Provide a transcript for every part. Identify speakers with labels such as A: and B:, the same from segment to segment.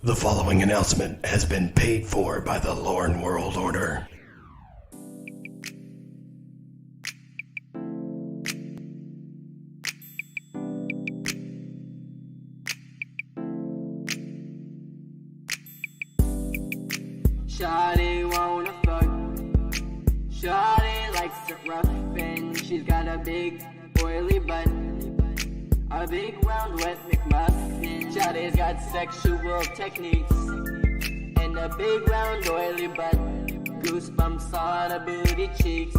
A: The following announcement has been paid for by the Lorne World Order.
B: Shawty wanna fuck. Shawty likes it rough and she's got a big oily butt. A big round wet McMuffin. Shawty's got sexual techniques and a big round oily butt. Goosebumps on her booty cheeks.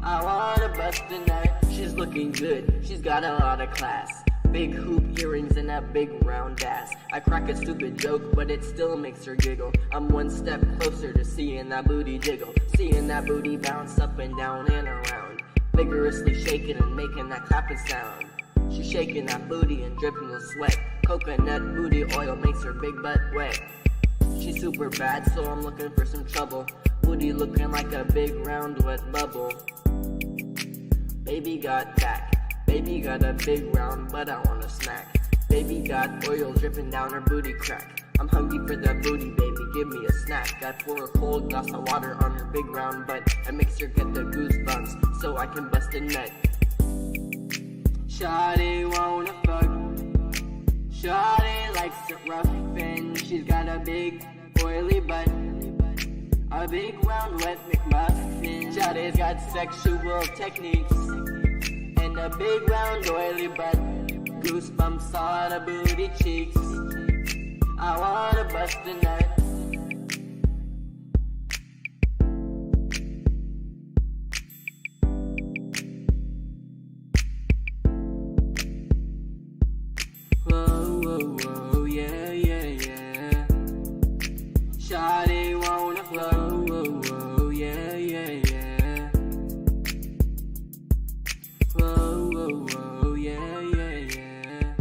B: I wanna bust a nut. She's looking good. She's got a lot of class. Big hoop earrings and a big round ass. I crack a stupid joke, but it still makes her giggle. I'm one step closer to seeing that booty jiggle. Seeing that booty bounce up and down and around. Vigorously shaking and making that clapping sound. She's shaking that booty and dripping with sweat. Coconut booty oil makes her big butt wet. She's super bad, so I'm looking for some trouble. Booty looking like a big round wet bubble. Baby got back. Baby got a big round, but I want a snack. Baby got oil dripping down her booty crack. I'm hungry for that booty, baby, give me a snack. I pour a cold glass of water on her big round butt. It makes her get the goosebumps, so I can bust a nut. Shawty wanna fuck. Shawty likes it rough and she's got a big oily butt. A big round wet McMuffin. Shawty's got sexual techniques and a big round oily butt. Goosebumps on her booty cheeks. I wanna bust a nut. Whoa, whoa, whoa, yeah, yeah, yeah. Shawty wanna flow, whoa, whoa, yeah, yeah, yeah. Whoa, whoa, whoa, yeah, yeah, yeah.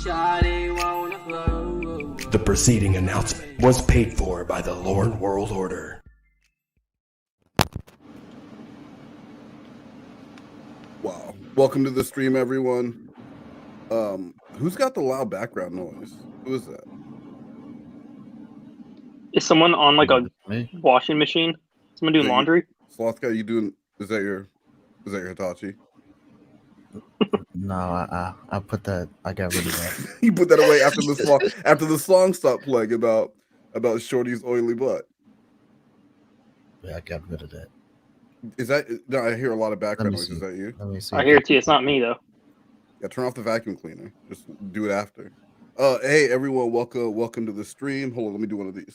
B: Shawty wanna flow, whoa, whoa.
A: The preceding announcement was paid for by the Lorne World Order.
C: Wow. Welcome to the stream, everyone. Who's got the loud background noise? Who is that?
D: Is someone on like a
E: Me?
D: washing machine? Someone doing laundry?
C: Sloth guy, you doing? Is that your Hitachi?
E: No, I put that. I got rid of that.
C: You put that away after the song stopped playing about Shorty's oily butt.
E: Yeah, I got rid of that.
C: Is that? No, I hear a lot of background noise.
E: see.
C: Is that you?
E: Let me see.
D: I hear it too. It's not me though.
C: Yeah, turn off the vacuum cleaner. Just do it after. Hey everyone, welcome to the stream. Hold on, let me do one of these.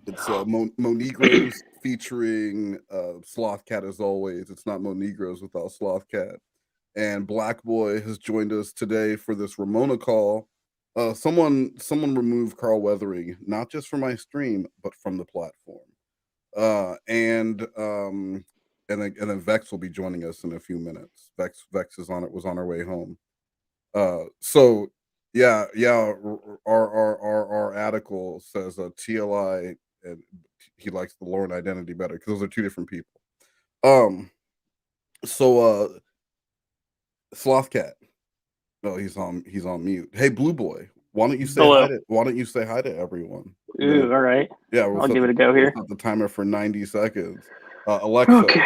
C: It's MoNegreos featuring Sloth Cat as always. It's not MoNegreos without Sloth Cat. And Black Boy has joined us today for this Ramona call. Someone removed Carl Weathering, not just from my stream, but from the platform. And then Vex will be joining us in a few minutes. Vex was on her way home. So yeah. Our article says TLI, and he likes the Lorne identity better because those are two different people. So Sloth Cat. No, he's on mute. Hey, Blu3boy, why don't you say
D: Hello.
C: hi to everyone?
D: Ooh, all right.
C: Yeah,
D: I'll give it a go here.
C: Set the timer for 90 seconds. Alexa,
D: Okay.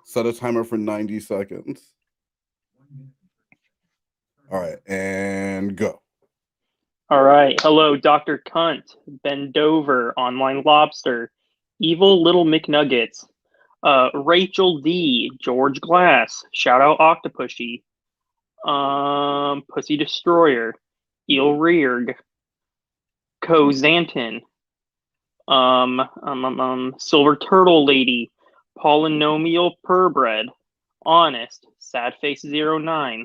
C: set a timer for 90 seconds. All right, and go.
D: All right. Hello, Dr. Cunt, Ben Dover, Online Lobster, Evil Little McNuggets, Rachel D, George Glass, shout out Octopushy, Pussy Destroyer, Eel Rearg, Kozantin, Silver Turtle Lady, Polynomial Purebred, Honest, Sadface09,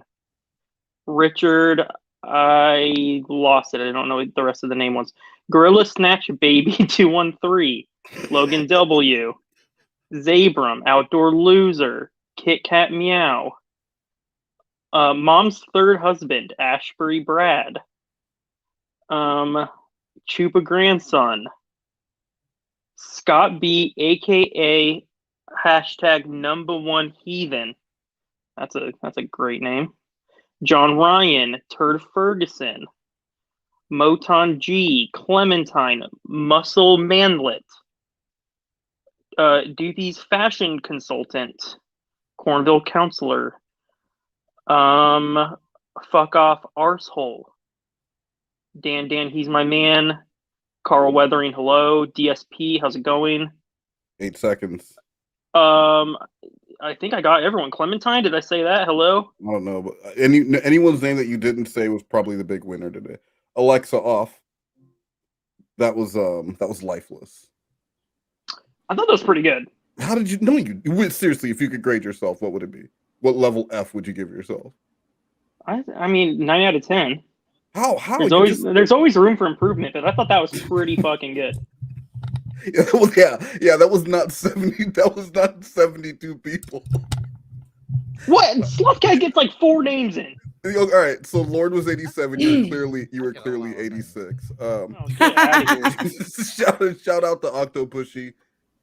D: Richard, I lost it. I don't know what the rest of the name was. Gorilla Snatch Baby 213, Logan W, Zabram, Outdoor Loser, Kit Kat Meow, Mom's Third Husband, Ashbury Brad, Chupa Grandson, Scott B, aka hashtag #1 Heathen. That's a great name. John Ryan, Turd Ferguson, Moton G, Clementine, Muscle Manlet, Doopy's Fashion Consultant, Cornville Counselor, Fuck Off Arsehole, Dan, He's My Man, Carl Weathering, hello, DSP, how's it going?
C: 8 seconds.
D: I think I got everyone. Clementine, did I say that? Hello?
C: I don't know, but anyone's name that you didn't say was probably the big winner today. Alexa off. That was lifeless.
D: I thought that was pretty good.
C: How did you know seriously, if you could grade yourself, what would it be? What level F would you give yourself?
D: I mean 9 out of 10.
C: How?
D: There's always room for improvement, but I thought that was pretty fucking good.
C: Yeah, that was not 70. That was not 72 people.
D: What? Slothcat gets like 4 names in.
C: All right, so Lord was 87. You were clearly 86. Shout out to Octopushy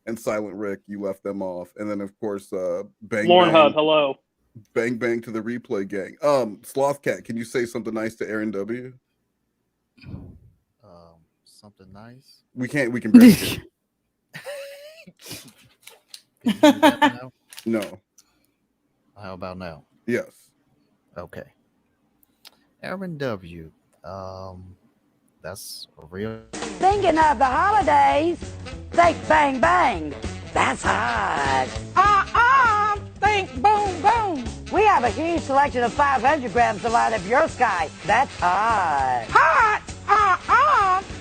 C: and Silent Rick. You left them off, and then of course, Bang
D: Lauren
C: Bang,
D: Hub, hello.
C: Bang to the replay gang. Slothcat, can you say something nice to Aaron W?
E: Something nice.
C: We can barely hear you.
E: Can you hear that now?
C: No.
E: How about now?
C: Yes.
E: Okay. Aaron W. That's a real.
F: Thinking of the holidays, think bang bang. That's hot. Think boom boom. We have a huge selection of 500 grams to light up your sky. That's hot.
G: Hot?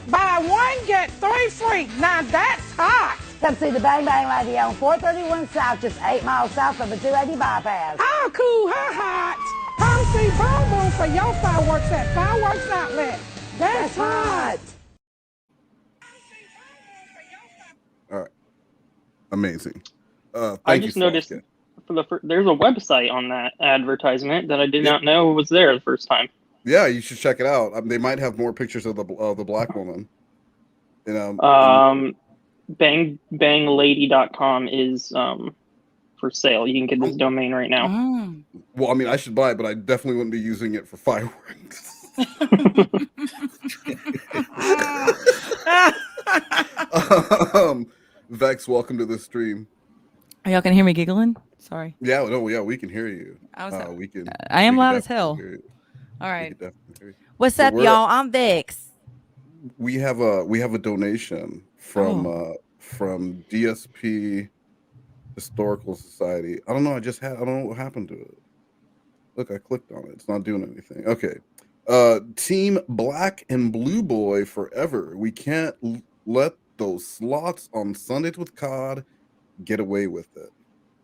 G: Buy one, get 3 free. Now that's hot.
F: Come see the Bang Bang Lady on 431 South, just 8 miles south of the 280 bypass.
G: How cool, how hot. Come see Boom Boom for your fireworks at Fireworks Outlet. That's hot.
C: All right. Amazing.
D: I just noticed there's a website on that advertisement that I did not know was there the first time.
C: Yeah, you should check it out. They might have more pictures of the black woman.
D: Banglady.com is for sale. You can get this domain right now.
C: Well, I mean, I should buy it, but I definitely wouldn't be using it for fireworks. Vex, welcome to the stream.
H: Y'all can hear me giggling? Sorry.
C: Yeah, we can hear you.
H: I am loud as hell. All right. What's up, y'all? I'm Vex.
C: We have a donation from DSP Historical Society. I don't know. I don't know what happened to it. Look, I clicked on it. It's not doing anything. Okay. Team Black and Blue Boy forever. We can't let those slots on Sundays with COD get away with it.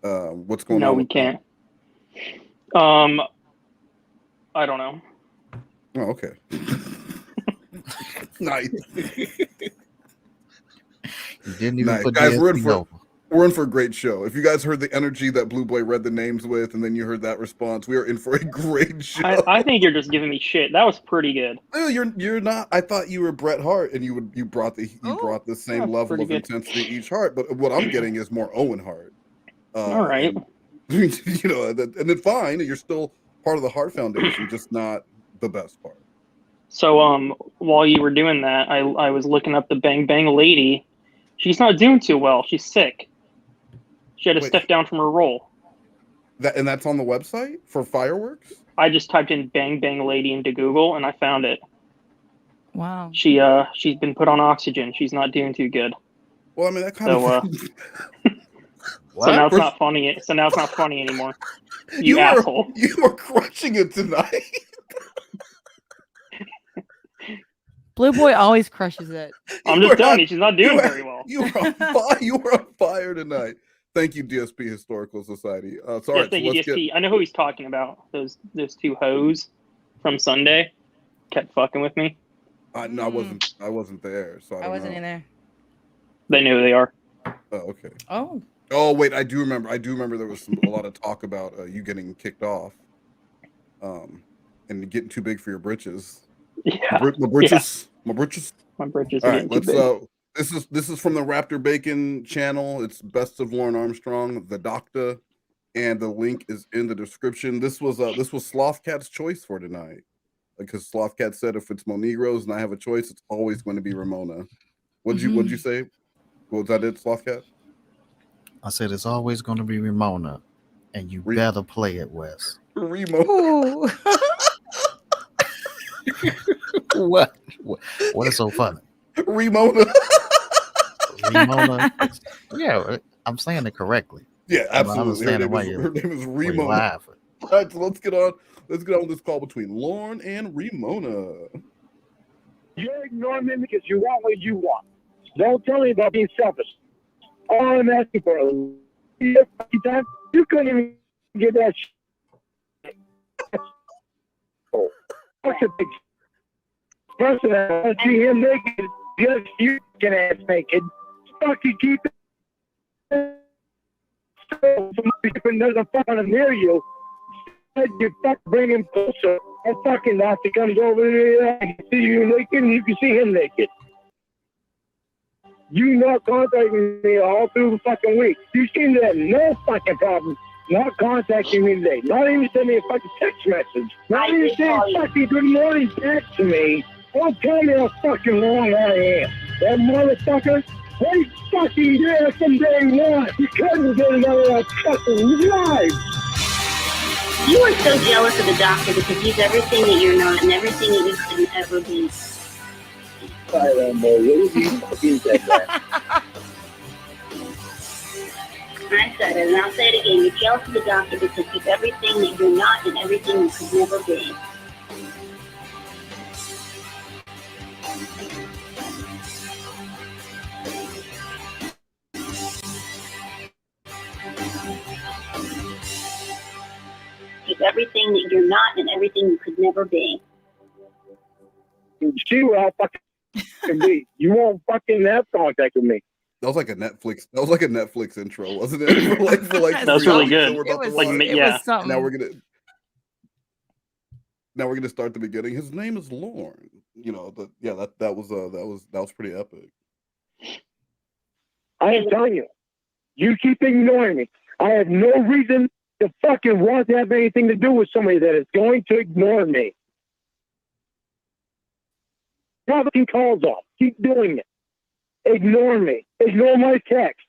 C: What's going on?
D: No, we can't. I don't know.
C: Oh, okay. Nice.
E: You didn't even put
C: guys, we're in for a great show. If you guys heard the energy that Blue Boy read the names with, and then you heard that response, we are in for a great show.
D: I think you're just giving me shit. That was pretty good.
C: No, you're not. I thought you were Bret Hart, and you brought the same level of intensity each Hart. But what I'm getting is more Owen Hart.
D: All right.
C: And, and then fine, you're still part of the Hart Foundation, just not the best part.
D: So while you were doing that, I was looking up the Bang Bang Lady. She's not doing too well. She's sick. She had to step down from her role.
C: That's on the website for fireworks?
D: I just typed in Bang Bang Lady into Google and I found it.
H: Wow.
D: She's been put on oxygen. She's not doing too good.
C: Well, I mean that kind of
D: So now it's not funny. So now it's not funny anymore. You asshole.
C: You were crushing it tonight.
H: Blue Boy always crushes it.
D: I'm just telling you, she's not doing very well.
C: You were on fire tonight. Thank you, DSP Historical Society. Sorry,
D: yes, thank you, DSP. I know who he's talking about. Those 2 hoes from Sunday kept fucking with me.
C: No, I wasn't there, so I
H: wasn't in there.
D: They know who they are.
C: Oh, okay.
H: Oh,
C: wait, I do remember there was a lot of talk about you getting kicked off, and getting too big for your britches.
D: Yeah,
C: my britches.
D: My britches.
C: All right, let's. This is from the Raptor Bacon channel. It's Best of Lauren Armstrong, the Doctor, and the link is in the description. This was Slothcat's choice for tonight. because Slothcat said if it's MoNegroes and I have a choice, it's always going to be Ramona. What'd you say? Was that it, Slothcat?
E: I said it's always going to be Ramona, and you better play it, Wes.
C: Ramona.
E: What is so funny?
C: Ramona.
E: Ramona. Yeah, I'm saying it correctly.
C: Yeah, absolutely.
E: Her name
C: is Ramona. All right, so let's get on this call between Lauren and Ramona.
I: You're ignoring me because you want what you want. Don't tell me about being selfish. All I'm asking for is time. You couldn't even get that shit. What's the big person? I want to see him naked. Just you can ass naked. Fucking keep it. There's a fucking near you. You fucking bring him closer. And fucking after comes over there, I can see you naked and you can see him naked. You not contacting me all through the fucking week. You seem to have no fucking problem not contacting me today. Not even sending me a fucking text message. Not even saying fucking good morning back to me. Don't tell me how fucking wrong I am. That motherfucker, they fucking there from day one. You couldn't get another fucking life.
J: You are so jealous of the doctor because he's everything that you're not and everything that you couldn't ever be.
I: I don't know. What you fucking said that?
J: I said it, and I'll say it again. You're jealous of the doctor because he's everything that you're not and everything you could never be. He's everything that you're not and everything you could never be.
I: You see what I'll fucking be. You won't fucking have contact with me.
C: That was like a Netflix intro, wasn't it? for like
D: that was really good.
H: It was something.
C: Now we're gonna start the beginning. His name is Lauren. You know, that was pretty epic.
I: I am telling you, you keep ignoring me. I have no reason to fucking want to have anything to do with somebody that is going to ignore me. Fucking calls off. Keep doing it. Ignore me. Ignore my text.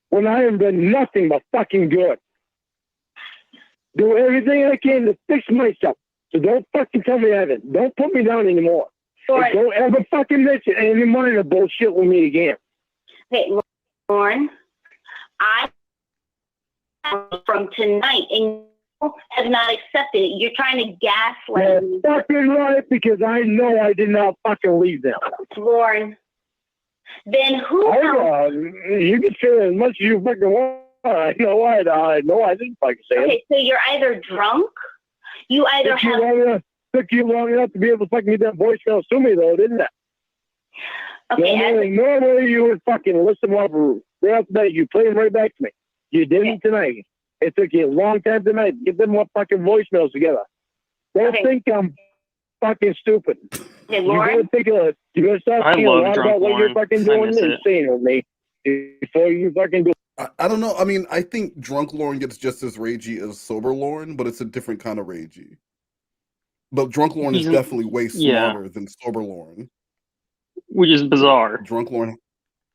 I: When I have been nothing but fucking good. Do everything I can to fix myself. So don't fucking tell me I haven't. Don't put me down anymore. Right. Don't ever fucking mention any minor bullshit with me again.
J: Hey, Lauren, I from tonight and you have not accepted it. You're trying to gaslight me.
I: Fucking right, because I know I did not fucking leave them.
J: Lauren, then who else?
I: You can say as much as you fucking want. I know I didn't fucking say it.
J: Okay, so you're either drunk, you either
I: took you long enough to be able to fucking get that voicemail to me, though, didn't it?
J: Okay.
I: Normally you would fucking listen up right after that. You played them right back to me. You didn't tonight. It took you a long time tonight to get them fucking voicemails together. Don't think I'm fucking stupid.
J: Hey, Lauren?
I: You gotta stop thinking a lot about what you're fucking doing and saying with me before you fucking do.
C: I don't know. I mean, I think drunk Lauren gets just as ragey as sober Lauren, but it's a different kind of ragey. But drunk Lauren is definitely way smarter than sober Lauren.
D: Which is bizarre.
C: Drunk Lauren.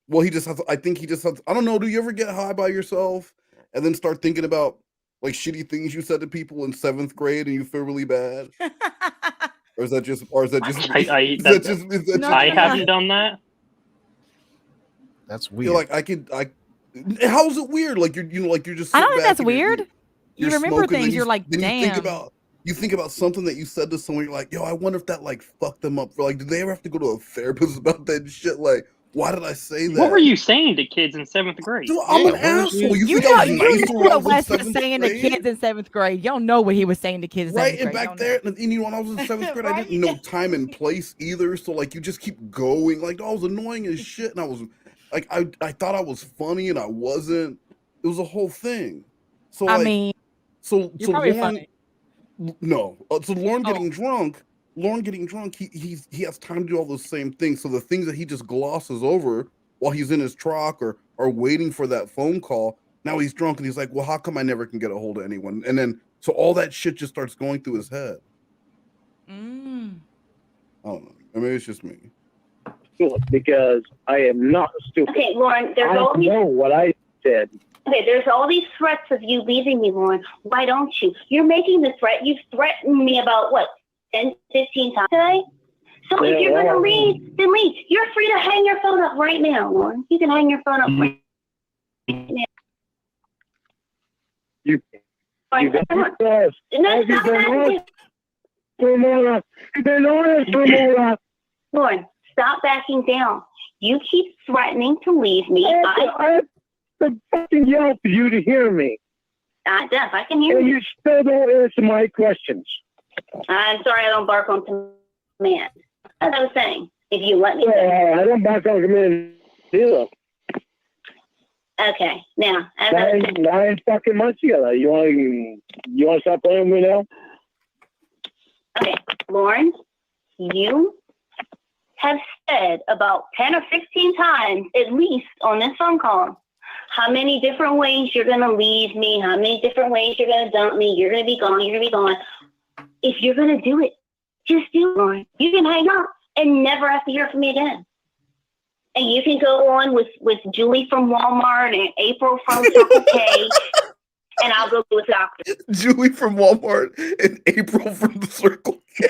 C: Well, he just has, I don't know. Do you ever get high by yourself and then start thinking about like shitty things you said to people in 7th grade and you feel really bad? Or is that just
D: I haven't done that.
E: That's weird.
C: How is it weird? Like you're just.
H: I don't think that's weird. You remember things. You're like, damn.
C: You think about something that you said to someone. You're like, yo, I wonder if that like fucked them up. Like, did they ever have to go to a therapist about that shit? Like, why did I say that?
D: What were you saying to kids in 7th grade?
C: Dude, I'm an asshole. You think I was nice
H: what Wes was saying to kids in 7th grade. You don't know what he was saying to kids in 7th grade.
C: Right, and back there, and you know, when I was in 7th grade, I didn't know time and place either. So like, you just keep going. Like, I was annoying as shit, and I was like, I thought I was funny, and I wasn't. It was a whole thing. So
H: I
C: like,
H: mean,
C: so
H: Lauren,
C: funny. No, so Lauren getting drunk. He has time to do all those same things. So the things that he just glosses over while he's in his truck or waiting for that phone call, now he's drunk and he's like, well, how come I never can get a hold of anyone? And then so all that shit just starts going through his head.
H: Mm.
C: I don't know. Maybe it's just me.
I: Because I am not stupid.
J: Okay, Lauren, there's
I: I
J: all these...
I: know what I said.
J: Okay, there's all these threats of you leaving me, Lauren. Why don't you? You're making the threat. You've threatened me about, what, 10, 15 times today? So if you're going to leave, then leave. You're free to hang your phone up right now, Lauren. You can hang your phone up right now.
I: You got honest. You've been honest, Ramona.
J: Lauren, stop backing down. You keep threatening to leave me.
I: I have to fucking yell for you to hear me.
J: Deaf, I can hear
I: you. And
J: you.
I: you still don't answer my questions.
J: I'm sorry, I don't bark on command. As I was saying, if you let me...
I: I don't bark on command either.
J: Okay, now...
I: Nine fucking months together. You want to stop playing with me now?
J: Okay, Lauren, you have said about 10 or 15 times, at least on this phone call, how many different ways you're going to leave me, how many different ways you're going to dump me, you're going to be gone, you're going to be gone. If you're going to do it, just do it, Lauren. You can hang up and never have to hear from me again. And you can go on with Julie from Walmart and April from Circle K, and I'll go with Doctor.
C: Julie from Walmart and April from the Circle K.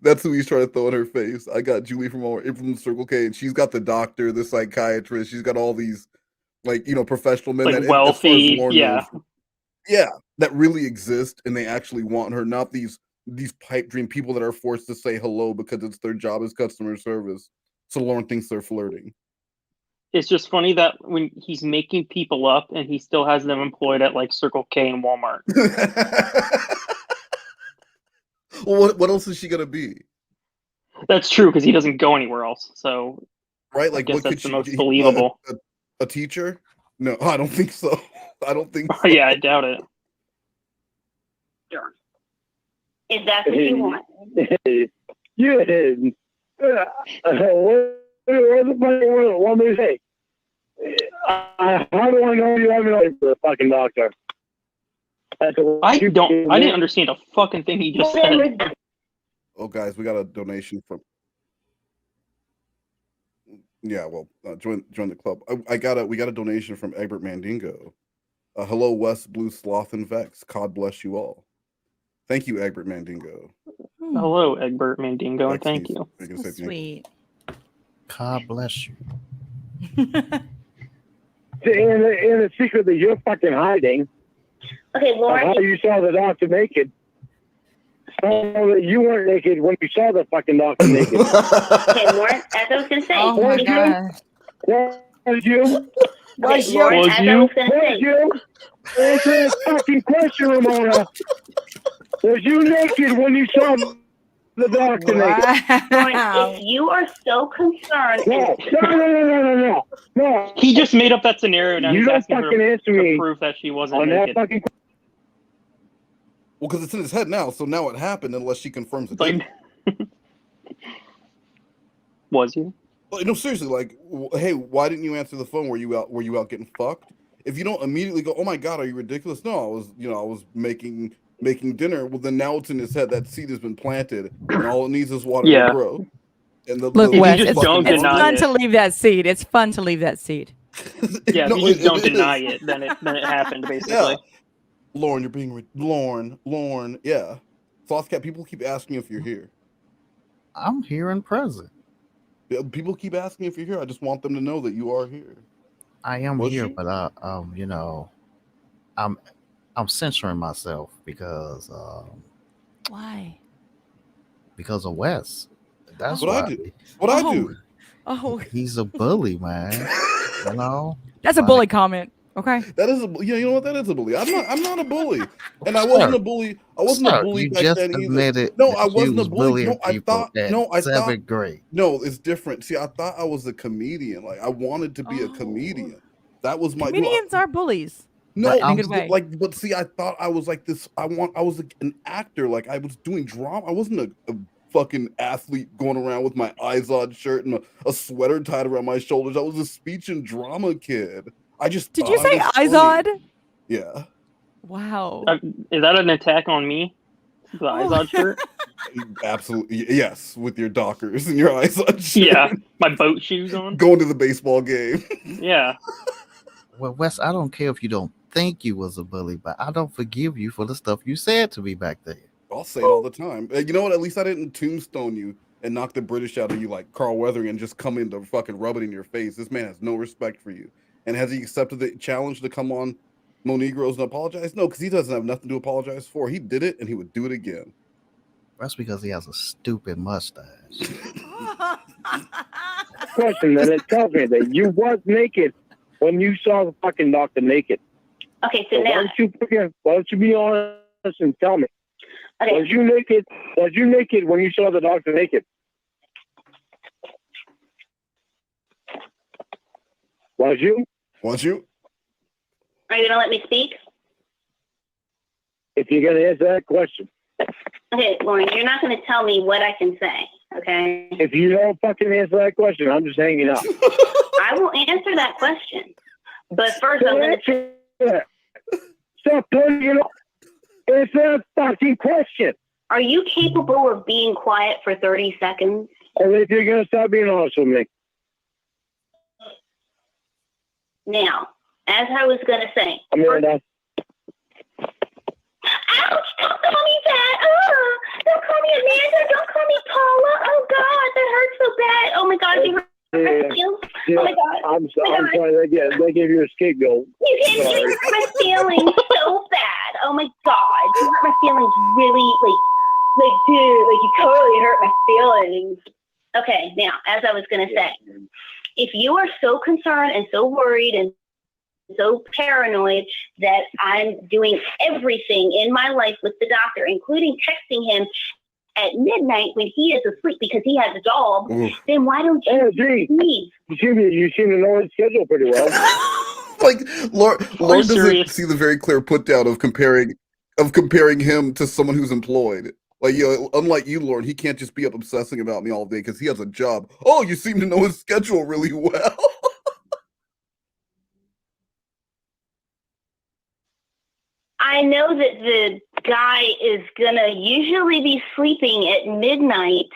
C: That's who he's trying to throw in her face. I got Julie from Walmart, April from the Circle K, and she's got the doctor, the psychiatrist. She's got all these, professional men
D: that wealthy,
C: that really exist, and they actually want her, not these pipe dream people that are forced to say hello because it's their job as customer service. So Lauren thinks they're flirting.
D: It's just funny that when he's making people up and he still has them employed at Circle K and Walmart.
C: Well, what else is she gonna be?
D: That's true, because he doesn't go anywhere else. So,
C: right?
D: I guess that's the most believable.
C: A teacher? No, I don't think so. I don't think so.
D: Yeah, I doubt it.
J: Sure. If that's what you want.
I: What the fuck you want me to say? How do I know you haven't known for the fucking doctor?
D: I didn't understand a fucking thing he just said.
C: Oh, guys, we got a donation from... Yeah, well, join the club. We got a donation from Egbert Mandingo. Hello, West Blue Sloth and Vex. God bless you all. Thank you, Egbert Mandingo.
D: Hello, Egbert Mandingo, and thank you.
H: So sweet.
E: God bless you.
I: And the secret that you're fucking hiding.
J: Okay, Lauren.
I: How you saw the doctor naked. You weren't naked when you saw the fucking doctor naked.
J: Okay, Lauren, as I was going to say.
H: Oh my God.
I: Was you?
J: Was you? Lauren, as I was going to say.
I: You? Answer this fucking question, Ramona. Was you naked when you saw the doctor naked?
J: Lauren, if you are so concerned.
I: No.
D: He just made up that scenario now.
I: You
D: He's
I: don't
D: asking
I: fucking
D: her
I: answer
D: to
I: me
D: prove that she wasn't
I: on
D: naked.
I: that fucking.
C: Well, because it's in his head now, so now it happened unless she confirms it.
D: Was you?
C: No, seriously, hey, why didn't you answer the phone? Were you out getting fucked? If you don't immediately go, oh my God, are you ridiculous? No, I was making dinner. Well, then now it's in his head. That seed has been planted, and all it needs is water to grow. And
H: Look, Wes, it's fun
D: it.
H: to leave that seed. It's fun to leave that seed.
D: Yeah, if you just don't deny it, then it happened, basically.
C: Yeah. Lauren, you're being Lauren. Yeah. Slothcat, people keep asking if you're here.
E: I'm here and present.
C: Yeah, people keep asking if you're here. I just want them to know that you are here.
E: I am here, but I'm censoring myself because
H: why?
E: Because of Wes. That's
C: what I do. What I do.
H: Oh,
E: he's a bully, man. You know.
H: That's a bully comment. Okay.
C: That is you know what? That is a bully. I'm not a bully, and I wasn't a bully. I wasn't a bully back then either. No, I wasn't a bully. No, I thought.
E: Seventh grade.
C: No, it's different. See, I thought I was a comedian. I wanted to be a comedian. That was my.
H: Comedians are bullies.
C: No, but see, I thought I was like this. I was an actor. I was doing drama. I wasn't a fucking athlete going around with my Izod shirt and a sweater tied around my shoulders. I was a speech and drama kid. Did
H: you say Izod?
C: Yeah.
H: Wow.
D: Is that an attack on me? The Izod shirt?
C: Absolutely, yes. With your Dockers and your Izod shirt.
D: Yeah, my boat shoes on.
C: Going to the baseball game.
D: Yeah.
E: Well, Wes, I don't care if you don't think you was a bully, but I don't forgive you for the stuff you said to me back there.
C: I'll say it all the time. You know what? At least I didn't tombstone you and knock the British out of you like Carl Weathering and just come in to fucking rub it in your face. This man has no respect for you. And has he accepted the challenge to come on MoNegroes and apologize? No, because he doesn't have nothing to apologize for. He did it and he would do it again.
E: That's because he has a stupid mustache.
I: Question that it tells me that you was naked when you saw the fucking doctor naked.
J: Okay, so now
I: why don't you be honest and tell me?
J: Okay.
I: Was you naked when you saw the doctor naked? Was you?
J: Are you gonna let me speak?
I: If you're gonna answer that question.
J: Okay, Lauren, you're not gonna tell me what I can say, okay?
I: If you don't fucking answer that question, I'm just hanging up.
J: I will answer that question. But first I'm gonna
I: stop putting it on. It's a fucking question.
J: Are you capable of being quiet for 30 seconds?
I: And if you're gonna stop being honest with me.
J: Now, as I was gonna say,
I: Amanda.
J: ouch! Don't call me that! Don't call me Amanda! Don't call me Paula! Oh God, that hurts so bad! Oh my God, you hurt my feelings! Oh my God!
I: I'm sorry. They gave you a scapegoat.
J: You hurt my feelings so bad! Oh my God, you hurt my feelings really, like dude, like you totally hurt my feelings. Okay, now, as I was gonna say, if you are so concerned and so worried and so paranoid that I'm doing everything in my life with the doctor, including texting him at midnight when he is asleep because he has a job, then why don't you leave?
I: You seem to know his schedule pretty well.
C: Like Lauren doesn't see the very clear put down of comparing him to someone who's employed. Like, unlike you, Lauren, he can't just be up obsessing about me all day because he has a job. Oh, you seem to know his schedule really well.
J: I know that the guy is gonna usually be sleeping at midnight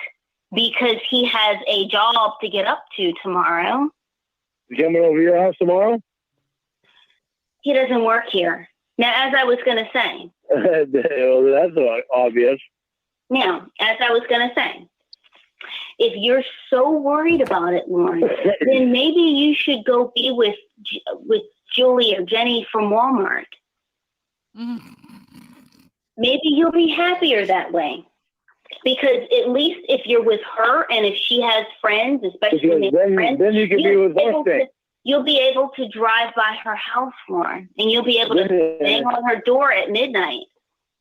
J: because he has a job to get up to tomorrow.
I: You coming over your house tomorrow?
J: He doesn't work here. Now, as I was gonna say.
I: Well, that's obvious.
J: Now, as I was gonna say, if you're so worried about it, Lauren, then maybe you should go be with Julie or Jenny from Walmart. Maybe you'll be happier that way. Because at least if you're with her and if she has friends, especially friends,
I: then you can be with her.
J: You'll be able to drive by her house, Lauren, and you'll be able to bang on her door at midnight.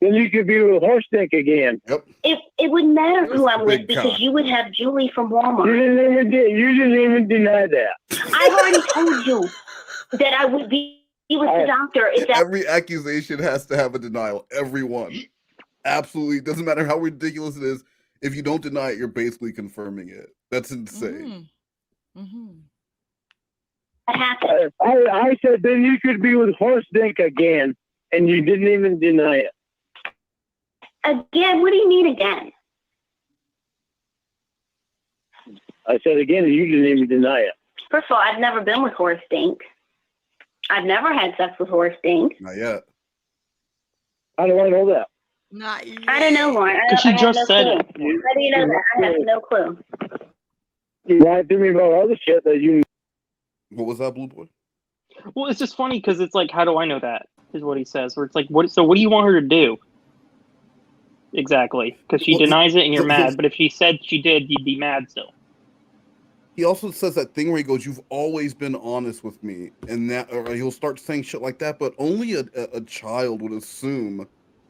I: Then you could be with Horstink again.
C: Yep.
J: It wouldn't matter who I'm with because you would have Julie from Walmart.
I: You didn't even deny that.
J: I've already told you that I would be with the doctor.
C: Every accusation has to have a denial. Everyone. Absolutely. Doesn't matter how ridiculous it is. If you don't deny it, you're basically confirming it. That's insane.
I: I said then you could be with Horstink again, and you didn't even deny it.
J: Again? What do you mean again?
I: I said again, you didn't even deny it.
J: First of all, I've never been with Horstink. I've never had sex with Horstink.
C: Not yet.
I: How do I know that?
H: Not yet.
J: I don't know, Lauren.
D: Because she just said it.
J: How do you know that? I have no clue.
I: You lied to me about other shit that you.
C: What was that, Blu3boy?
D: Well, it's just funny because it's like, how do I know that? Is what he says. Where it's like, what? So what do you want her to do? Exactly, because she denies it and you're mad. But if she said she did, you'd be mad still.
C: He also says that thing where he goes, "You've always been honest with me," and that, or he'll start saying shit like that. But only a child would assume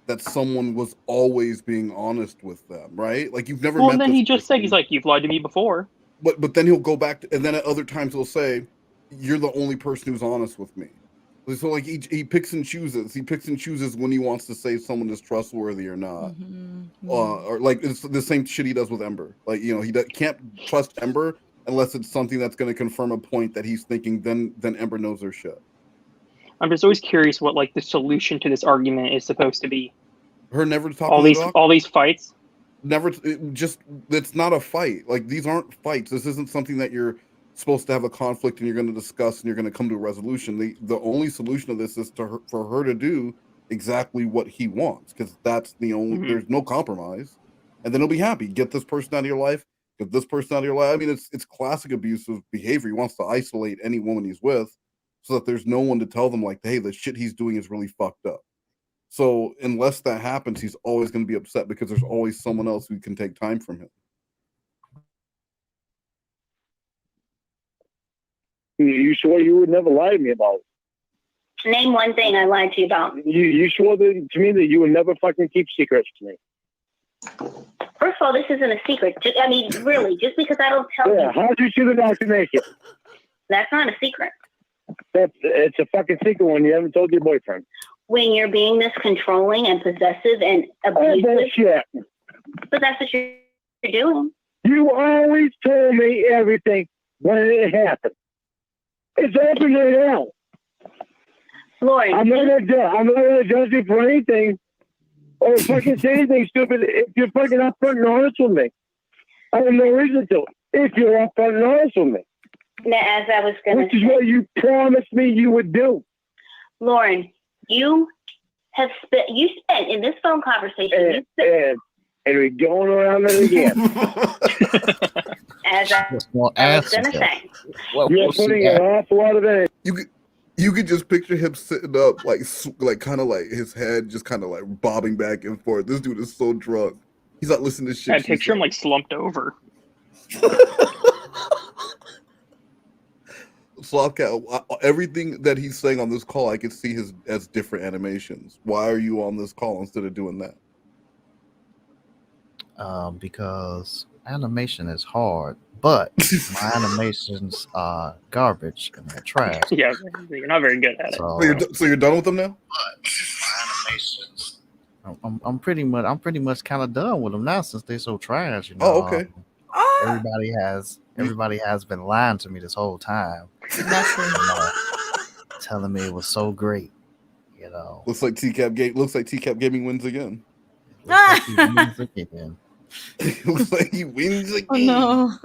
C: that someone was always being honest with them, right? Like you've never.
D: Well,
C: met
D: and then
C: this
D: he just
C: person.
D: said, he's like, "You've lied to me before."
C: But then he'll go back, and then at other times he'll say, "You're the only person who's honest with me." So like he picks and chooses. He picks and chooses when he wants to say someone is trustworthy or not. Or like it's the same shit he does with Ember. Like he can't trust Ember unless it's something that's going to confirm a point that he's thinking. Then Ember knows her shit.
D: I'm just always curious what like the solution to this argument is supposed to be.
C: Her never talking
D: all
C: to
D: these
C: the
D: all these fights.
C: Never, it's not a fight. Like, these aren't fights. This isn't something that you're supposed to have a conflict and you're going to discuss and you're going to come to a resolution. The only solution of this is for her to do exactly what he wants, because that's the only. There's no compromise, and then he'll be happy. Get this person out of your life. Get this person out of your life. I mean, it's classic abusive behavior. He wants to isolate any woman he's with, so that there's no one to tell them like, hey, the shit he's doing is really fucked up. So unless that happens, he's always going to be upset because there's always someone else who can take time from him.
I: You swore you would never lie to me about it.
J: Name one thing I lied to you about.
I: You swore to me that you would never fucking keep secrets to me.
J: First of all, this isn't a secret. I mean, really, just because I don't tell you.
I: How did you see the doctor naked?
J: That's not a secret.
I: It's a fucking secret when you haven't told your boyfriend.
J: When you're being this controlling and possessive and abusive.
I: Bullshit.
J: But that's what you're doing.
I: You always told me everything when it happened. It's happening right now.
J: Lauren,
I: I'm not gonna judge you for anything or fucking say anything stupid if you're fucking upfront and honest with me. I have no reason to. If you're upfront and honest with me.
J: Now, as I was going to say.
I: Which is what you promised me you would do.
J: Lauren, you spent in this phone conversation.
I: And we're going around it again.
J: As I was going to say.
I: You're putting an awful lot of energy.
C: You could just picture him sitting up, like kind of like his head just kind of like bobbing back and forth. This dude is so drunk. He's not listening to shit.
D: I picture him like slumped over.
C: Slopcat, everything that he's saying on this call, I could see as different animations. Why are you on this call instead of doing that?
E: Because animation is hard, but my animations are garbage and they're trash.
D: Yeah, you're not very good at it.
C: So you're done with them now?
E: But my animations, I'm pretty much kind of done with them now since they're so trash. You know?
C: Oh, okay.
E: Everybody has been lying to me this whole time. Telling me it was so great. You know.
C: Looks like TCAP Gaming wins again. Looks like he wins again.
H: Oh no.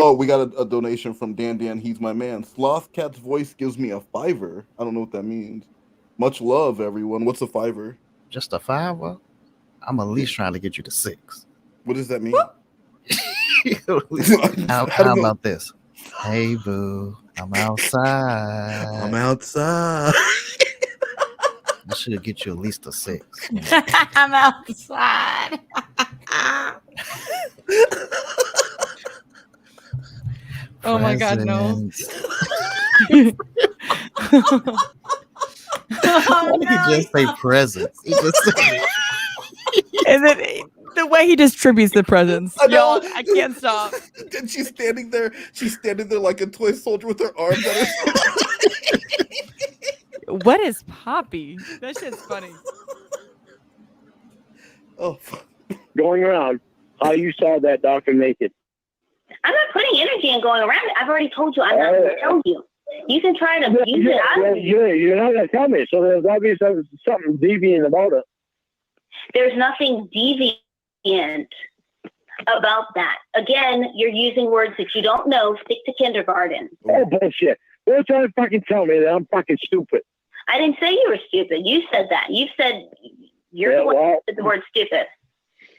C: Oh, we got a donation from Dan. He's my man. Slothcat's voice gives me a $5. I don't know what that means. Much love, everyone. What's a $5?
E: Just a $5? I'm at least trying to get you to $6.
C: What does that mean?
E: How about this? Hey boo, I'm outside. I should get you at least a $6.
H: I'm outside. Oh my God, no.
E: Why did he just say presents? He just said...
H: Is it the way he distributes the presents? Yo, I can't stop.
C: And she's standing there like a toy soldier with her arms on her.
H: What is Poppy? That shit's funny.
C: Oh,
I: going around how you saw that doctor naked.
J: I'm not putting energy in going around it. I've already told you I'm not going to tell you. You can try to use it out of you.
I: You're not going to tell me, so there's obviously something deviant about it.
J: There's nothing deviant about that. Again, you're using words that you don't know. Stick to kindergarten.
I: Oh, bullshit. Don't try to fucking tell me that I'm fucking stupid.
J: I didn't say you were stupid. You said that. You said you're the one that said the word stupid.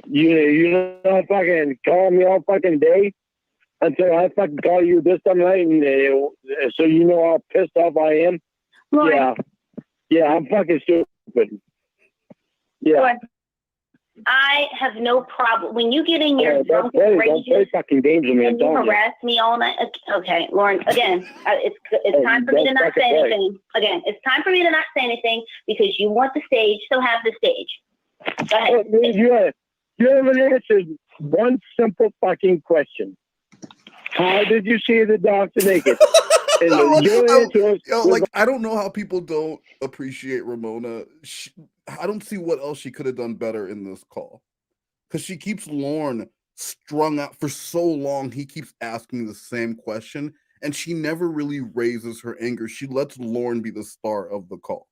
I: You know, fucking call me all fucking day until I fucking call you this time night, and so you know how pissed off I am. Lord. Yeah, I'm fucking stupid. Yeah.
J: Lord, I have no problem when you get in your drunken rages.
I: Don't play fucking games with me.
J: And you harass me all night. Okay, Lauren. Again, it's time for me to not say anything. Again, it's time for me to not say anything because you want the stage, so have the stage. Go ahead.
I: You haven't answered one simple fucking question. How did you see the doctor naked?
C: I don't know how people don't appreciate Ramona. I don't see what else she could have done better in this call, because she keeps Lorne strung out for so long. He keeps asking the same question, and she never really raises her anger. She lets Lauren be the star of the call.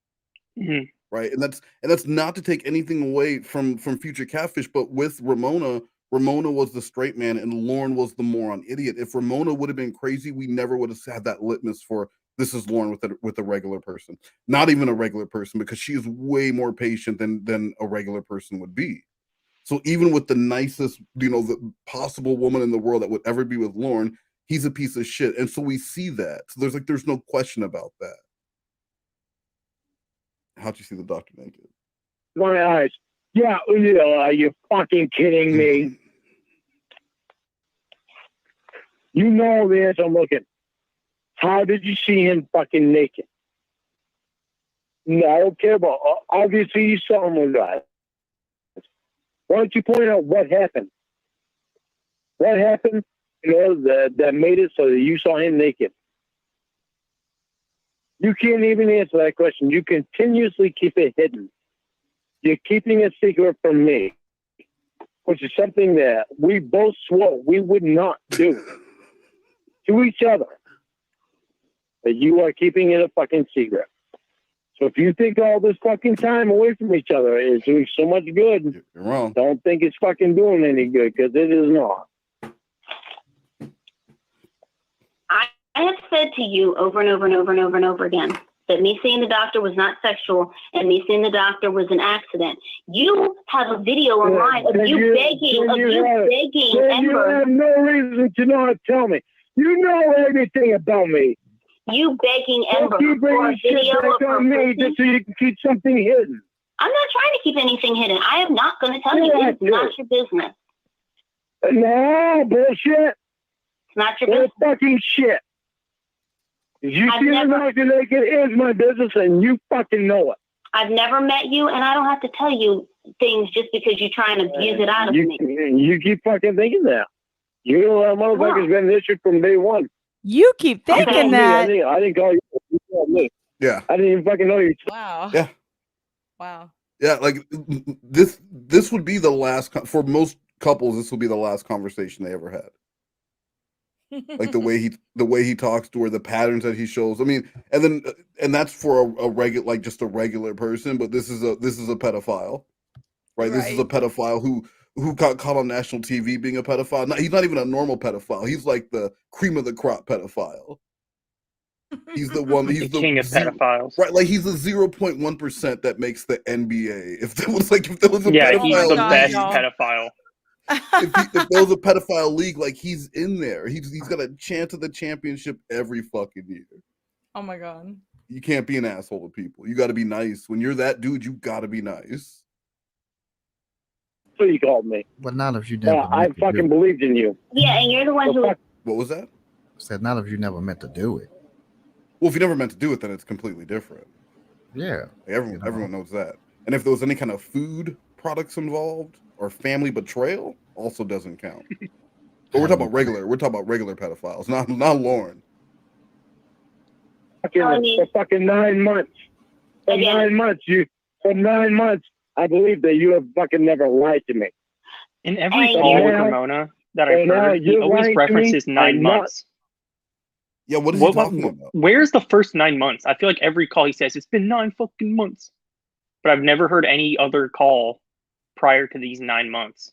D: Mm-hmm.
C: Right. And that's not to take anything away from future Catfish, but with Ramona was the straight man and Lauren was the moron idiot. If Ramona would have been crazy, we never would have had that litmus for this is Lauren with a regular person. Not even a regular person, because she is way more patient than a regular person would be. So even with the nicest, the possible woman in the world that would ever be with Lauren, he's a piece of shit. And so we see that. So there's no question about that. How'd you see the doctor naked?
I: My eyes. Yeah, are you fucking kidding me? You know this, I'm looking. How did you see him fucking naked? No, I don't care about. Obviously, you saw him with that. Why don't you point out what happened? What happened? That made it so that you saw him naked. You can't even answer that question. You continuously keep it hidden. You're keeping a secret from me, which is something that we both swore we would not do to each other. But you are keeping it a fucking secret. So if you think all this fucking time away from each other is doing so much good,
C: you're wrong.
I: Don't think it's fucking doing any good, because it is not.
J: I have said to you over and over and over and over and over again that me seeing the doctor was not sexual and me seeing the doctor was an accident. You have a video online of you begging Ember.
I: You have no reason to not tell me. You know everything about me.
J: You begging Ember for a video of her
I: me just so you can keep something hidden.
J: I'm not trying to keep anything hidden. I am not going to tell you. It's not your business.
I: No, bullshit.
J: It's not your business.
I: Fucking shit. You see the doctor naked is my business, and you fucking know it.
J: I've never met you, and I don't have to tell you things just because you're trying to abuse it out of me.
I: You keep fucking thinking that. You know that motherfucker's been issued from day one.
H: You keep thinking that.
I: I didn't call you. You called me.
C: Yeah.
I: I didn't even fucking know you.
H: Wow.
C: Yeah.
H: Wow.
C: Yeah, like this would be the last for most couples. This will be the last conversation they ever had. Like the way he talks to her, the patterns that he shows. I mean, and that's for a regular, like just a regular person. But this is a pedophile, right? This is a pedophile who got caught on national TV being a pedophile. He's not even a normal pedophile. He's like the cream of the crop pedophile. He's the one. He's the
D: king of pedophiles,
C: right? Like he's the 0.1% that makes the NBA. If there was a
D: he's the best pedophile.
C: If there was a pedophile league, like he's in there. He's got a chance at the championship every fucking year.
H: Oh my god!
C: You can't be an asshole to people. You got to be nice. When you're that dude, you got to be nice.
I: So you called me.
E: But not if you never.
I: I fucking believed in you.
J: Yeah, and you're the one who.
C: What was that?
E: I said not if you never meant to do it.
C: Well, if you never meant to do it, then it's completely different.
E: Yeah,
C: like everyone knows that. And if there was any kind of food products involved or family betrayal, also doesn't count. But we're talking about regular. We're talking about regular pedophiles, not Lauren.
I: For fucking 9 months. For 9 months, For 9 months, I believe that you have fucking never lied to me.
D: In every call with Ramona that I've heard, he always references 9 months.
C: Yeah, what is he talking about?
D: Where's the first 9 months? I feel like every call he says it's been 9 fucking months, but I've never heard any other call prior to these 9 months.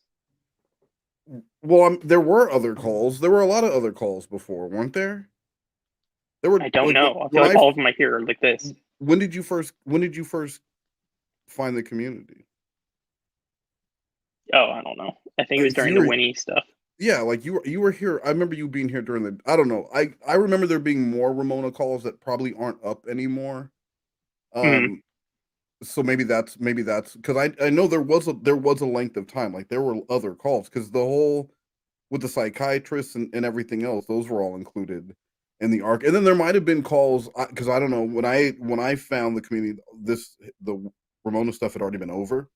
C: Well, there were other calls. There were a lot of other calls before, weren't there?
D: I don't know. I feel like all of them I hear are like this.
C: When did you first find the community?
D: Oh, I don't know. I think it was during the Winnie stuff.
C: Yeah, like you were here. I remember you being here during the. I don't know. I remember there being more Ramona calls that probably aren't up anymore. So maybe that's because I know there was a length of time. Like there were other calls because the whole with the psychiatrists and everything else, those were all included in the arc. And then there might have been calls because I don't know when I found the community, the Ramona stuff had already been over,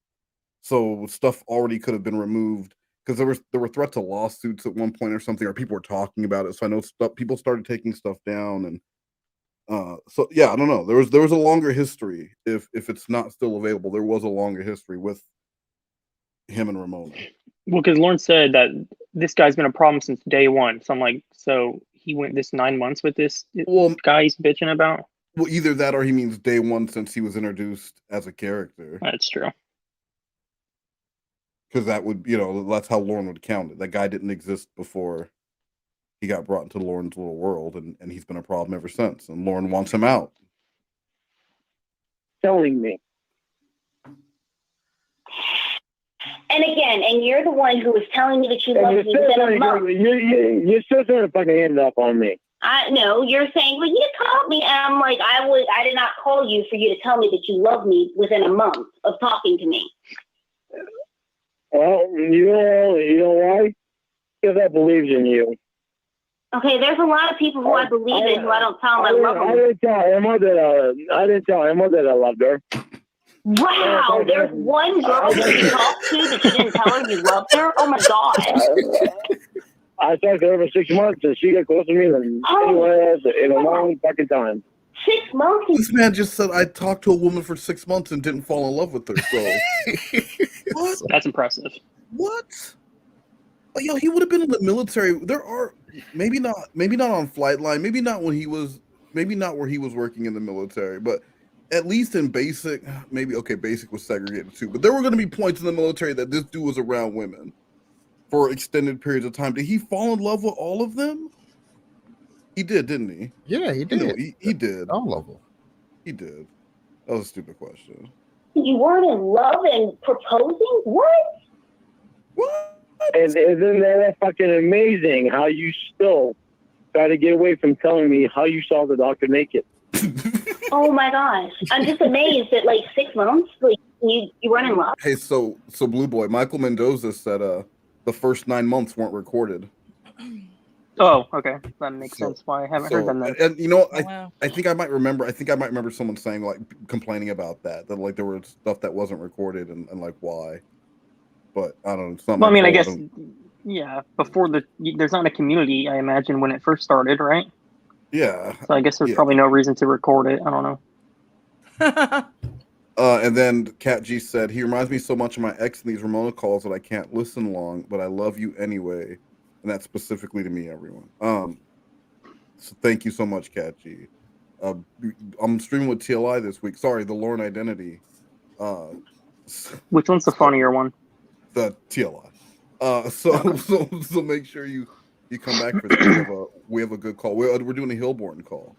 C: so stuff already could have been removed. Because there were threats of lawsuits at one point or something, or people were talking about it. So I know people started taking stuff down, and so yeah, I don't know. There was a longer history. If it's not still available, there was a longer history with him and Ramona.
D: Well, because Lauren said that this guy's been a problem since day one. So I'm like, so he went this 9 months with this
C: guy
D: he's bitching about.
C: Well, either that or he means day one since he was introduced as a character.
D: That's true.
C: Because that would, that's how Lauren would count it. That guy didn't exist before he got brought into Lauren's little world, and he's been a problem ever since. And Lauren wants him out.
I: Telling me.
J: And again, and you're the one who was telling me that you love me within a month.
I: You're still trying to fucking hand it up on me.
J: I know you're saying, well, you called me, and I'm like, I did not call you for you to tell me that you love me within a month of talking to me.
I: Well, you know why? Because I believed in you.
J: Okay, there's a lot of people who I believe in who I don't tell them I love them.
I: I didn't tell Emma that I loved her.
J: Wow, there's one girl that you talked to that you didn't tell her you loved her? Oh my God.
I: I talked to her for 6 months and she got closer to me than anyone else in a long fucking time.
J: 6 months?
C: This man just said I talked to a woman for 6 months and didn't fall in love with her. So
D: what? That's impressive.
C: What? Like, he would have been in the military. There are maybe not on flight line, maybe not where he was working in the military, but at least in basic, basic was segregated too. But there were going to be points in the military that this dude was around women for extended periods of time. Did he fall in love with all of them? He did, didn't he?
E: Yeah, he did.
C: He did.
E: All of them.
C: He did. That was a stupid question.
J: You weren't in love and proposing? What?
I: And isn't that fucking amazing how you still try to get away from telling me how you saw the doctor naked?
J: Oh my gosh. I'm just amazed that 6 months, you weren't in love.
C: Hey, so Blu3boy, Michael Mendoza said the first 9 months weren't recorded.
D: Oh, okay. That makes sense why I haven't heard them then.
C: And I think I might remember someone saying complaining about that there were stuff that wasn't recorded and why. But I don't know.
D: Well, I mean, I guess before there's not a community, I imagine, when it first started, right?
C: Yeah.
D: So I guess there's probably no reason to record it. I don't know.
C: And then Kat G said, he reminds me so much of my ex in these Ramona calls that I can't listen long, but I love you anyway. And that's specifically to me, everyone. So thank you so much, Kat G. I'm streaming with TLI this week. Sorry, the Lauren Identity.
D: Which one's the funnier one?
C: The TLI. So make sure you come back for that. We have a good call. We're doing a Hillborn call.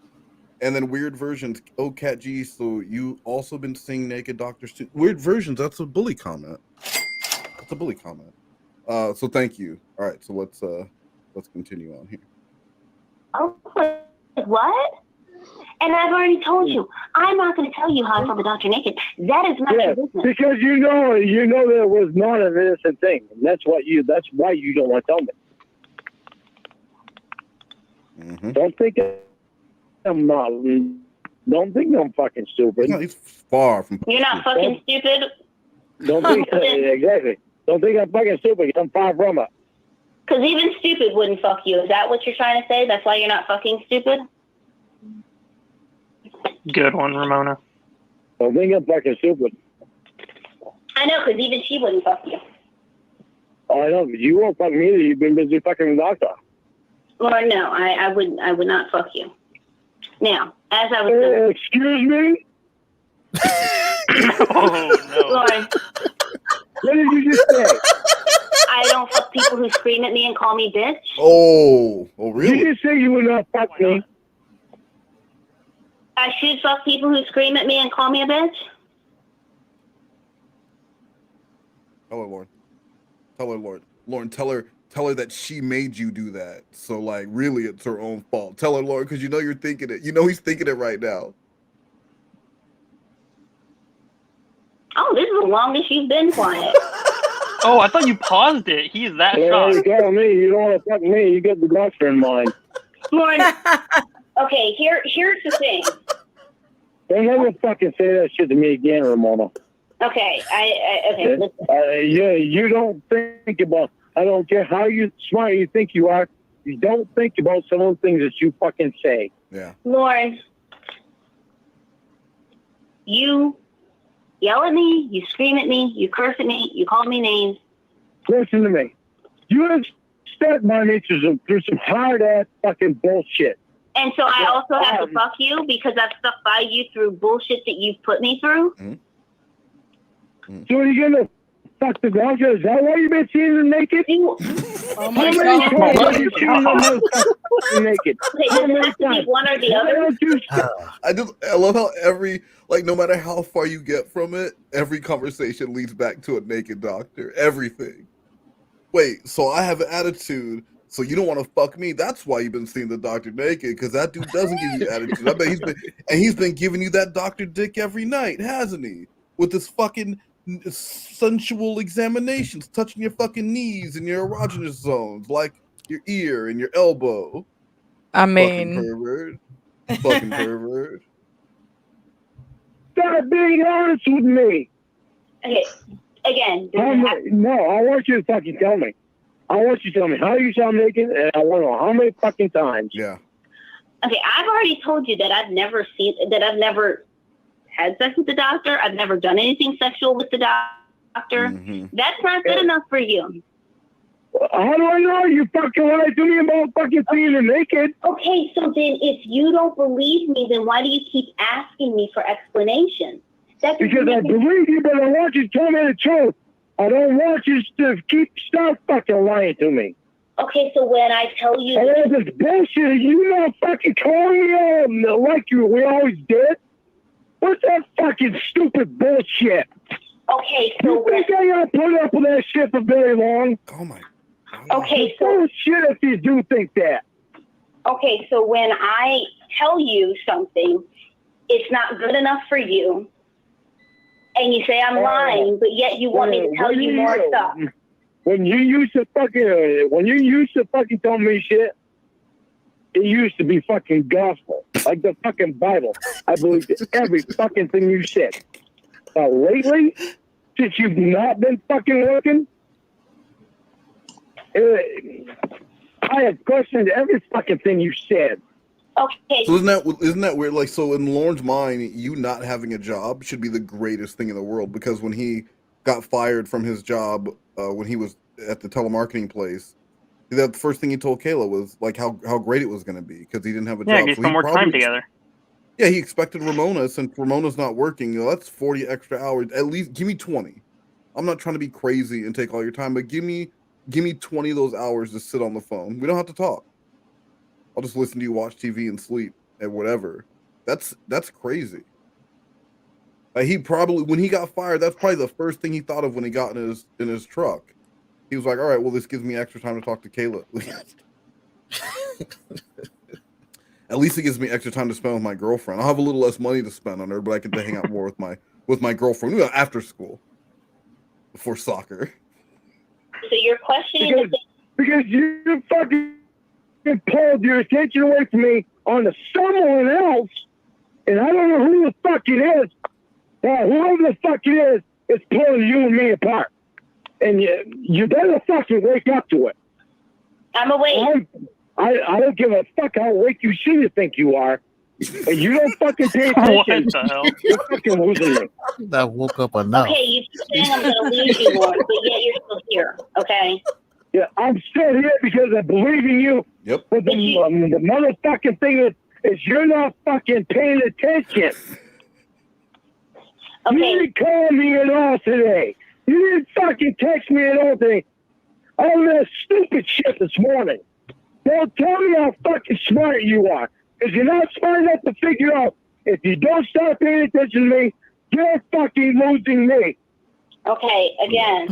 C: And then Weird Versions. Oh, Kat G, so you also been seeing naked doctors too? Weird Versions, that's a bully comment. That's a bully comment. So thank you. All right, so let's continue on here.
J: Oh, what? And I've already told you, I'm not going to tell you how I saw the doctor naked. That is not your business.
I: Because you know that it was not an innocent thing. And that's why you don't want to tell me.
C: Mm-hmm.
I: Don't think I'm fucking stupid.
C: No, he's far from.
J: You're not fucking stupid.
I: Don't think exactly. Don't think I'm fucking stupid. I'm far from it.
J: Because even stupid wouldn't fuck you. Is that what you're trying to say? That's why you're not fucking stupid?
D: Good one, Ramona.
I: Don't think I'm fucking stupid.
J: I know, because even she wouldn't fuck you.
I: Oh, I know, but you won't fuck me either. You've been busy fucking the doctor.
J: Well, no, I would not fuck you. Now, as I was
I: excuse me?
D: Oh, no.
J: Lauren.
I: What did you just say?
J: I don't fuck people who scream at me and call me bitch.
C: Oh, really?
I: You just say you would not fuck me.
J: I should fuck people who scream at me and call me a bitch?
C: Tell her, Lauren. Lauren, tell her that she made you do that. So, really, it's her own fault. Tell her, Lauren, because you're thinking it. He's thinking it right now.
J: Oh, this is the longest you've been quiet.
D: Oh, I thought you paused it. He is that shocked.
I: You tell me. You don't want to fuck me. You get the doctor in mind.
J: Lauren, okay, here's the thing.
I: Don't ever fucking say that shit to me again, Ramona.
J: Okay, okay.
I: You don't think about. I don't care how smart you think you are. You don't think about some of the things that you fucking say.
C: Yeah.
J: Lauren, you yell at me, you scream at me, you curse at me, you call me names.
I: Listen to me. You have start running through some hard ass fucking bullshit.
J: And so I also have to fuck you because I've stuck by you through bullshit that you've put me through.
I: So are you gonna fuck the doctor? Is that why you've been seeing them naked?
J: Oh
I: my God! Have you seen them naked?
J: Okay, does it have to be one or the other?
C: I love how no matter how far you get from it, every conversation leads back to a naked doctor. Everything. Wait, so I have an attitude, so you don't want to fuck me? That's why you've been seeing the doctor naked, because that dude doesn't give you attitude. I bet he's been giving you that doctor dick every night, hasn't he? With this fucking sensual examinations, touching your fucking knees and your erogenous zones, like your ear and your elbow.
H: I mean,
C: fucking pervert. Fucking pervert.
I: Stop being honest with me.
J: Okay, again.
I: No, I want you to fucking tell me. I want you to tell me how you saw naked, and I want to know how many fucking times.
C: Yeah.
J: Okay, I've already told you that I've never had sex with the doctor. I've never done anything sexual with the doctor. That's not good enough for you.
I: How do I know? You fucking lied to me about fucking seeing them naked.
J: Okay, so then if you don't believe me, then why do you keep asking me for explanations?
I: Because I believe you, but I want you to tell me the truth. I don't want you to stop fucking lying to me.
J: Okay, so when I tell you...
I: I this bullshit, you not fucking calling me like we always did? What's that fucking stupid bullshit?
J: Okay, so...
I: You think I gotta put up with that shit for very long?
C: Oh my...
J: Okay, so...
I: Bullshit if you do think that.
J: Okay, so when I tell you something, it's not good enough for you, and you say I'm lying, but yet you want me to tell you more stuff.
I: When you used to fucking tell me shit, it used to be fucking gospel, like the fucking Bible. I believed every fucking thing you said. Lately, since you've not been fucking working, I have questioned every fucking thing you said.
J: Okay.
C: So isn't that weird? Like, so in Lauren's mind, you not having a job should be the greatest thing in the world, because when he got fired from his job, when he was at the telemarketing place, the first thing he told Kayla was like how great it was going to be because he didn't have a job.
D: Yeah, get some more time together.
C: Yeah, he expected Ramona, since Ramona's not working, that's 40 extra hours. At least give me 20. I'm not trying to be crazy and take all your time, but give me 20 of those hours to sit on the phone. We don't have to talk. I'll just listen to you watch TV and sleep and whatever. That's crazy. He probably, when he got fired, that's probably the first thing he thought of when he got in his truck. He was like, all right, well, this gives me extra time to talk to Kayla. At least it gives me extra time to spend with my girlfriend. I'll have a little less money to spend on her, but I get to hang out more with my girlfriend after school, before soccer.
J: So your question is
I: because you fucking pulled your attention away from me onto someone else, and I don't know who the fuck it is. Whoever the fuck it is pulling you and me apart, and you better fucking wake up to it.
J: I'm awake.
I: I don't give a fuck how awake you seem to think you are. And you don't fucking pay attention.
D: What the hell?
I: You're fucking losing me.
E: That woke up enough.
J: Okay, you keep saying I'm going to lose you, Lord, but yet you're still here, okay?
I: Yeah, I'm still here because I believe in you.
C: Yep.
I: But the motherfucking thing is you're not fucking paying attention.
J: Okay.
I: You didn't call me at all today. You didn't fucking text me at all today. All that stupid shit this morning. Don't tell me how fucking smart you are. Because you're not smart enough to figure out if you don't start paying attention to me, you're fucking losing me.
J: Okay, again,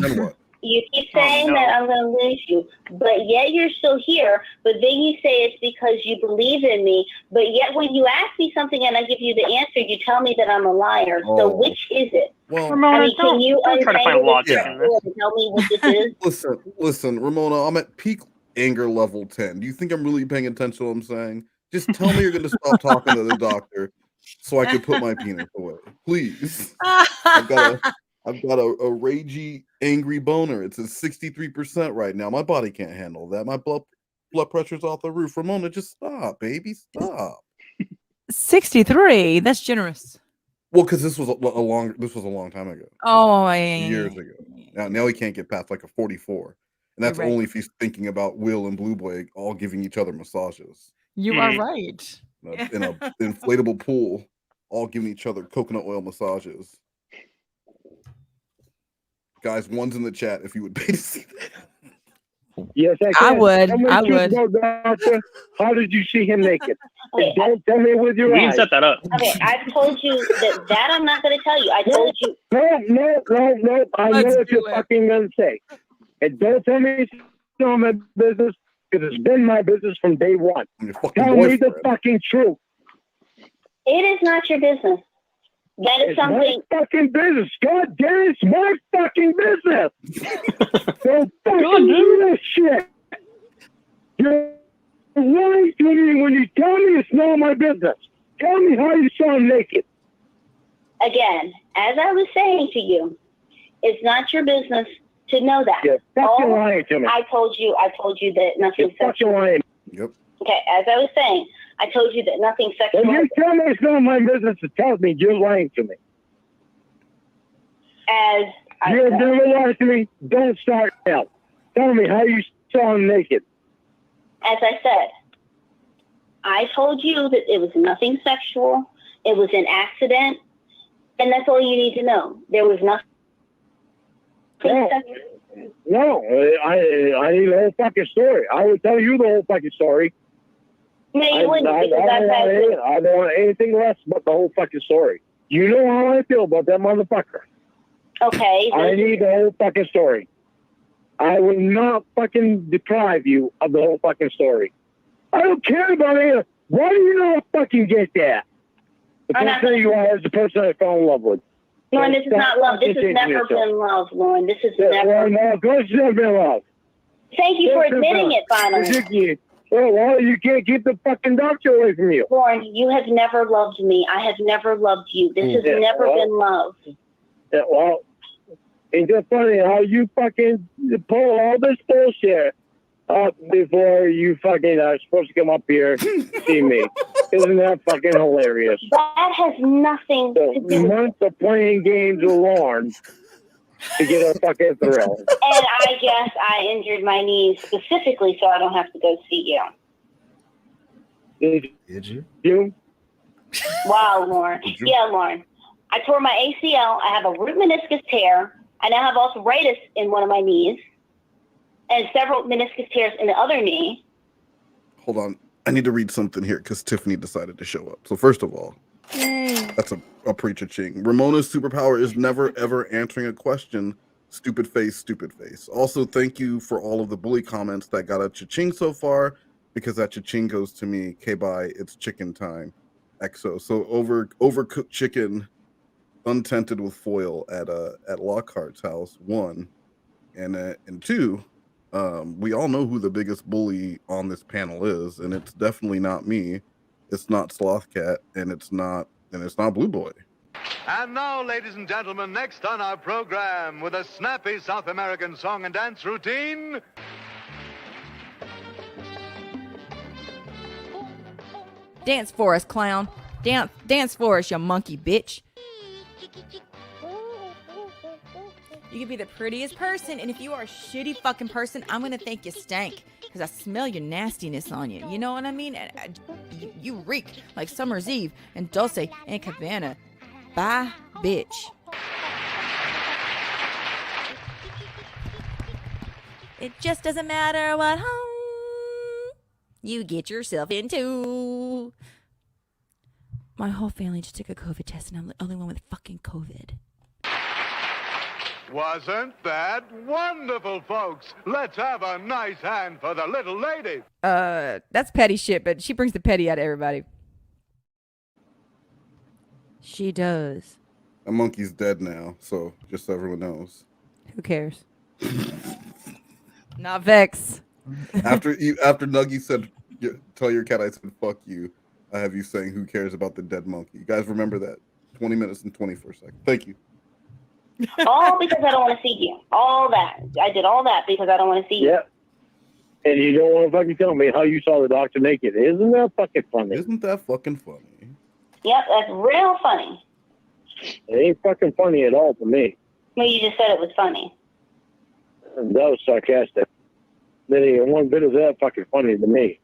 J: you keep saying that I'm going to lose you, but yet you're still here. But then you say it's because you believe in me. But yet when you ask me something and I give you the answer, you tell me that I'm a liar. So which is it?
C: Well,
D: Ramona,
J: can you
D: don't try to find logic in this.
J: and tell me what this is?
C: Listen, Ramona, I'm at peak anger level 10. Do you think I'm really paying attention to what I'm saying? Just tell me you're going to stop talking to the doctor so I can put my penis away. Please. I've got a ragey, angry boner. It's at 63% right now. My body can't handle that. My blood pressure's off the roof. Ramona, just stop, baby. Stop.
H: 63. That's generous.
C: Well, because this was a long time ago.
H: Oh, yeah.
C: Years ago. Now he can't get past like a 44. And that's
H: You're right.
C: only if he's thinking about Will and Blu3boy all giving each other massages.
H: You are right.
C: In an inflatable pool, all giving each other coconut oil massages. Guys, one's in the chat if you would pay to see that.
I: Yes,
H: I would. I would.
I: Doctor, how did you see him naked? Don't tell me with your
D: We
I: eyes.
D: can set that up.
J: Okay, I've told you that I'm not going to tell you. I told you.
I: No. I know what you're fucking going to say. And don't tell me it's not my business, because it's been my business from day one. Tell me the fucking truth.
J: It is not your business. That is
I: It's
J: something.
I: my fucking business. God damn it, it's my fucking business. Don't fucking do this shit. You're lying to me when you tell me it's not my business. Tell me how you saw him naked.
J: Again, as I was saying to you, it's not your business to know that.
I: You're fucking lying to me.
J: I told you that nothing
I: You're fucking lying.
C: Yep.
J: Okay, as I was saying, I told you that nothing sexual.
I: When you tell me it's not my business to tell me, you're lying to me. You've never lied to me. Don't start now. Tell me how you saw him naked.
J: As I said, I told you that it was nothing sexual. It was an accident. And that's all you need to know. There was nothing sexual.
I: No, I need the whole fucking story. I would tell you the whole fucking story.
J: No, you wouldn't,
I: I don't want anything less but the whole fucking story. You know how I feel about that motherfucker.
J: Okay.
I: I need the whole fucking story. I will not fucking deprive you of the whole fucking story. I don't care about it. Why do you not fucking get that? The person you are is the person I fell in love with.
J: Lauren, this is not love. This has never been love, Lauren. This has never.
I: No, of course it's never been love.
J: Thank you for admitting it, finally.
I: Well, you can't keep the fucking doctor away from you.
J: Lauren, you have never loved me. I have never loved you. This has never been love.
I: Yeah, well, it's just funny how you fucking pull all this bullshit up before you fucking are supposed to come up here see me. Isn't that fucking hilarious?
J: That has nothing to do.
I: Months of playing games with Lauren to get a fucking thrill.
J: And I guess I injured my knees specifically so I don't have to go see
E: you. Did you?
I: You?
J: Wow, Lauren. Yeah, Lauren. I tore my ACL. I have a root meniscus tear. I now have arthritis in one of my knees and several meniscus tears in the other knee.
C: Hold on. I need to read something here because Tiffany decided to show up. So first of all, that's a preacher ching. Ramona's superpower is never, ever answering a question. Stupid face, stupid face. Also, thank you for all of the bully comments that got a cha-ching so far, because that cha-ching goes to me. K-bye, it's chicken time. EXO. So overcooked chicken, untented with foil at Lockhart's house, 1. And 2, we all know who the biggest bully on this panel is, and it's definitely not me. It's not Slothcat, and it's not Blu3boy.
K: And now, ladies and gentlemen, next on our program, with a snappy South American song and dance routine.
H: Dance for us, clown. Dance for us, you monkey bitch. You can be the prettiest person, and if you are a shitty fucking person, I'm gonna think you stank, because I smell your nastiness on you. You know what I mean? You reek like Summer's Eve and Dulce and Cabana. Bye, bitch. It just doesn't matter what home you get yourself into. My whole family just took a COVID test, and I'm the only one with fucking COVID.
K: Wasn't that wonderful, folks? Let's have a nice hand for the little lady.
H: That's petty shit, but she brings the petty out of everybody. She does.
C: That monkey's dead now, so just so everyone knows.
H: Who cares? Not Vex.
C: After Nuggy said, "Tell your cat I said fuck you," I have you saying, "Who cares about the dead monkey?" You guys remember that? 20 minutes and 24 seconds. Thank you.
J: All because I don't want to see you. All that. I did all that because I don't want to see you.
I: Yeah. And you don't want to fucking tell me how you saw the doctor naked. Isn't that fucking funny?
C: Isn't that fucking funny?
J: Yep, that's real funny.
I: It ain't fucking funny at all to me.
J: Well, you just said it was funny.
I: That was sarcastic. That ain't one bit of that fucking funny to me.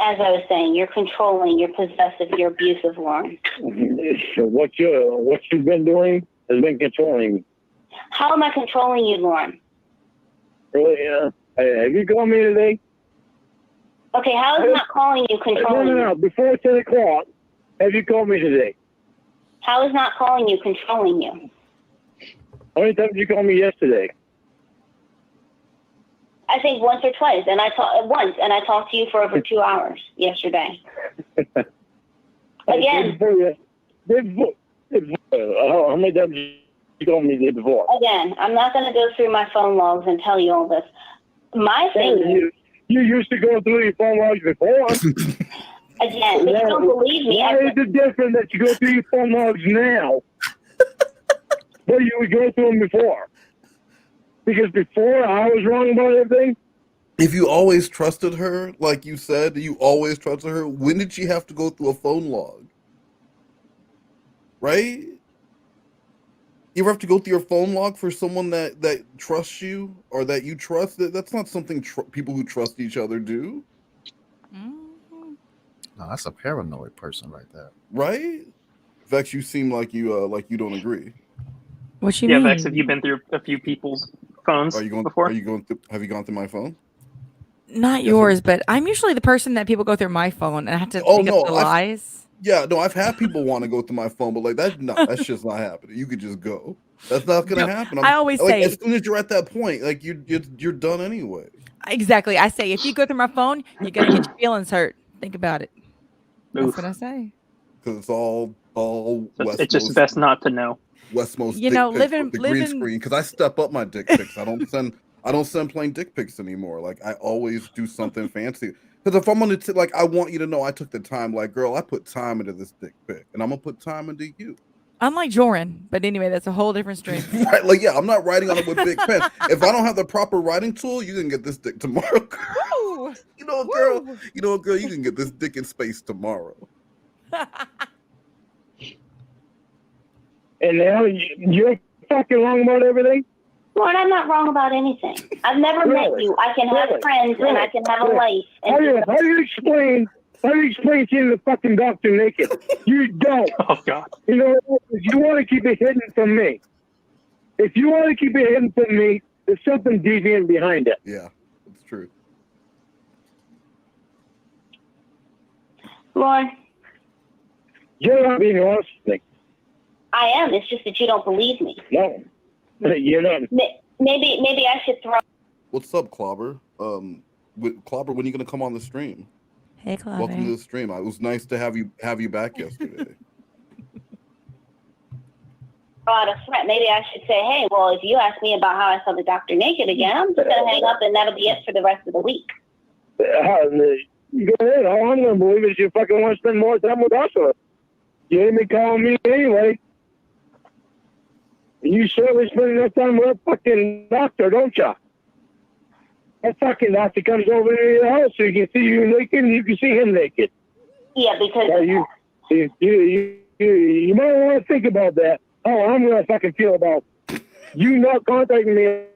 J: As I was saying, you're controlling, you're possessive, you're abusive, Lauren.
I: So what you've been doing has been controlling me.
J: How am I controlling you, Lauren?
I: Really? Have you called me today?
J: Okay, how is not calling you controlling you?
I: No. Before 10 o'clock, have you called me today?
J: How is not calling you controlling you?
I: How many times did you call me yesterday?
J: I think once or twice, and I talked to you for over 2 hours yesterday. Again.
I: How many times did you call me before?
J: Again, I'm not going to go through my phone logs and tell you all this. My thing is,
I: you used to go through your phone logs before.
J: Again, if you don't believe me,
I: why is it different that you go through your phone logs now? But you would go through them before. Because before I was wrong about everything.
C: If you always trusted her, like you said, you always trusted her, when did she have to go through a phone log? Right? You ever have to go through your phone log for someone that trusts you or that you trust? That's not something people who trust each other do.
E: No, that's a paranoid person right there.
C: Right? Vex, you seem like you don't agree.
H: What you mean?
D: Yeah, Vex, have you been through a few people's phones before?
C: Have you gone through my phone?
H: Not yours, but I'm usually the person that people go through my phone and I have to think up the lies.
C: Yeah, no, I've had people want to go through my phone, but like that's just not happening. You could just go. That's not gonna happen.
H: I always
C: like,
H: say,
C: as soon as you're at that point, like you're done anyway.
H: Exactly. I say if you go through my phone, you're gonna get your feelings hurt. Think about it. That's what I say.
C: Because it's all
D: it's just best not to know.
C: Westmost,
H: you know,
C: living green screen. Because I step up my dick pics. I don't send plain dick pics anymore. Like I always do something fancy. Because if I'm gonna like, I want you to know I took the time. Like, girl, I put time into this dick pic, and I'm gonna put time into you.
H: Unlike Joran, but anyway, that's a whole different stream.
C: Right? Like, yeah, I'm not writing on it with big pen. If I don't have the proper writing tool, you can get this dick tomorrow.
H: Woo!
C: You know, girl. You know, girl. You can get this dick in space tomorrow.
I: And now you're fucking wrong about everything?
J: Lord, I'm not wrong about anything. I've never met you. I can have friends and I can have a life.
I: How do you explain seeing the fucking doctor naked? You don't.
D: Oh, God.
I: You know, if you want to keep it hidden from me. If you want to keep it hidden from me, there's something deviant behind it.
C: Yeah, it's true.
J: Lord.
I: You're not being honest with me.
J: I am. It's just that you don't believe me.
I: No. You're not.
J: Maybe I should throw.
C: What's up, Clobber? Clobber, when are you gonna come on the stream?
H: Hey, Clobber.
C: Welcome to the stream. It was nice to have you back yesterday.
J: Out a threat. Maybe I should say, hey, well, if you ask me about how I saw the doctor naked again, I'm just gonna hang up and that'll be it for the rest of the week.
I: Go ahead. All I'm gonna believe is you fucking want to spend more time with us. You ain't been calling me anyway. You certainly spend enough time with a fucking doctor, don't you? That fucking doctor comes over to your house so you can see you naked and you can see him naked.
J: Yeah, because
I: you might want to think about that. Oh, I'm gonna fucking feel about you not contacting me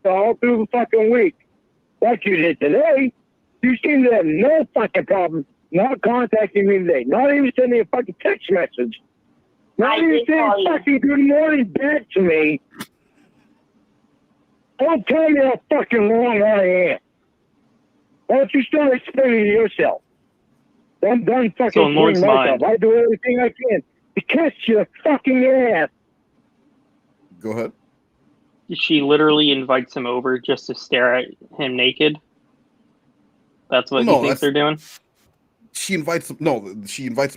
I: all through the fucking week. Like you did today. You seem to have no fucking problem not contacting me today. Not even sending a fucking text message. Not even saying fucking good morning back to me. Don't tell me how fucking wrong I am. Why don't you start explaining to yourself? I'm done fucking
D: so in Lord's
I: myself.
D: mind.
I: I do everything I can to catch your fucking ass.
C: Go ahead.
D: She literally invites him over just to stare at him naked. That's what he thinks they're doing.
C: She invites him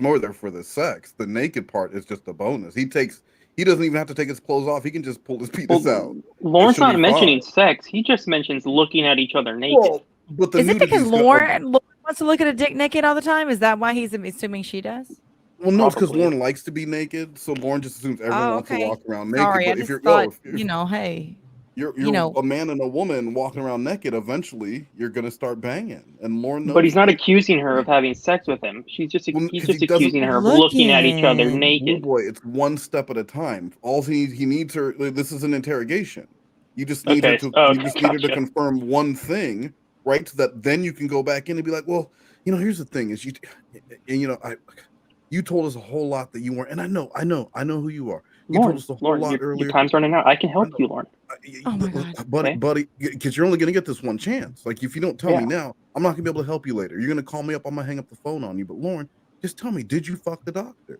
C: over there for the sex. The naked part is just a bonus. He doesn't even have to take his clothes off. He can just pull his penis out.
D: Lauren's not mentioning sex. He just mentions looking at each other naked.
C: Well, but
H: Is it because Lauren wants to look at a dick naked all the time? Is that why he's assuming she does?
C: Well, no, it's because Lauren likes to be naked, so Lauren just assumes everyone wants to walk around naked.
H: Sorry,
C: but
H: I just thought, hey.
C: You're a man and a woman walking around naked. Eventually, you're gonna start banging, and Lauren knows.
D: But he's not accusing her of having sex with him. He's just accusing her of looking at each other naked.
C: Boy, it's one step at a time. All he needs her. This is an interrogation. You just need her to.
D: Oh,
C: You just need her to
D: gotcha.
C: confirm one thing, right? So that then you can go back in and be like, well, here's the thing: is you told us a whole lot that you weren't, and I know who you are. You
D: Lauren,
C: told us a whole lot earlier.
D: Your time's running out. I can help you, Lauren.
H: Oh my God.
C: Buddy, because you're only gonna get this one chance. Like, if you don't tell me now, I'm not gonna be able to help you later. You're gonna call me up. I'm gonna hang up the phone on you. But Lauren, just tell me, did you fuck the doctor?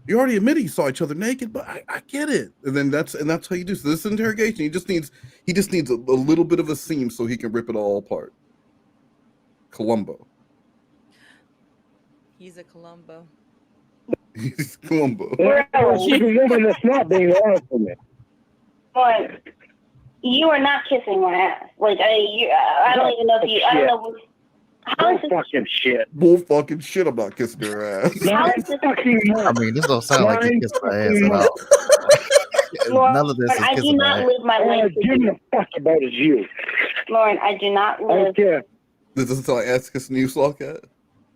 C: You already admitted you saw each other naked, but I get it. And then that's how you do. So this interrogation, he just needs a little bit of a seam so he can rip it all apart. Columbo.
H: He's a Columbo.
C: He's Columbo.
I: Well, the woman that's not being honest with me.
J: But you are not kissing my ass. Like I don't even know if you. I don't know. How is this
I: fucking shit?
C: Bull fucking shit. I'm not kissing her ass.
J: How is this fucking?
E: I mean, this don't sound like you kissed my ass at all.
J: Lauren,
E: None of this is
J: I do
E: kissing my
J: not
E: ass.
J: live my life.
I: Give me a fuck about is you.
J: Lauren, I do not live.
I: Okay.
C: This doesn't sound like ass kissing you, Slawcat.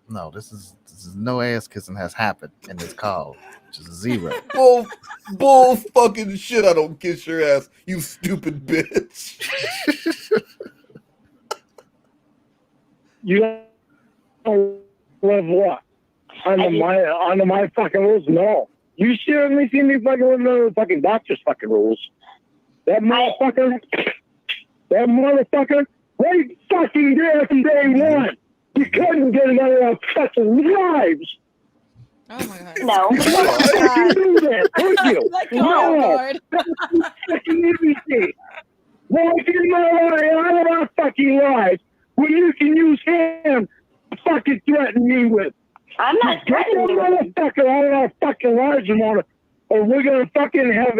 E: No, this is no ass kissing has happened in this call, which is 0.
C: Bull fucking shit. I don't kiss your ass, you stupid bitch.
I: You don't live what? Under my fucking rules? No. You certainly see me fucking with the fucking doctor's fucking rules. That motherfucker, right fucking there from day one. You couldn't get him out of our fucking lives.
H: Oh my God.
J: No.
I: You knew that, would you?
H: Let go,
I: No.
H: Lord.
I: That's fucking easy. Why get him out of our fucking lives when you can use him to fucking threaten me with?
J: I'm not
I: Get that
J: threatening you.
I: motherfucker out of our fucking lives, Ramona, or we're gonna fucking have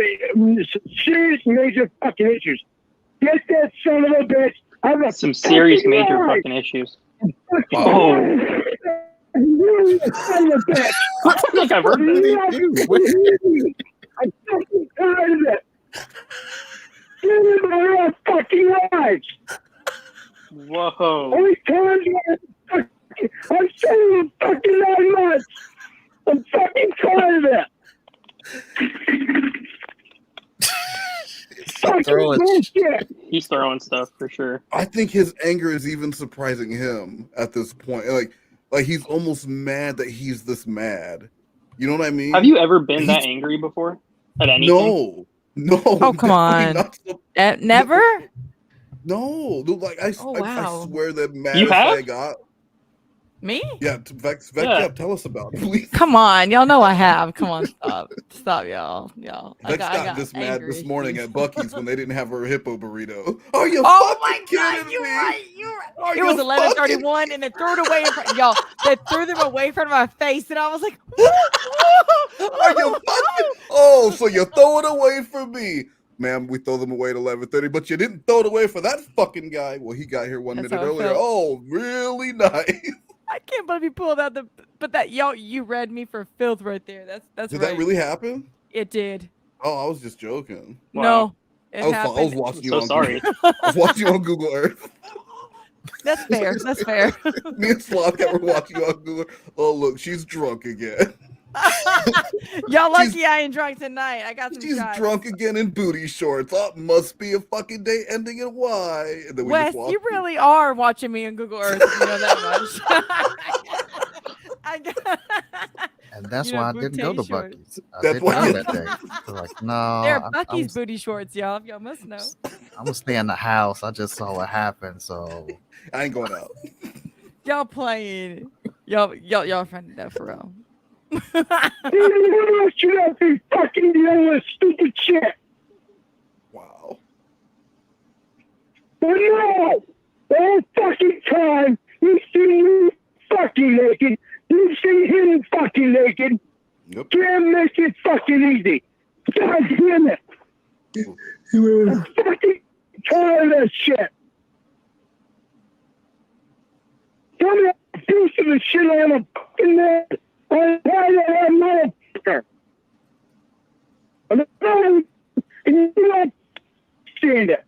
I: serious major fucking issues. Get that son of a bitch out of
D: Some serious
I: fucking
D: major
I: life.
D: fucking issues.
I: Oh.
C: Oh.
I: Son of a bitch.
D: I feel like I've heard that.
I: I'm fucking tired of it. Get him out of our fucking lives.
D: Whoa.
I: Only times I'm saying fucking 9 months. I'm fucking tired of it. Fucking bullshit.
D: He's throwing stuff for sure.
C: I think his anger is even surprising him at this point. Like he's almost mad that he's this mad. You know what I mean?
D: Have you ever been that angry before at anything?
C: No.
H: Oh, come on. Never?
C: No. Like I swear that mad
D: You have?
C: I got.
H: Me?
C: Yeah, Vex, yeah, tell us about it, please.
H: Come on, y'all know I have. Come on, stop, y'all.
C: Vex got this mad this morning at Buc-ee's when they didn't have her hippo burrito. Are you
H: Oh my
C: fucking
H: God,
C: kidding
H: you're
C: me?
H: right. You're right.
C: Are
H: It was
C: you
H: 11:31, and they threw it away in front. Y'all, they threw them away in front of my face, and I was like,
C: Are you fucking? Oh, so you throw it away from me. Ma'am, we throw them away at 11:30, but you didn't throw it away for that fucking guy. Well, he got here 1
H: That's
C: minute
H: how it
C: earlier.
H: felt.
C: Oh, really nice.
H: I can't believe you pulled out but that you read me for filth right there. That's
C: Did
H: right.
C: that really happen?
H: It did.
C: Oh, I was just joking.
H: No, it
C: I was
H: happened.
C: watching you
D: So
C: on
D: sorry.
C: Google, I was watching you on Google Earth.
H: That's fair. That's fair.
C: Me and Slawcat were watching you on Google. Oh, look, she's drunk again.
H: Y'all lucky I ain't drunk tonight. I got some
C: She's
H: shots.
C: drunk again in booty shorts. Oh, must be a fucking day ending in Y. And then we
H: Wes,
C: just walk.
H: you really are watching me on Google Earth. If you know that much.
E: And that's
H: You know,
E: why I didn't go to
H: booty shorts.
E: Buc-ee's. I
C: That's
E: didn't
C: why
E: go
C: you-
E: that day. I was like, no.
H: They're
E: I
H: Buc-ee's
E: was-
H: booty shorts, y'all. Y'all must know.
E: I'm gonna stay in the house. I just saw what happened, so
C: I ain't going out.
H: Y'all playing. Y'all friended that for real.
I: You should have been fucking dealing with stupid shit.
C: Wow.
I: But no, the whole fucking time you see me fucking naked, you see him fucking naked.
C: Yep.
I: Can't make it fucking easy. God damn it. I'm fucking tired of that shit. Tell me a piece of the shit on a fucking man. I'm tired of that motherfucker. And you don't stand it.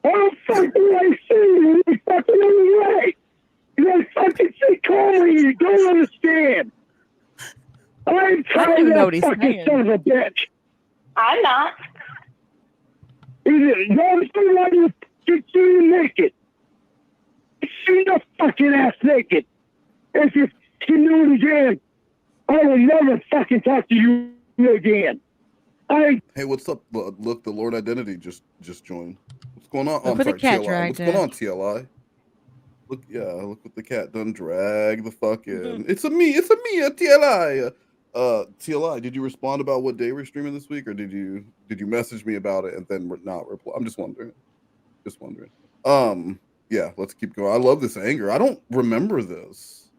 I: How fucking I see you? You fucking on the right. You don't fucking say call me. You don't understand. I'm
H: I don't
I: tired
H: even know
I: of
H: what he's
I: that fucking
H: saying.
I: son of a bitch.
J: I'm not.
I: Notice why you see naked. See your fucking ass naked. If you do it again, I will never fucking talk to you again.
C: Hey, what's up? Look, the Lord Identity just joined. What's going on? Oh, I'm sorry, TLI. What's going on, TLI? Look, look what the cat done drag the fucking. It's a me, a TLI. TLI, did you respond about what day we're streaming this week, or did you message me about it and then not reply? I'm just wondering. Yeah, let's keep going. I love this anger. I don't remember this.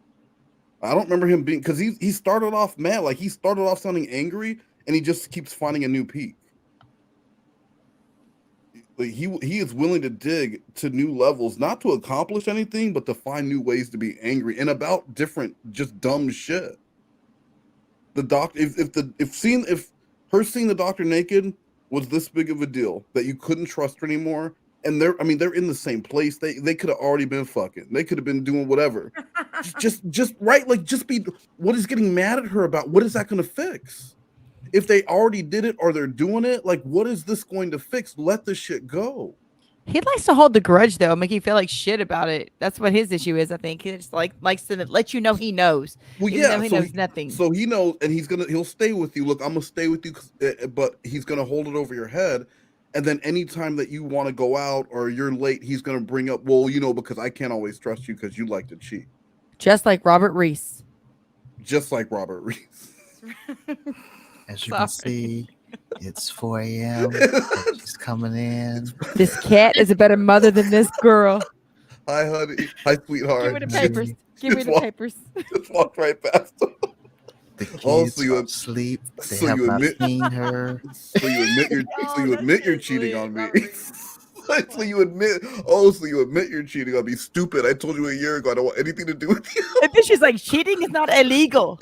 C: I don't remember him being, because he started off mad, like he started off sounding angry, and he just keeps finding a new peak. Like he is willing to dig to new levels, not to accomplish anything, but to find new ways to be angry and about different, just dumb shit. The doctor, if her seeing the doctor naked was this big of a deal that you couldn't trust her anymore, and they're in the same place, they could have already been fucking, they could have been doing whatever, just right, like just be. What is getting mad at her about? What is that going to fix? If they already did it or they're doing it, like what is this going to fix? Let the shit go.
H: He likes to hold the grudge though, make you feel like shit about it. That's what his issue is. I think he just likes to let you know he knows.
C: Well,
H: even
C: yeah,
H: though he knows nothing.
C: So he knows, and he'll stay with you. Look, I'm gonna stay with you, but he's gonna hold it over your head. And then anytime that you want to go out or you're late, he's gonna bring up, well, because I can't always trust you because you like to cheat.
H: Just like Robert Reese.
E: As you can see, it's 4 a.m. She's coming in.
H: This cat is a better mother than this girl.
C: Hi, honey. Hi, sweetheart.
H: Give me the papers. Give me the papers.
C: Just walked right past him.
E: The kids are asleep. They have not seen her.
C: So you admit you're cheating on me. So you admit you're cheating on me. Stupid. I told you a year ago I don't want anything to do with you.
H: And then she's like, cheating is not illegal.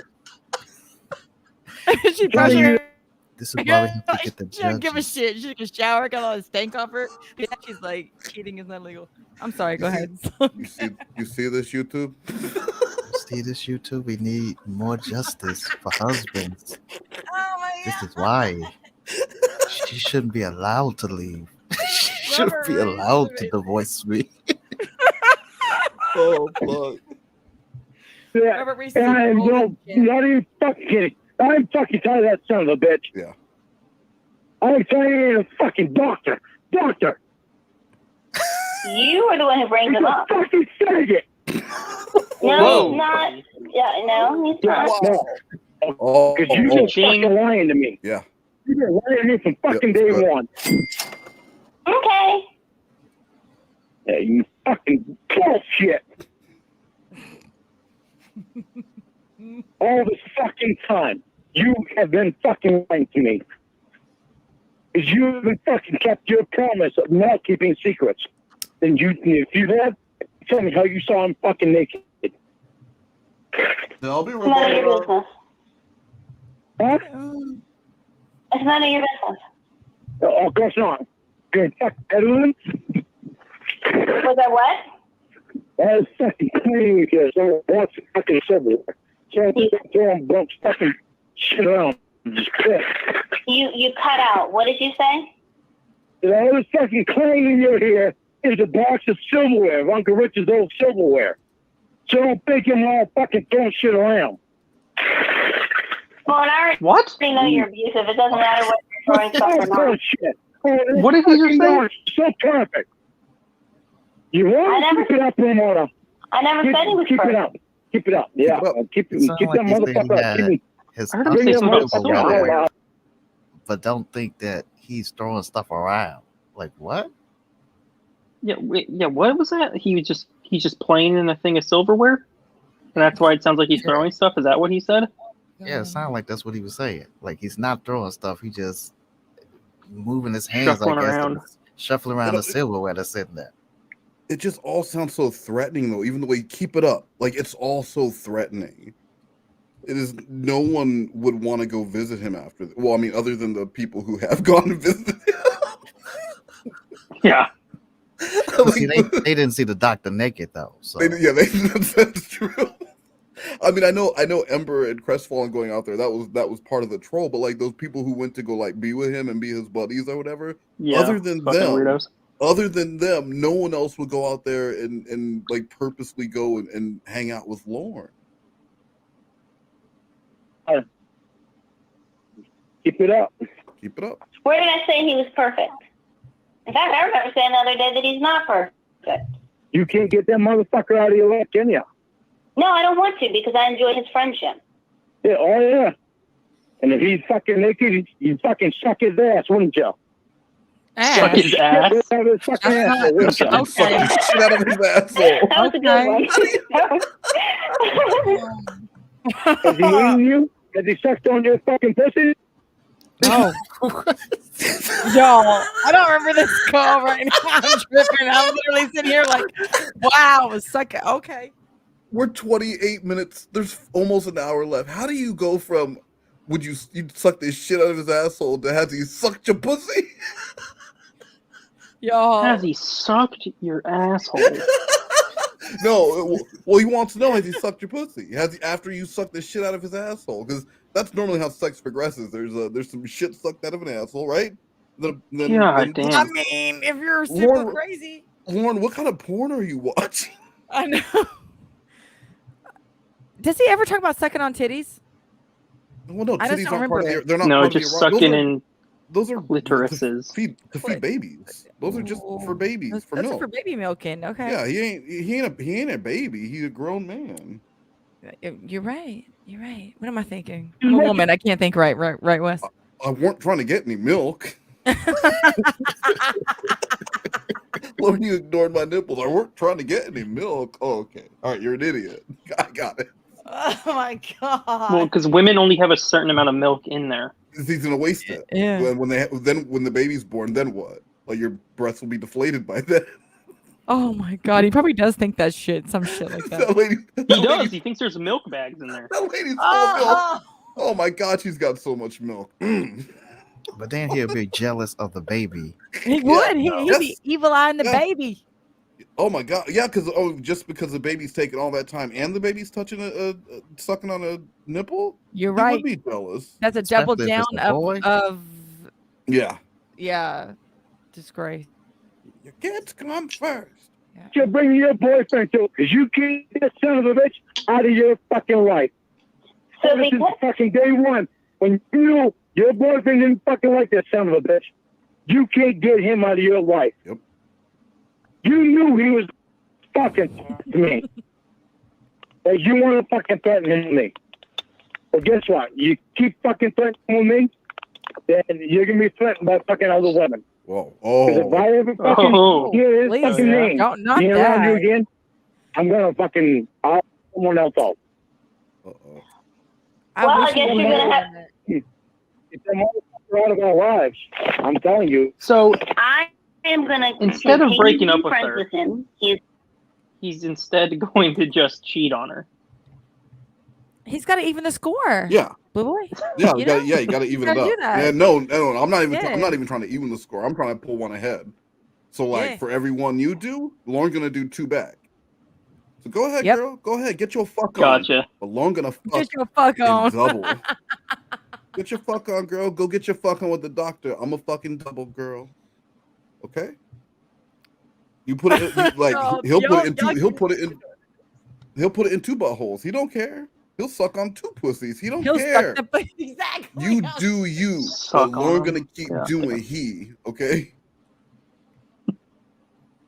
H: She brushed her.
E: This is why we have to get the
H: She don't
E: judges.
H: give a shit. She took a shower, got all the stank off her. She's like, cheating is not legal. I'm sorry. Go ahead.
C: You see this, YouTube?
E: See this, YouTube? We need more justice for husbands.
H: Oh my
E: This is why she shouldn't be allowed to leave. She shouldn't be allowed to divorce me.
C: Oh fuck!
I: Yeah, I'm not even fucking kidding. I'm fucking tired of that son of a bitch.
C: Yeah.
I: I'm tired of a fucking doctor.
J: You are the one who brings him up.
I: Fucking said it.
J: No, he's not. Yeah, no, he's not.
I: No. Because you've been fucking lying to me.
C: Yeah.
I: You've been lying to me from fucking day one.
J: Okay.
I: Yeah, you fucking bullshit. All this fucking time, you have been fucking lying to me. Because you haven't fucking kept your promise of not keeping secrets. Then if you have, tell me how you saw him fucking naked.
C: I'll be
J: It's none of your business.
I: Huh?
J: It's none of your business.
I: Oh, of course not. Good fuck evidence.
J: Was that what?
I: That is fucking crazy because someone wants to fucking silver. So throwing bumps fucking shit around. Just quit.
J: You cut out. What did you say?
I: All this fucking clanging you hear is a box of silverware, of Uncle Richard's old silverware. So don't think him all fucking throwing shit around.
J: Well, I already know you're abusive. It doesn't matter what you're throwing stuff or not.
I: Shit.
D: What did he just say?
I: So perfect. You want to keep it up, Ramona.
J: I never said he was
I: Keep
J: perfect.
I: it up. Keep it up. Yeah. Keep that motherfucker up.
E: His
D: I heard him say something about silverware.
E: But don't think that he's throwing stuff around. Like what?
D: Yeah, what was that? He's just playing in a thing of silverware? And that's why it sounds like he's throwing stuff? Is that what he said?
E: Yeah, it sounded like that's what he was saying. Like he's not throwing stuff, he just moving his hands shuffling around the silverware that's sitting there.
C: It just all sounds so threatening though, even the way you keep it up. Like it's all so threatening. It is, no one would want to go visit him after well, I mean, other than the people who have gone to visit him.
D: Yeah.
E: See, they didn't see the doctor naked though. So
C: that's true. I mean, I know Ember and Crestfallen going out there. That was part of the troll. But like those people who went to go like be with him and be his buddies or whatever.
D: Yeah,
C: Other than
D: fucking
C: them,
D: weirdos.
C: other than them, no one else would go out there and like purposely go and hang out with Lauren.
I: Keep it up.
C: Keep it up.
J: Where did I say he was perfect? In fact, I remember saying the other day that he's not perfect.
I: You can't get that motherfucker out of your life, can you?
J: No, I don't want to because I enjoy his friendship.
I: Yeah, oh yeah. And if he's fucking naked, you'd fucking suck his ass, wouldn't you?
D: Suck his ass.
I: Out of his fucking asshole, wouldn't you?
C: I'm sucking the shit out of his asshole.
J: That was a good one.
I: Has he eaten you? Has he sucked on your fucking pussy?
H: Oh. Yo, I don't remember this call right now. I'm tripping. I'm literally sitting here like, wow, suck. Okay.
C: We're 28 minutes. There's almost an hour left. How do you go from you'd suck this shit out of his asshole to has he sucked your pussy?
H: Yo.
D: Has he sucked your asshole?
C: No. Well, he wants to know, has he sucked your pussy? Has he, after you suck the shit out of his asshole? Because that's normally how sex progresses. There's some shit sucked out of an asshole, right? Then
D: damn.
H: I mean, if you're super crazy.
C: Lauren, what kind of porn are you watching?
H: I know. Does he ever talk about sucking on titties?
C: Well, no,
H: I just
C: titties
H: don't
C: aren't part of
H: remember
C: the. They're not.
D: No,
C: part
D: just
C: of the
D: sucking in.
C: Those are
D: clitorises.
C: To feed babies. Those are just for babies. For
H: Those
C: milk.
H: are for baby milking. Okay.
C: Yeah, he ain't a baby. He's a grown man.
H: You're right. You're right. What am I thinking? I'm a woman. I can't think right, Wes.
C: I weren't trying to get any milk. Lord, you ignored my nipples. I weren't trying to get any milk. Oh, okay. All right, you're an idiot. I got it.
H: Oh my god.
D: Well, because women only have a certain amount of milk in there.
C: He's gonna waste it.
H: Yeah.
C: When the baby's born, then what? Like your breasts will be deflated by then.
H: Oh my god. He probably does think that shit. Some shit like that.
D: He does. He thinks there's milk bags in there.
C: That lady's full of milk. Oh my god, she's got so much milk.
E: But then he'll be jealous of the baby.
H: He would. He'd be evil eyeing the baby.
C: Oh my god, yeah, just because the baby's taking all that time and the baby's touching sucking on a nipple.
H: You're
C: he
H: right.
C: Would be jealous.
H: That's a double down of
C: yeah.
H: Disgrace.
C: Your kids come first.
I: You bring your boyfriend to, because you can't get that son of a bitch out of your fucking life. So this is fucking day one. When you know your boyfriend didn't fucking like that son of a bitch, you can't get him out of your life.
C: Yep.
I: You knew he was fucking to me. But you want to fucking threaten me. Well, guess what? You keep fucking threatening me, then you're going to be threatened by fucking other women.
C: Whoa.
I: Because if I ever fucking hear his fucking name being around you again, I'm going to fucking I'll someone else out.
J: Well, I guess you're going to have...
I: It's a motherfucker out of our lives. I'm telling you.
D: So
J: I am going to...
D: Instead of breaking up with
J: friends
D: her,
J: with him,
D: he's instead going to just cheat on her.
H: He's got to even the score.
C: Yeah.
H: Blue boy.
C: Yeah, you got to even it up.
H: do that.
C: Yeah, no, I'm not even.
H: Yeah.
C: I'm not even trying to even the score. I'm trying to pull one ahead. So like for every one you do, Lauren's gonna do two back. So go ahead, girl. Go ahead, get your fuck on.
D: Gotcha.
C: But Lauren gonna fuck
H: Get your fuck on.
C: double. Get your fuck on, girl. Go get your fuck on with the doctor. I'm a fucking double, girl. Okay. You put it in, like he'll put it in two buttholes. He don't care. He'll suck on two pussies. He don't care.
H: Exactly.
C: You do you. But Lauren gonna keep doing he. Okay.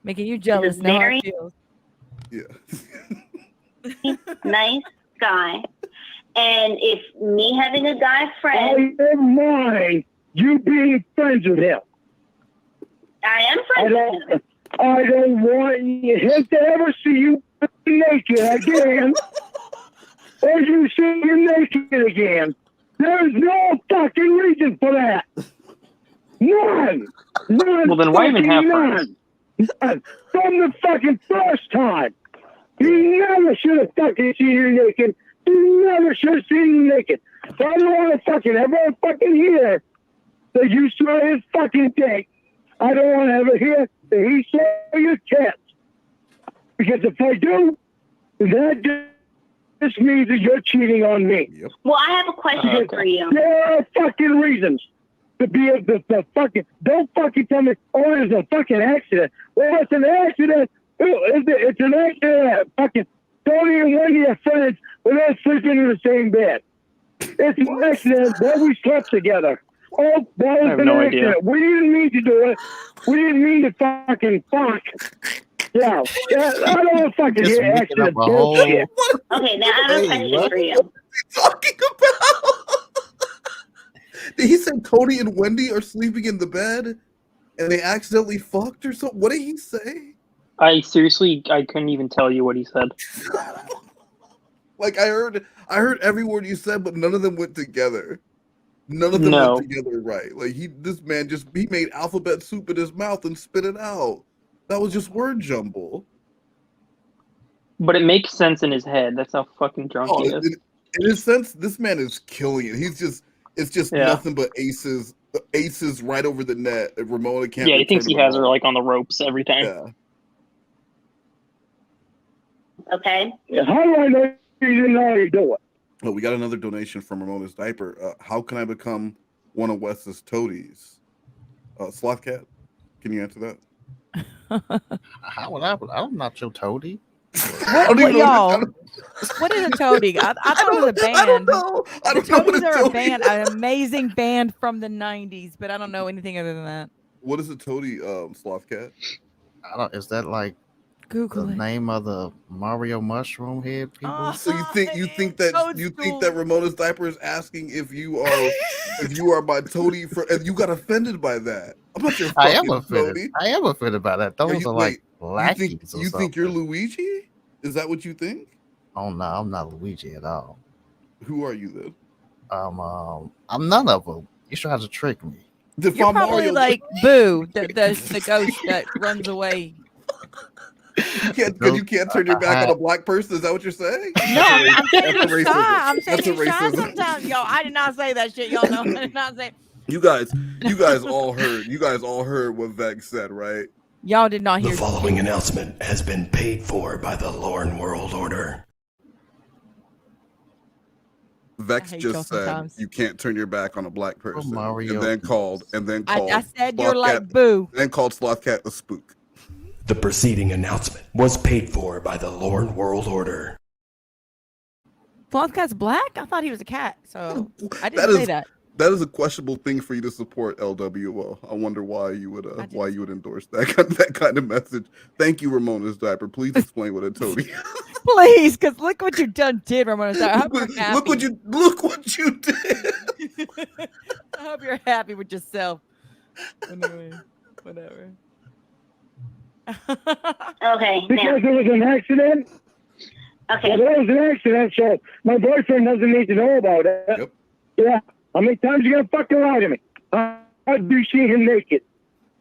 H: Making you jealous now. How it feels.
C: Yeah.
J: nice guy. And if me having a guy friend...
I: I don't mind you being friends with him.
J: I am friends with him.
I: I don't want him to ever see you naked again. Or you see him naked again. There's no fucking reason for that. None.
D: Well, then why even have friends?
I: None. From the fucking first time. You never should have fucking seen you naked. You never should have seen you naked. So I don't want to fucking ever fucking hear that you saw his fucking dick. I don't want to ever hear that he saw your tits. Because if I do, that this means that you're cheating on me.
C: Yep.
J: Well, I have a question for you.
I: There are fucking reasons to be the fucking. Don't fucking tell me, oh, there's a fucking accident. Well, it's an accident. It's an accident. Fucking Tony and Wendy are friends. We're not sleeping in the same bed. It's an accident that we slept together. Oh, that was an accident. We didn't mean to do it. We didn't mean to fucking fuck. Yeah, I don't want to fucking hear accident bullshit.
J: Okay, now I have a question for you.
C: What are you talking about? Did he say Cody and Wendy are sleeping in the bed and they accidentally fucked or something? What did he say?
D: I couldn't even tell you what he said.
C: Like I heard every word you said, but none of them went together. None of them went together right. Like he made alphabet soup in his mouth and spit it out. That was just word jumble.
D: But it makes sense in his head. That's how fucking drunk he is.
C: In his sense, this man is killing it. It's just nothing but aces right over the net. Ramona can't.
D: Yeah, he thinks he has her like on the ropes every time.
C: Yeah.
J: Okay.
I: How do I know you didn't already do it?
C: Well, we got another donation from Ramona's diaper. How can I become one of Wes's toadies? Slothcat, can you answer that?
E: How would I'm not your toady.
H: What y'all? What is a toady? I thought it was a band.
C: I don't know. I don't know what
H: Toadies are
C: a
H: a band, an amazing band from the '90s, but I don't know anything other than that.
C: What is a toady, Slothcat?
E: Is that like
H: Google
E: the
H: it.
E: name of the Mario Mushroom Head people?
C: So you think that Ramona's diaper is asking if you are my toady and you got offended by that? I'm not your fucking
E: I am offended.
C: toady.
E: I am offended by that. Those are like lackeys.
C: You think you're Luigi? Is that what you think?
E: Oh no, I'm not Luigi at all.
C: Who are you then?
E: I'm none of them. You try to trick me.
H: You're probably like Boo, the ghost that runs away.
C: You can't turn your back on a black person. Is that what you're saying?
H: No, I'm saying
C: That's
H: you're shy. I'm saying
C: That's
H: you're shy
C: racism.
H: sometimes. Yo, I did not say that shit. Y'all know I did not say.
C: You guys all heard what Vex said, right?
H: Y'all did not hear.
A: The following announcement has been paid for by the Lorne World Order.
C: Vex just said
H: sometimes.
C: you can't turn your back on a black person,
E: Mario.
C: and then called.
H: I said you're like Boo.
C: Then called Slothcat a spook.
A: The preceding announcement was paid for by the Lorne World Order.
H: Slothcat's black? I thought he was a cat, so I didn't say that.
C: That is a questionable thing for you to support, LWO. I wonder why you would endorse that kind of message. Thank you, Ramona's diaper. Please explain what a toady is.
H: Please, because look what you did, Ramona. I hope you're happy.
C: Look what you did.
H: I hope you're happy with yourself. Anyway, whatever.
J: Okay.
I: Because it was an accident.
J: Okay.
I: Well, it was an accident, so my boyfriend doesn't need to know about it.
C: Yep.
I: Yeah. How many times you gonna fucking lie to me? How do you see him naked?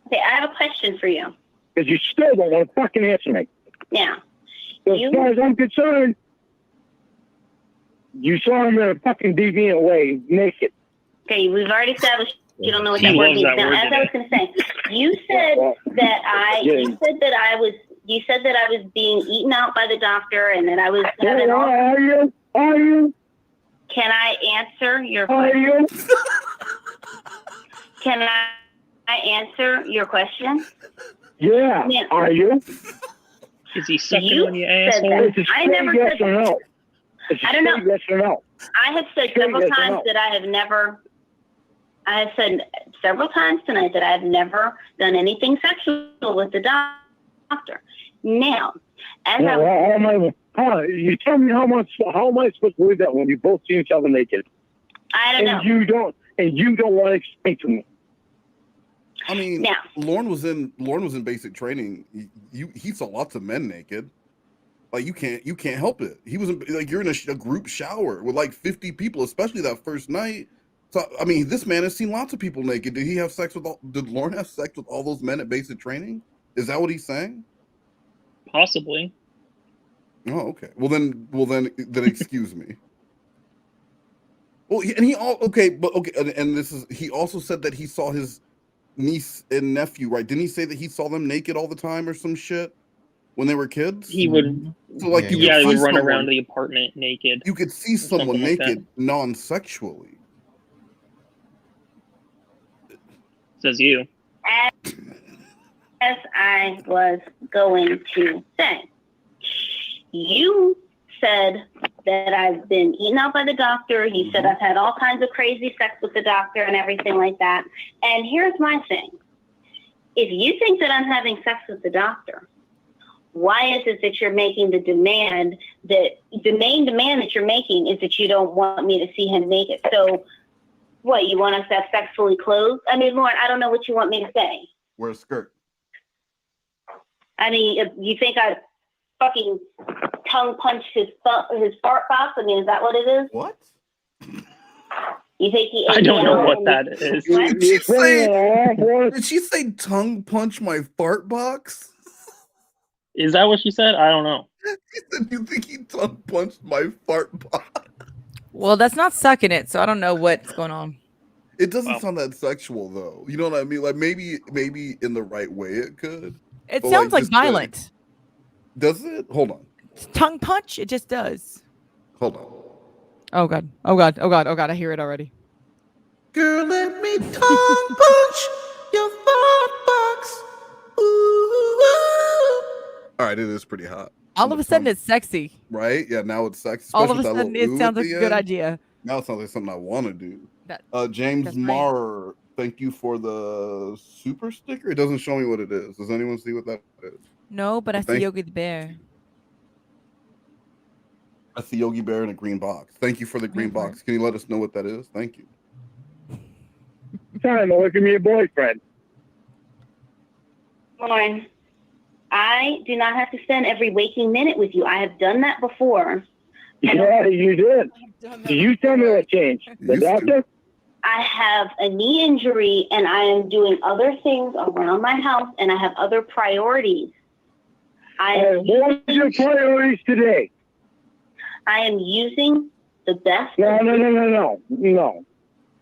J: Okay, I have a question for you.
I: Because you still don't want to fucking answer me.
J: Yeah.
I: So as far as I'm concerned, you saw him in a fucking deviant way, naked.
J: Okay, we've already established you don't know what that word means. Now, as I was going to say, you said that I was being eaten out by the doctor, and that I was having.
I: Are you?
J: Can I answer your question? Can I answer your question?
I: Yeah. Are you?
D: Is he sucking on your asshole?
I: I never said
J: that.
I: No.
J: I don't know.
I: Yes or no?
J: I have said several times that I have never. I have said several times tonight that I have never done anything sexual with the doctor. Now,
I: you tell me how am I supposed to believe that when you both see each other naked?
J: I don't know.
I: You don't want to explain to me.
C: I mean, Lorne was in basic training. He saw lots of men naked. Like you can't help it. He was you're in a group shower with like 50 people, especially that first night. So I mean, this man has seen lots of people naked. Did Lorne have sex with all those men at basic training? Is that what he's saying?
D: Possibly.
C: Oh, okay. Well then excuse me. Well, and he also said that he saw his niece and nephew, right? Didn't he say that he saw them naked all the time or some shit? when they were kids.
D: He would,
C: So like
D: he would run around the apartment naked.
C: You could see someone naked non-sexually.
J: Says you. As I was going to say, you said that I've been eaten out by the doctor. You said I've had all kinds of crazy sex with the doctor and everything like that. And here's my thing. If you think that I'm having sex with the doctor, why is it that you're making the demand that the main demand that you're making is that you don't want me to see him naked? So what, you want us to have sex fully clothed? I mean, Lauren, I don't know what you want me to say.
C: Wear a skirt.
J: I mean, if you think I fucking tongue punched his fart box? I mean, is that what it is?
C: What?
J: You think he?
D: I don't know what that is.
C: Did she say tongue punch my fart box?
D: Is that what she said? I don't know.
C: She said, you think he tongue punched my fart box?
H: Well, that's not sucking it, so I don't know what's going on.
C: It doesn't sound that sexual, though. You know what I mean? Like maybe in the right way it could.
H: It sounds like violent.
C: Does it? Hold on.
H: Tongue punch? It just does.
C: Hold on.
H: Oh god. Oh god. Oh god. Oh god. I hear it already.
A: Girl, let me tongue punch your fart box. Ooh.
C: All right, it is pretty hot.
H: All of a sudden, it's sexy.
C: Right? Yeah, now it's sexy.
H: All of a
C: with that
H: sudden,
C: little
H: it
C: ooh
H: sounds
C: at
H: like
C: the
H: a good
C: end.
H: idea.
C: Now it sounds like something I want to do.
H: That-
C: James
H: that's right.
C: Marr, thank you for the super sticker. It doesn't show me what it is. Does anyone see what that is?
H: No, but I see Yogi the Bear.
C: I see Yogi Bear in a green box. Thank you for the green box. Can you let us know what that is? Thank you.
I: Time to look at me, a boyfriend.
J: Lauren, I do not have to spend every waking minute with you. I have done that before.
I: Yeah, you did. You tell me what changed. The doctor?
J: I have a knee injury and I am doing other things around my house and I have other priorities.
I: What are your priorities today?
J: I am using the best.
I: No. I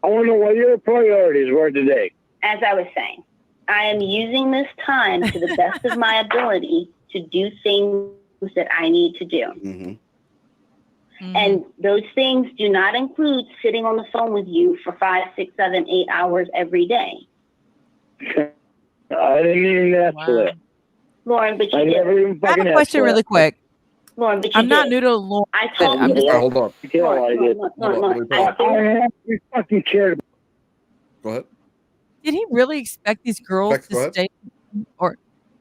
I: want to know what your priorities were today.
J: As I was saying, I am using this time to the best of my ability to do things that I need to do.
C: Mm-hmm.
J: And those things do not include sitting on the phone with you for 5, 6, 7, 8 hours every day.
I: I didn't even ask for that.
J: Lauren, but you
I: I
J: did.
I: never even
H: I have
I: fucking
H: a
I: asked
H: question
I: for
H: really
I: that.
H: quick.
J: Lauren, but you
H: I'm not
J: did.
H: new to Lauren.
J: I told
H: I'm
J: you.
H: just,
C: Hold on.
J: I
I: fucking cared.
C: Go ahead.
H: did he really expect these girls
C: Bex, go
H: to
C: ahead.
H: stay, or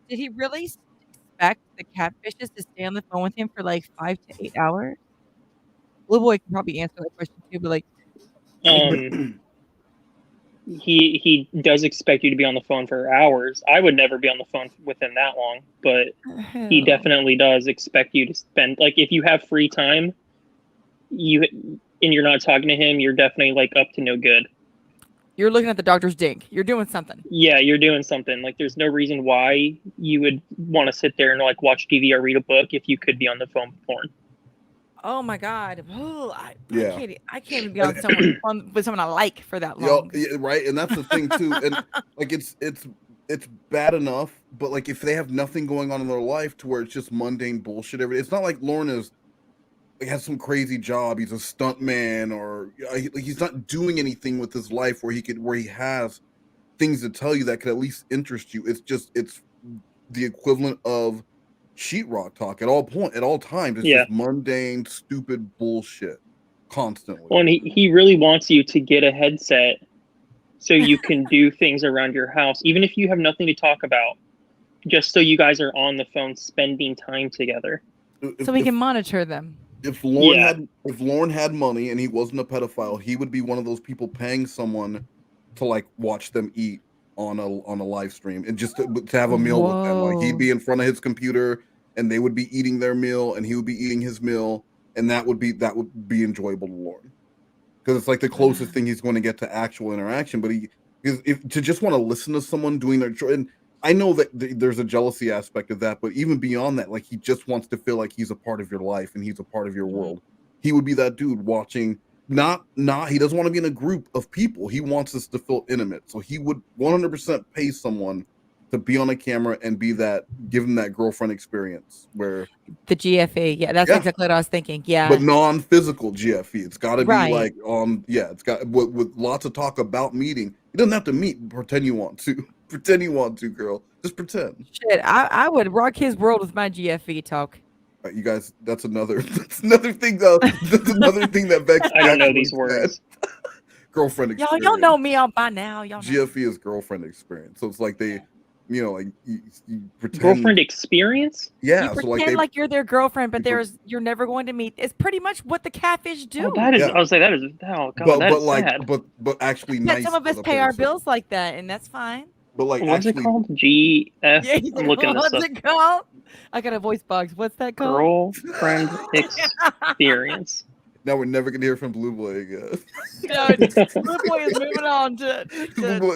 H: did he really expect the catfishes to stay on the phone with him for like 5 to 8 hours? Blu3boy can probably answer that question too, but like,
D: He does expect you to be on the phone for hours. I would never be on the phone with him that long, but he definitely does expect you to spend, like, if you have free time, and you're not talking to him, you're definitely like up to no good.
H: you're looking at the doctor's dink. You're doing something.
D: Yeah, you're doing something. Like, there's no reason why you would want to sit there and like watch TV or read a book if you could be on the phone with porn.
H: Oh my god! Oh, I
C: Yeah.
H: can't even be with someone I like for that long.
C: Yeah, right. And that's the thing too. And like it's bad enough, but like if they have nothing going on in their life to where it's just mundane bullshit every day. It's not like Lauren has some crazy job. He's a stunt man, or he's not doing anything with his life where he has things to tell you that could at least interest you. It's the equivalent of sheetrock talk at all times. It's just mundane, stupid bullshit constantly.
D: Well, and he really wants you to get a headset so you can do things around your house, even if you have nothing to talk about, just so you guys are on the phone spending time together.
H: So we can monitor them.
C: If Lauren had money and he wasn't a pedophile, he would be one of those people paying someone to like watch them eat on a live stream and just to have a meal with them. Like he'd be in front of his computer and they would be eating their meal and he would be eating his meal, and that would be enjoyable to Lauren because it's like the closest thing he's going to get to actual interaction. But to just want to listen to someone doing their chore, and I know that there's a jealousy aspect of that, but even beyond that, like he just wants to feel like he's a part of your life and he's a part of your world. He would be that dude watching. Not he doesn't want to be in a group of people. He wants us to feel intimate. So he would 100% pay someone to be on a camera and give them that girlfriend experience where
H: The GFE. Yeah, that's exactly what I was thinking. Yeah.
C: But non-physical GFE. It's got to be
H: Right.
C: like it's got with lots of talk about meeting. You don't have to meet. Pretend you want to. Pretend you want to, girl. Just pretend.
H: Shit, I would rock his world with my GFE talk.
C: You guys, that's another thing though. That's another thing that Vex.
D: I don't know these words.
C: Girlfriend experience.
H: Y'all know me all by now. Y'all know.
C: GFE is girlfriend experience. So it's like they, like you pretend.
D: Girlfriend experience?
C: Yeah.
H: You pretend like you're their girlfriend, but you're never going to meet. It's pretty much what the catfish do.
D: Oh, that is. I was say that is. Oh God, that is sad.
C: But actually,
H: nice. Some of us pay our bills like that, and that's fine.
C: But like,
D: what's it called? GF. I'm looking
H: What's it called? I got a voice box. What's that called?
D: Girlfriend experience.
C: Now we're never gonna hear from Blu3boy again.
H: No, Blu3boy is moving on to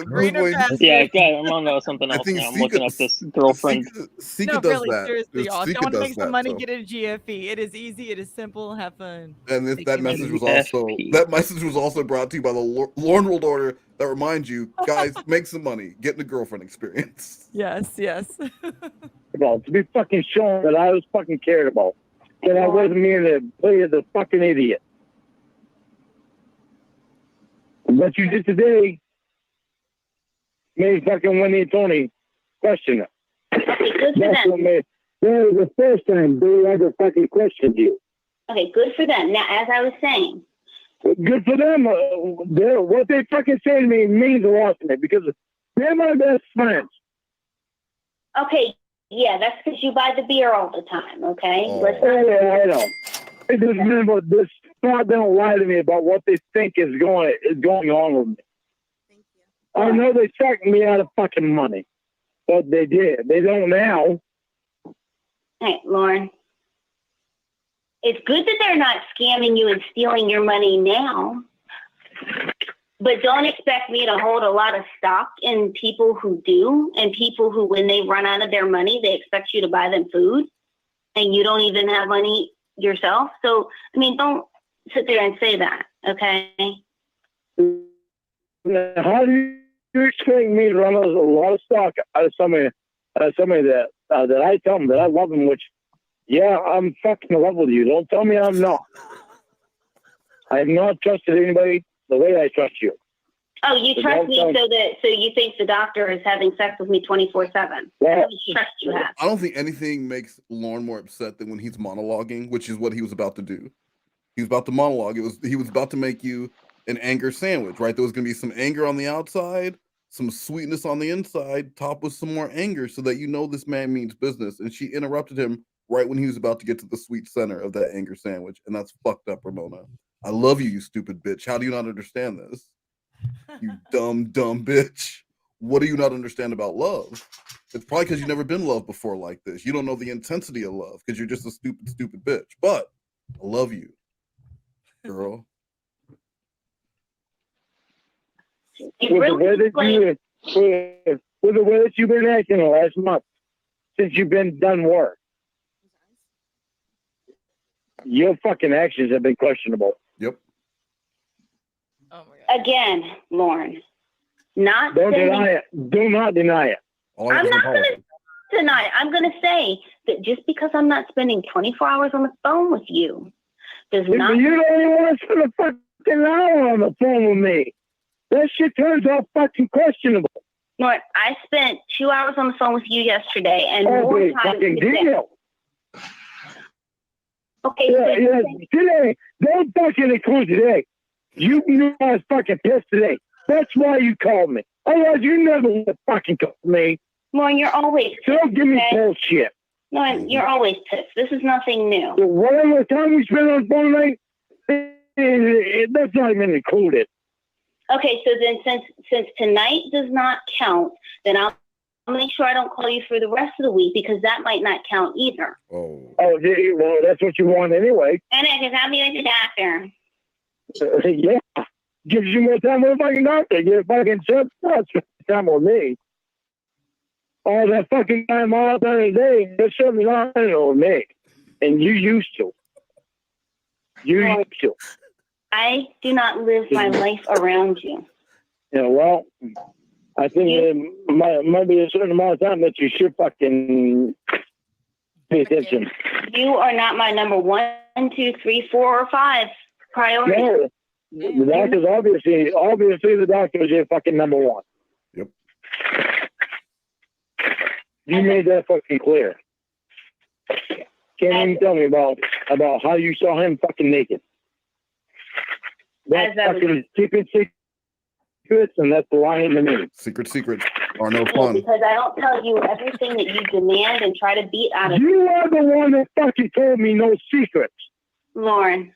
H: greener pastures.
D: Yeah, I'm on something else now. I'm looking up this girlfriend.
C: Sika does
H: really,
C: that.
H: seriously, y'all. If you
C: Sika
H: want to
C: does
H: make some
C: that,
H: money,
C: so.
H: get a GFE. It is easy. It is simple. Have fun.
C: And that message was also brought to you by the Lorne World Order that reminds you, guys, make some money, get in the girlfriend experience.
H: Yes.
I: Well, to be fucking shown that I was fucking cared about. That I wasn't being to play as a fucking idiot. What you did today made fucking Wendy and Tony question it. That's what made. That was the first time they ever fucking questioned you.
J: Okay, good for them. Now, as I was saying.
I: Good for them. What they fucking say to me means a lot to me because they're my best friends.
J: Okay, yeah, that's because you buy the beer all the time, okay?
I: I know. It doesn't remember this. God, they don't lie to me about what they think is going on with me. Thank you. I know they sucked me out of fucking money, but they did. They don't now.
J: Hey, Lauren. It's good that they're not scamming you and stealing your money now. But don't expect me to hold a lot of stock in people who do, and people who, when they run out of their money, they expect you to buy them food, and you don't even have money yourself. So, I mean, don't sit there and say that, okay?
I: How do you expect me to run a lot of stock out of somebody that I tell them that I love them, which, yeah, I'm fucking in love with you. Don't tell me I'm not. I have not trusted anybody the way I trust you.
J: Oh, you trust me so you think the doctor is having sex with me 24/7. How much trust you have?
C: I don't think anything makes Lorne more upset than when he's monologuing, which is what he was about to do. He was about to monologue. He was about to make you an anger sandwich, right? There was going to be some anger on the outside, some sweetness on the inside, topped with some more anger so that you know this man means business. And she interrupted him right when he was about to get to the sweet center of that anger sandwich. And that's fucked up, Ramona. I love you, you stupid bitch. How do you not understand this? You dumb bitch. What do you not understand about love? It's probably because you've never been loved before like this. You don't know the intensity of love because you're just a stupid bitch. But I love you, girl.
I: With the way that you've been acting the last month since you've been done work, your fucking actions have been questionable.
C: Yep.
H: Oh my God.
J: Again, Lauren,
I: don't deny it. Do not deny it.
J: I'm not going to deny it. I'm going to say that just because I'm not spending 24 hours on the phone with you does not.
I: You don't even want to spend a fucking hour on the phone with me. That shit turns out fucking questionable.
J: Lauren, I spent 2 hours on the phone with you yesterday and more time today. Okay.
I: Yeah, today. Don't fucking include today. You knew I was fucking pissed today. That's why you called me. Otherwise, you never would have fucking called me.
J: Lauren, you're always pissed.
I: So don't give me bullshit.
J: Lauren, you're always pissed. This is nothing new.
I: So whatever time we spend on phone night, that's not even included.
J: Okay, so then since tonight does not count, then I'll make sure I don't call you for the rest of the week because that might not count either.
I: Oh, well, that's what you want anyway.
J: And I can help you with the doctor.
I: Yeah. Gives you more time with a fucking doctor. You fucking spend time with me. All that fucking time all the day, you're certainly not with me. And you used to. You used to.
J: I do not live my life around you.
I: Yeah, well, I think it might be a certain amount of time that you should fucking pay attention.
J: You are not my number 1, 2, 3, 4, or 5 priority.
I: No, the doctor's obviously the doctor is your fucking number 1.
C: Yep.
I: You made that fucking clear. Can't even tell me about how you saw him fucking naked. That's fucking keeping secrets, and that's lying to me.
C: Secrets are no fun.
J: Because I don't tell you everything that you demand and try to beat out of
I: you. You are the one that fucking told me no secrets,
J: Lauren.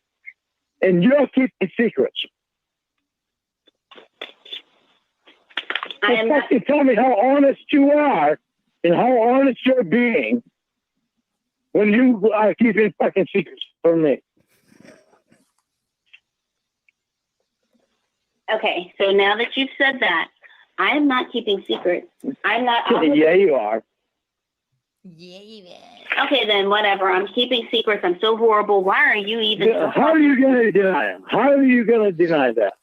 I: And you're keeping secrets. Fucking tell me how honest you are and how honest you're being when you are keeping fucking secrets from me.
J: Okay, so now that you've said that, I am not keeping secrets. I'm not.
I: Yeah, you are.
H: Yeah, you are.
J: Okay, then whatever. I'm keeping secrets. I'm so horrible. Why are you even?
I: How are you going to deny it? How are you going to deny that?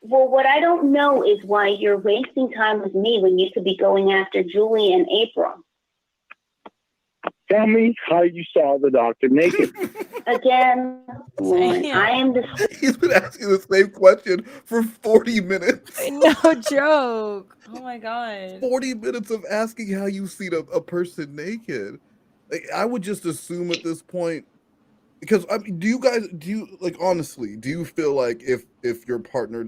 J: Well, what I don't know is why you're wasting time with me when you could be going after Julie and April.
I: Tell me how you saw the doctor naked.
J: Again, Lauren, I am the...
C: He's been asking the same question for 40 minutes.
H: No joke. Oh my God.
C: 40 minutes of asking how you see a person naked. Like, I would just assume at this point, because I mean, do you like, honestly, do you feel like if your partner,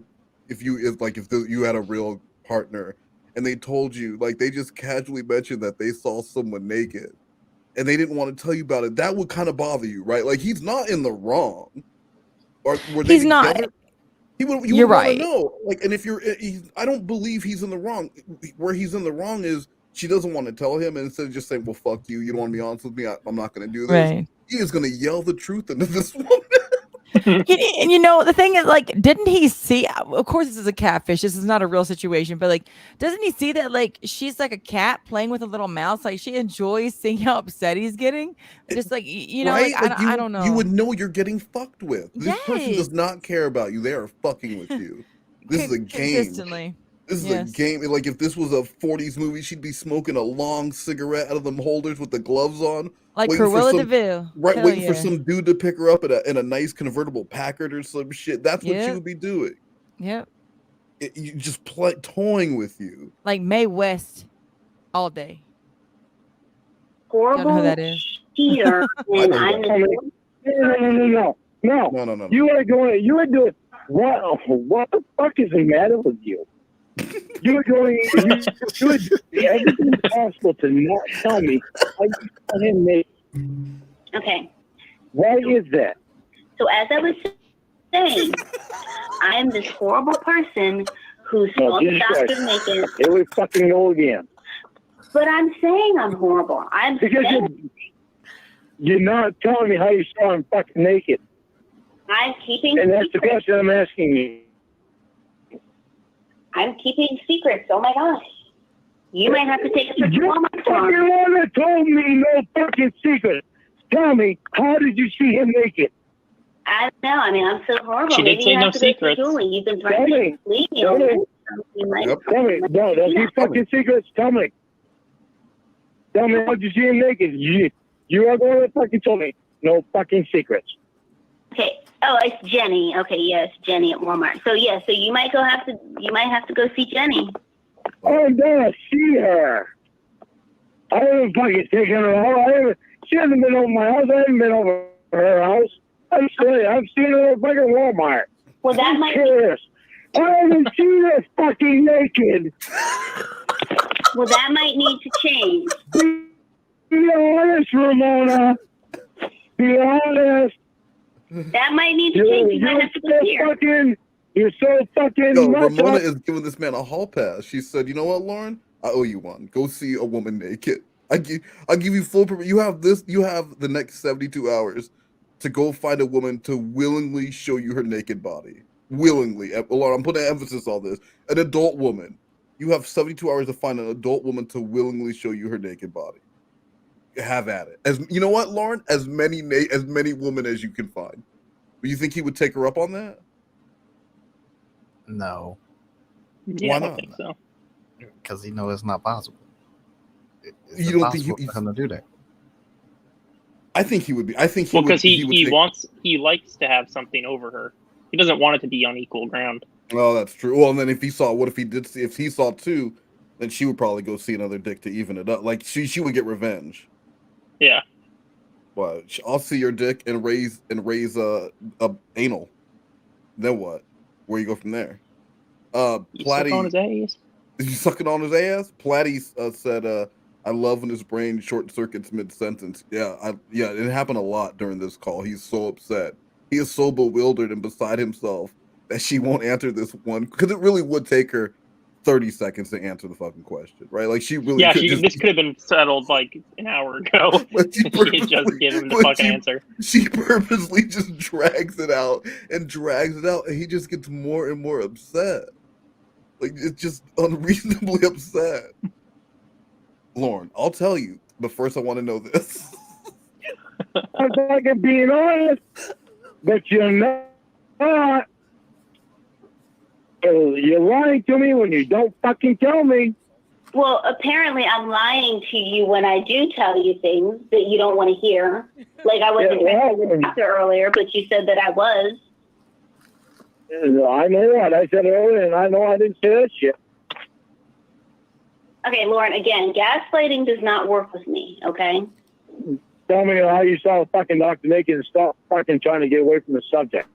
C: if you had a real partner and they told you, like, they just casually mentioned that they saw someone naked and they didn't want to tell you about it, that would kind of bother you, right? Like, he's not in the wrong. Or were they
H: he's not.
C: You're right. No, like, and if I don't believe he's in the wrong. Where he's in the wrong is she doesn't want to tell him, and instead of just saying, "Well, fuck you, you don't want to be honest with me, I'm not going to do this."
H: Right.
C: He is going to yell the truth into this woman.
H: And you know, the thing is, like, didn't he see? Of course, this is a catfish. This is not a real situation, but like, doesn't he see that, like, she's like a cat playing with a little mouse? Like, she enjoys seeing how upset he's getting. Just like, you know,
C: right?
H: like, I don't know.
C: You would know you're getting fucked with. This person does not care about you. They are fucking with you. This is a game.
H: Consistently.
C: This is a game. Like, if this was a 40s movie, she'd be smoking a long cigarette out of them holders with the gloves on.
H: Like Cruella de Vil.
C: Right,
H: Hell
C: waiting
H: yeah.
C: for some dude to pick her up in a nice convertible Packard or some shit. That's what you would be doing.
H: Yep.
C: You just toying with you.
H: Like Mae West all day.
J: Horrible.
H: Don't know who that is.
J: Cheater.
I: No. You are doing what the fuck is the matter with you? You are doing everything possible to not tell me how you saw him naked.
J: Okay.
I: Why is that?
J: So as I was saying, I am this horrible person who saw the doctor naked.
I: Here we fucking go again.
J: But I'm saying I'm horrible.
I: You're not telling me how you saw him fucking naked.
J: I'm keeping
I: And that's the question I'm asking you.
J: I'm keeping secrets. Oh my gosh. You might have to take a trip to Walmart tomorrow.
I: You're the one that told me no fucking secret. Tell me, how did you see him naked?
J: I don't know. I mean, I'm so horrible.
D: She did say no secrets.
J: You've been trying to leave me.
I: Tell me. No, don't be fucking secrets. Tell me. Tell me, how did you see him naked? You are the one that fucking told me no fucking secrets.
J: Okay. Oh, it's Jenny. Okay, yes, Jenny at Walmart. So yeah, so you might have to go see Jenny.
I: I'm gonna see her. I haven't fucking taken her out. She hasn't been over my house. I haven't been over her house. I've seen her at fucking Walmart.
J: Well, that might
I: be... I haven't seen her fucking naked.
J: Well, that might need to change.
I: Be honest, Ramona. Be honest.
J: That might need to change. You might have to go here.
I: You're so fucking...
C: Yo, Ramona is giving this man a hall pass. She said, you know what, Lauren? I owe you one. Go see a woman naked. I'll give you full permission. You have the next 72 hours to go find a woman to willingly show you her naked body. Willingly. Lauren, I'm putting emphasis on this. An adult woman. You have 72 hours to find an adult woman to willingly show you her naked body. Have at it. You know what, Lauren? As many women as you can find. Do you think he would take her up on that?
E: No.
D: Yeah,
C: Why
D: I don't
C: not?
D: think so.
E: Because he knows it's not possible. It's
C: You don't think
E: impossible for him to do that.
C: I think he would be. I think he
D: Well,
C: would.
D: because he
C: take-
D: likes to have something over her. He doesn't want it to be on equal ground.
C: Oh, that's true. Well, and then if he saw, what if he did see? If he saw two, then she would probably go see another dick to even it up. Like she would get revenge.
D: Yeah.
C: Well, I'll see your dick and raise a anal. Then what? Where you go from there? Platty
D: on his ass.
C: You sucking on his ass? Platty said, "I love when his brain short circuits mid sentence." Yeah, it happened a lot during this call. He's so upset. He is so bewildered and beside himself that she won't answer this one because it really would take her 30 seconds to answer the fucking question, right? Like she really
D: this could have been settled like an hour ago.
C: But she
D: She just give him the fucking answer.
C: She purposely just drags it out, and he just gets more and more upset. Like it's just unreasonably upset. Lauren, I'll tell you, but first I want to know this.
I: I'm fucking being honest, but you're not. You're lying to me when you don't fucking tell me.
J: Well, apparently I'm lying to you when I do tell you things that you don't want to hear. Like I wasn't the doctor earlier, but you said that I was.
I: I know what I said earlier, and I know I didn't say that shit.
J: Okay, Lauren, again, gaslighting does not work with me, okay?
I: Tell me how you saw a fucking doctor naked and stop fucking trying to get away from the subject.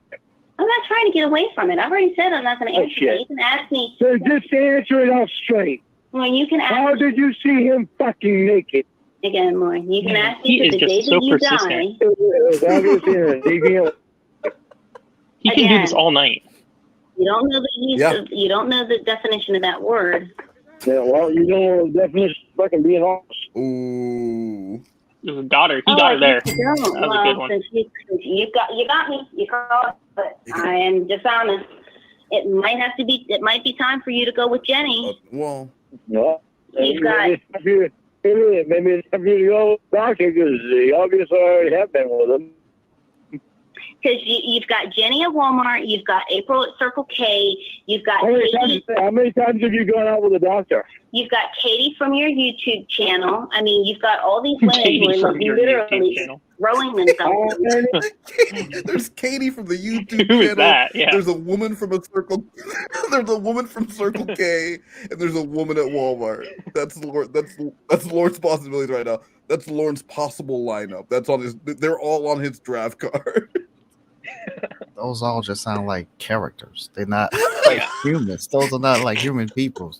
J: I'm not trying to get away from it. I've already said I'm not going to answer
I: shit.
J: it. You can ask me.
I: So just answer it out straight.
J: Lauren, you can ask
I: How did you see him fucking naked?
J: Again, Lauren, you can ask me
D: He
J: to
D: is
J: the day
D: just so
J: that you
D: persistent.
J: die.
D: He can do this all night.
J: You don't know the use you don't know the definition of that word.
I: Yeah, well, you know the definition of fucking being honest.
C: Ooh.
D: Got her. He got her there.
J: You don't.
D: That was a good one.
J: Since you got me. You called, but I am dishonest. It might be time for you to go with Jenny.
C: Well,
I: no.
J: You've got.
I: Maybe it's time for you to go doctor because you obviously already have been with him.
J: Because you've got Jenny at Walmart, you've got April at Circle K, you've got
I: How many times have you gone out with a doctor?
J: You've got Katie from your YouTube channel. I mean, you've got all these women who are literally throwing themselves.
C: There's Katie from the YouTube
D: Who is
C: channel.
D: that? Yeah.
C: There's a woman from a Circle. There's a woman from Circle K, and there's a woman at Walmart. That's Lauren's possibilities right now. That's Lauren's possible lineup. That's on his. They're all on his draft card.
E: Those all just sound like characters. They're not like humans. Those are not like human people.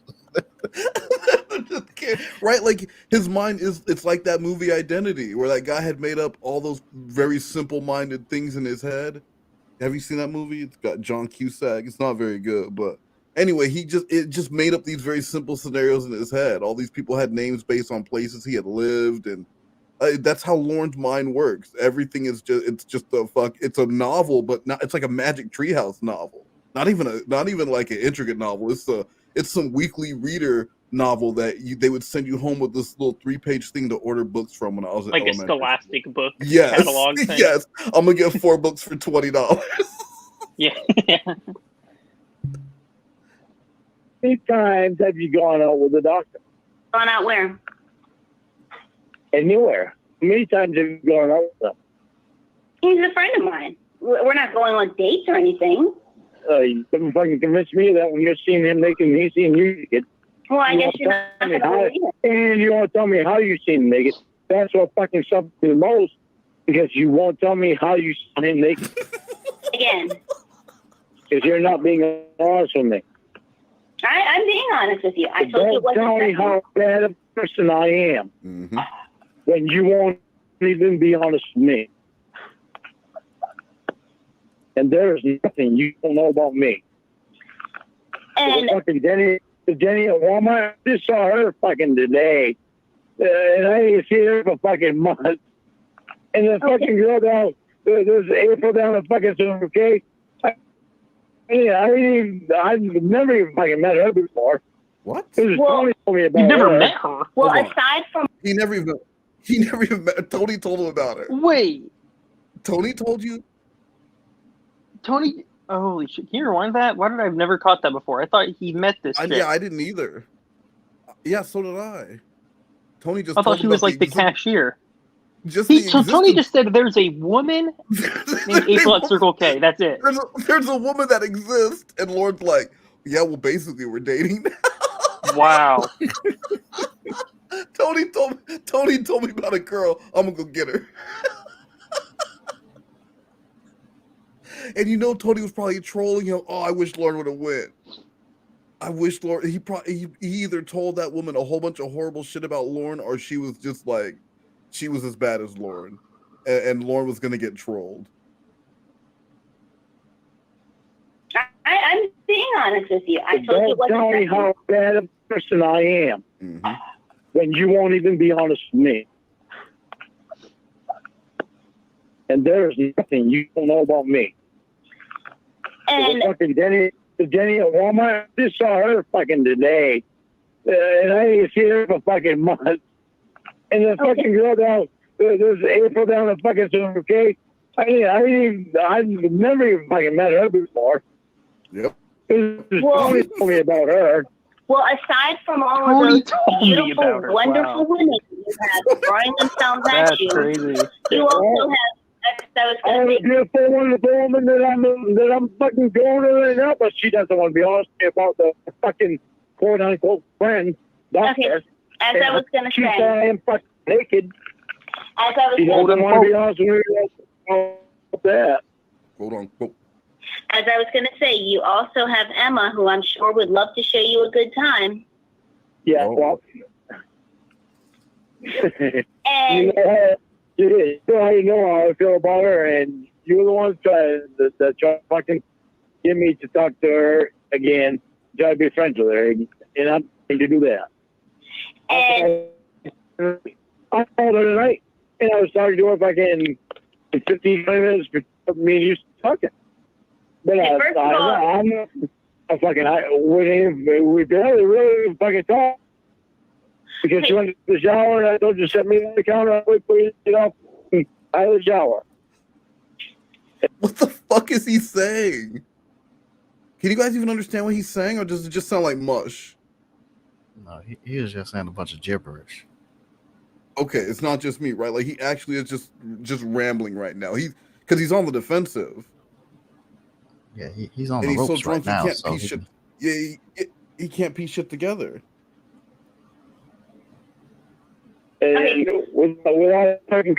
C: Right? Like his mind it's like that movie Identity where that guy had made up all those very simple-minded things in his head. Have you seen that movie? It's got John Cusack. It's not very good, but anyway, it just made up these very simple scenarios in his head. All these people had names based on places he had lived, and that's how Lauren's mind works. Everything is it's a novel, but it's like a Magic Treehouse novel. Not even like an intricate novel. It's some weekly reader novel that they would send you home with this little 3-page thing to order books from when I was in
D: like a Scholastic book catalog thing.
C: Yes, I'm gonna get 4 books for $20.
D: Yeah.
I: How many times have you gone out with a doctor?
J: Gone out where?
I: Anywhere. How many times have you gone out with them?
J: He's a friend of mine. We're not going on dates or anything.
I: You couldn't fucking convince me that when you're seeing him naked and he's seeing you naked.
J: Well, I guess you're not going to believe it.
I: And you won't tell me how you seen him naked. That's what fucking sucks me the most, because you won't tell me how you saw him naked.
J: Again.
I: Because you're not being honest with me.
J: I'm being honest with you. I told you
I: Don't tell me how bad a person I am.
C: Mm-hmm.
I: When you won't even be honest with me. And there is nothing you don't know about me.
J: And
I: fucking Jenny at Walmart, I just saw her fucking today. And I didn't see her for fucking months. And the fucking girl down, there's April down at fucking Silver K. I've never even fucking met her before.
C: What?
I: Tony told me about
D: You've never
I: her.
D: met her?
J: Well, aside from...
C: He never even met. Tony told him about her.
D: Wait.
C: Tony told you?
D: Tony, holy shit! Can you rewind that? Why did I have never caught that before? I thought he met this chick.
C: Yeah, I didn't either. Yeah, so did I. Tony just
D: I thought
C: told
D: she
C: him
D: was
C: about
D: like the cashier.
C: Just
D: So Tony just said there's a woman named April at Circle K. That's it.
C: There's a woman that exists, and Lord's like, yeah, well, basically, we're dating now.
D: Wow.
C: Tony told me about a girl. I'm gonna go get her. And you know, Tony was probably trolling him. Oh, I wish Lauren would have went. I wish Lauren. He either told that woman a whole bunch of horrible shit about Lauren, or she was just like, she was as bad as Lauren, and Lauren was gonna get trolled.
J: I'm being honest with you. I told you
I: Don't tell me how bad a person I am when you won't even be honest with me. And there's nothing you don't know about me.
J: And
I: fucking Denny at Walmart, I just saw her fucking today. And I didn't see her for fucking months. And the fucking girl down, there's April down the fucking Circle K. I've never even fucking met her before.
C: Yep.
I: Tony told me about her.
J: well, aside from all of those beautiful, wonderful women you have throwing themselves at
D: That's
J: you,
D: crazy.
J: you also have, I was
I: I
J: going
I: have
J: to
I: a
J: say,
I: beautiful, wonderful woman that I'm fucking going to right now, but she doesn't want to be honest with me about the fucking quote unquote friend. Doctor.
J: Okay. As I was going to
I: She
J: say,
I: said I am fucking naked.
J: as I was
I: She
J: going
I: doesn't want to be honest with me about that.
C: Quote unquote.
J: As I was going to say, you also have Emma, who I'm sure would love to show you a good time.
I: Yeah,
C: Oh.
I: well.
J: And
I: you know how I feel about her, and you were the one that tried to fucking get me to talk to her again, try to be friends with her, and I'm going to do that.
J: And
I: I called her tonight, and I was talking to her fucking 15, 20 minutes for me and you talking. But
J: Okay, first of all-
I: we barely really fucking talk. Because she went to the shower, and I told you to set me on the counter, I wait for you to get off out of the shower.
C: What the fuck is he saying? Can you guys even understand what he's saying, or does it just sound like mush?
E: No, he was just saying a bunch of gibberish.
C: Okay, it's not just me, right? Like he actually is just rambling right now. Because he's on the defensive.
E: Yeah, he's on
C: And
E: the
C: he's so
E: ropes
C: drunk
E: right now.
C: he can't
E: So
C: piece shit. Yeah, he can't piece shit together.
I: And without fucking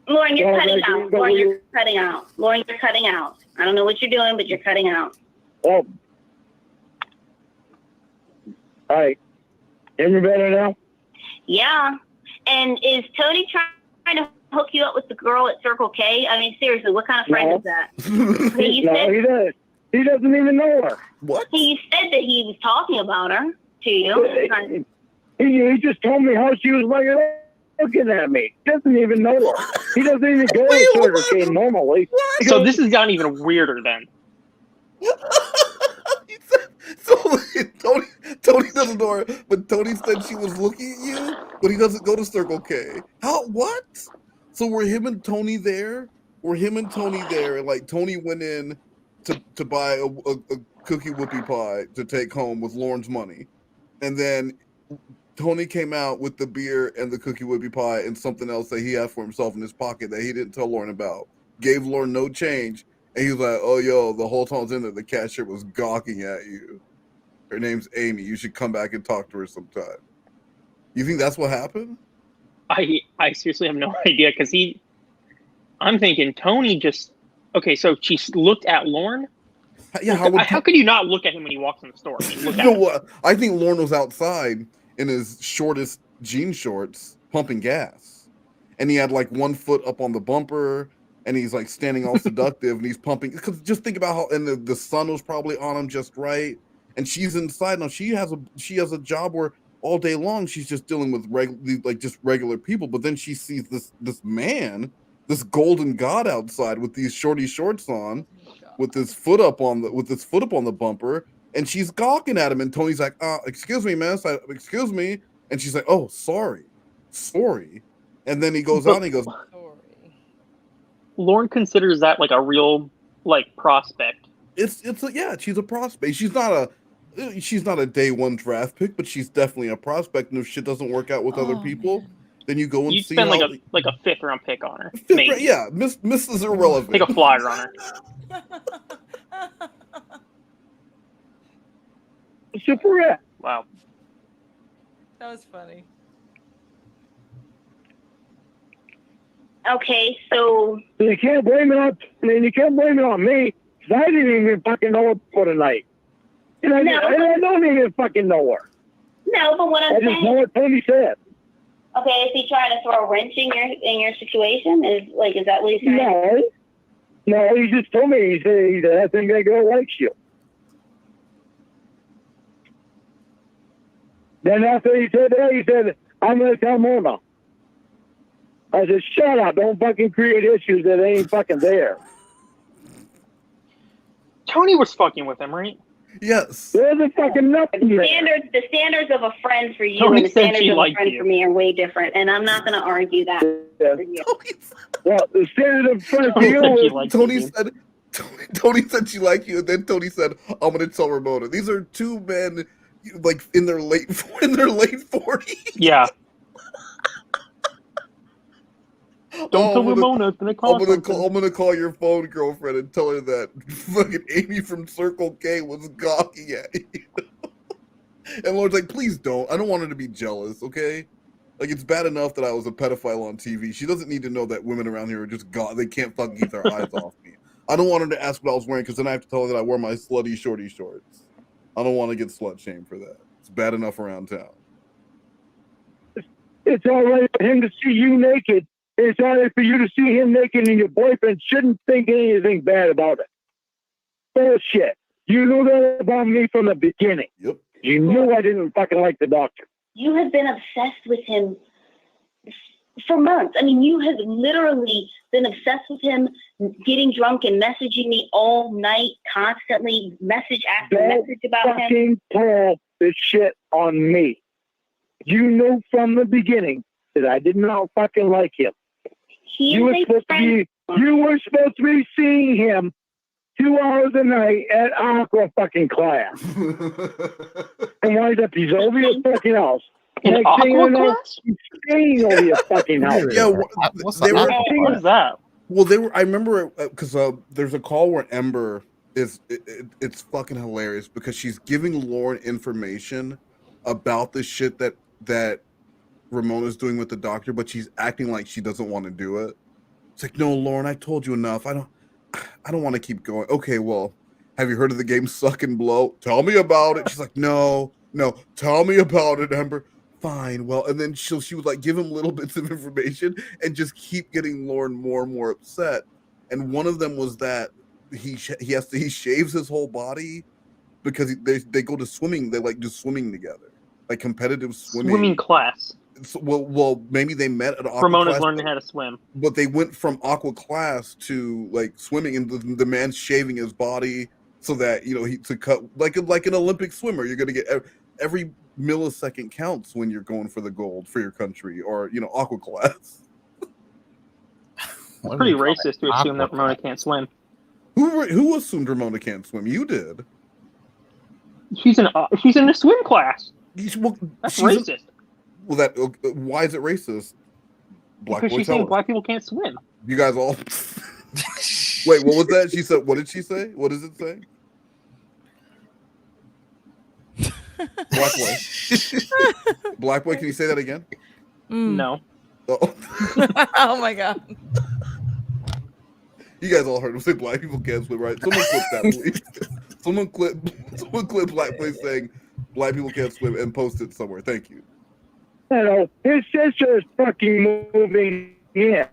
J: Lauren, you're
I: Yeah,
J: cutting
I: like,
J: out.
I: but
J: Lauren,
I: we-
J: you're cutting out. Lauren, you're cutting out. I don't know what you're doing, but you're cutting out.
I: oh. All right. Hear me better now?
J: Yeah. And is Tony trying to hook you up with the girl at Circle K? I mean, seriously, what kind of friend
I: No.
J: is that?
I: No, he does. He doesn't even know her.
C: What?
J: He said that he was talking about her to you.
I: He just told me how she was looking at me. He doesn't even know her. He doesn't even go to Circle K normally.
D: So this has gotten even weirder then.
C: So Tony doesn't know her, but Tony said she was looking at you, but he doesn't go to Circle K. How? What? So were him and Tony there? And like Tony went in to buy a cookie whoopie pie to take home with Lauren's money, and then Tony came out with the beer and the cookie whoopie pie and something else that he had for himself in his pocket that he didn't tell Lauren about. Gave Lauren no change, and he was like, "Oh, yo, the whole time I was in there, the cashier was gawking at you. Her name's Amy. You should come back and talk to her sometime." You think that's what happened?
D: I seriously have no idea because I'm thinking Tony just okay. So she looked at Lauren.
C: Yeah.
D: How could you not look at him when he walks in the store? I mean, look
C: You
D: at
C: know
D: him.
C: what? I think Lauren was outside in his shortest jean shorts pumping gas, and he had like one foot up on the bumper, and he's like standing all seductive, and he's pumping. Because just think about how, and the sun was probably on him just right, and she's inside now. She has a job where all day long she's just dealing with regular people, but then she sees this man, this golden god outside with these shorty shorts on, with his foot up on the bumper, and she's gawking at him, and Tony's like, excuse me, man. So, excuse me. And she's like, oh, sorry. And then he goes out and he goes,
D: Lauren considers that like a real like prospect.
C: she's a prospect. She's not She's not a day one draft pick, but she's definitely a prospect. And if shit doesn't work out with other people, then you go and
D: You'd
C: see
D: spend
C: how,
D: like a 5th round pick on her.
C: yeah, Mrs. Irrelevant.
D: Take a flyer on her.
I: Super.
D: Wow.
H: That was funny.
J: Okay, so
I: You can't blame it on. I mean, you can't blame it on me. 'Cause I didn't even fucking know her for the night. And I don't even fucking know her.
J: no, but what I'm
I: I just know
J: saying.
I: what Tony said.
J: Okay, is he trying to throw a wrench in your situation? Is that what he's trying?
I: No, he just told me. He said, I think that girl likes you. Then after he said that, he said, I'm going to tell Mona. I said, shut up. Don't fucking create issues that ain't fucking there.
D: Tony was fucking with him, right?
C: Yes.
I: There's a fucking nothing there.
J: The standards of a friend for you
D: Tony
J: and the
D: said
J: standards
D: she
J: of a
D: liked
J: friend
D: you.
J: for me are way different, and I'm not going to argue that.
I: Yeah.
J: For you.
I: Well, the standard of friend for
D: Tony said she
I: you
D: liked
C: Tony
D: you.
C: said, Tony said she liked you, and then Tony said, "I'm gonna tell Ramona." These are two men, like in their late 40s.
D: Yeah. Don't tell
C: I'm
D: Ramona. It's gonna cost something.
C: I'm gonna call your phone girlfriend and tell her that fucking Amy from Circle K was gawking at you. And Lauren's like, please don't. I don't want her to be jealous, okay? Like, it's bad enough that I was a pedophile on TV. She doesn't need to know that women around here are just they can't fucking keep their eyes off me. I don't want her to ask what I was wearing because then I have to tell her that I wear my slutty shorty shorts. I don't want to get slut shamed for that. It's bad enough around town.
I: It's all right for him to see you naked. It's all right for you to see him naked, and your boyfriend shouldn't think anything bad about it. Bullshit. You knew that about me from the beginning.
C: Yep.
I: You knew I didn't fucking like the doctor.
J: You have been obsessed with him for months. I mean, you have literally been obsessed with him, getting drunk and messaging me all night, constantly, message after message about him.
I: Fucking pull this shit on me. You knew from the beginning that I did not fucking like him. You were supposed to be seeing him 2 hours a night at Aqua fucking class. And winds up he's over your fucking house.
D: In Aqua class?
I: He's staying over your fucking house.
C: Yeah,
E: What's
C: they were.
D: What is that?
C: Well, they were. I remember because there's a call where Ember is. It's fucking hilarious because she's giving Lauren information about the shit that Ramona's doing with the doctor, but she's acting like she doesn't want to do it. It's like, no, Lauren, I told you enough. I don't want to keep going. Okay, well, have you heard of the game Suck and Blow? Tell me about it. She's like, no, tell me about it, Ember. Fine, well, and then she would like give him little bits of information and just keep getting Lauren more and more upset. And one of them was that he shaves his whole body because they go to swimming. They like do swimming together, like competitive swimming.
D: Swimming class.
C: So, well, maybe they met at aqua
D: Ramona's
C: class,
D: learning how to swim. But
C: they went from aqua class to like swimming, and the man's shaving his body so that he to cut like an Olympic swimmer. You're gonna get every millisecond counts when you're going for the gold for your country or aqua class.
D: It's pretty racist to assume that Ramona can't swim.
C: Who assumed Ramona can't swim? You did.
D: She's in a swim class. That's racist.
C: Well, why is it racist?
D: Because she's saying black people can't swim.
C: You guys all wait. What was that? She said. What did she say? What does it say? Black boy. Black boy. Can you say that again?
D: No.
C: Oh.
H: Oh my god.
C: You guys all heard him say black people can't swim, right? Someone clip that, please. Someone clip Black boy saying black people can't swim and post it somewhere. Thank you.
I: His sister is fucking moving in.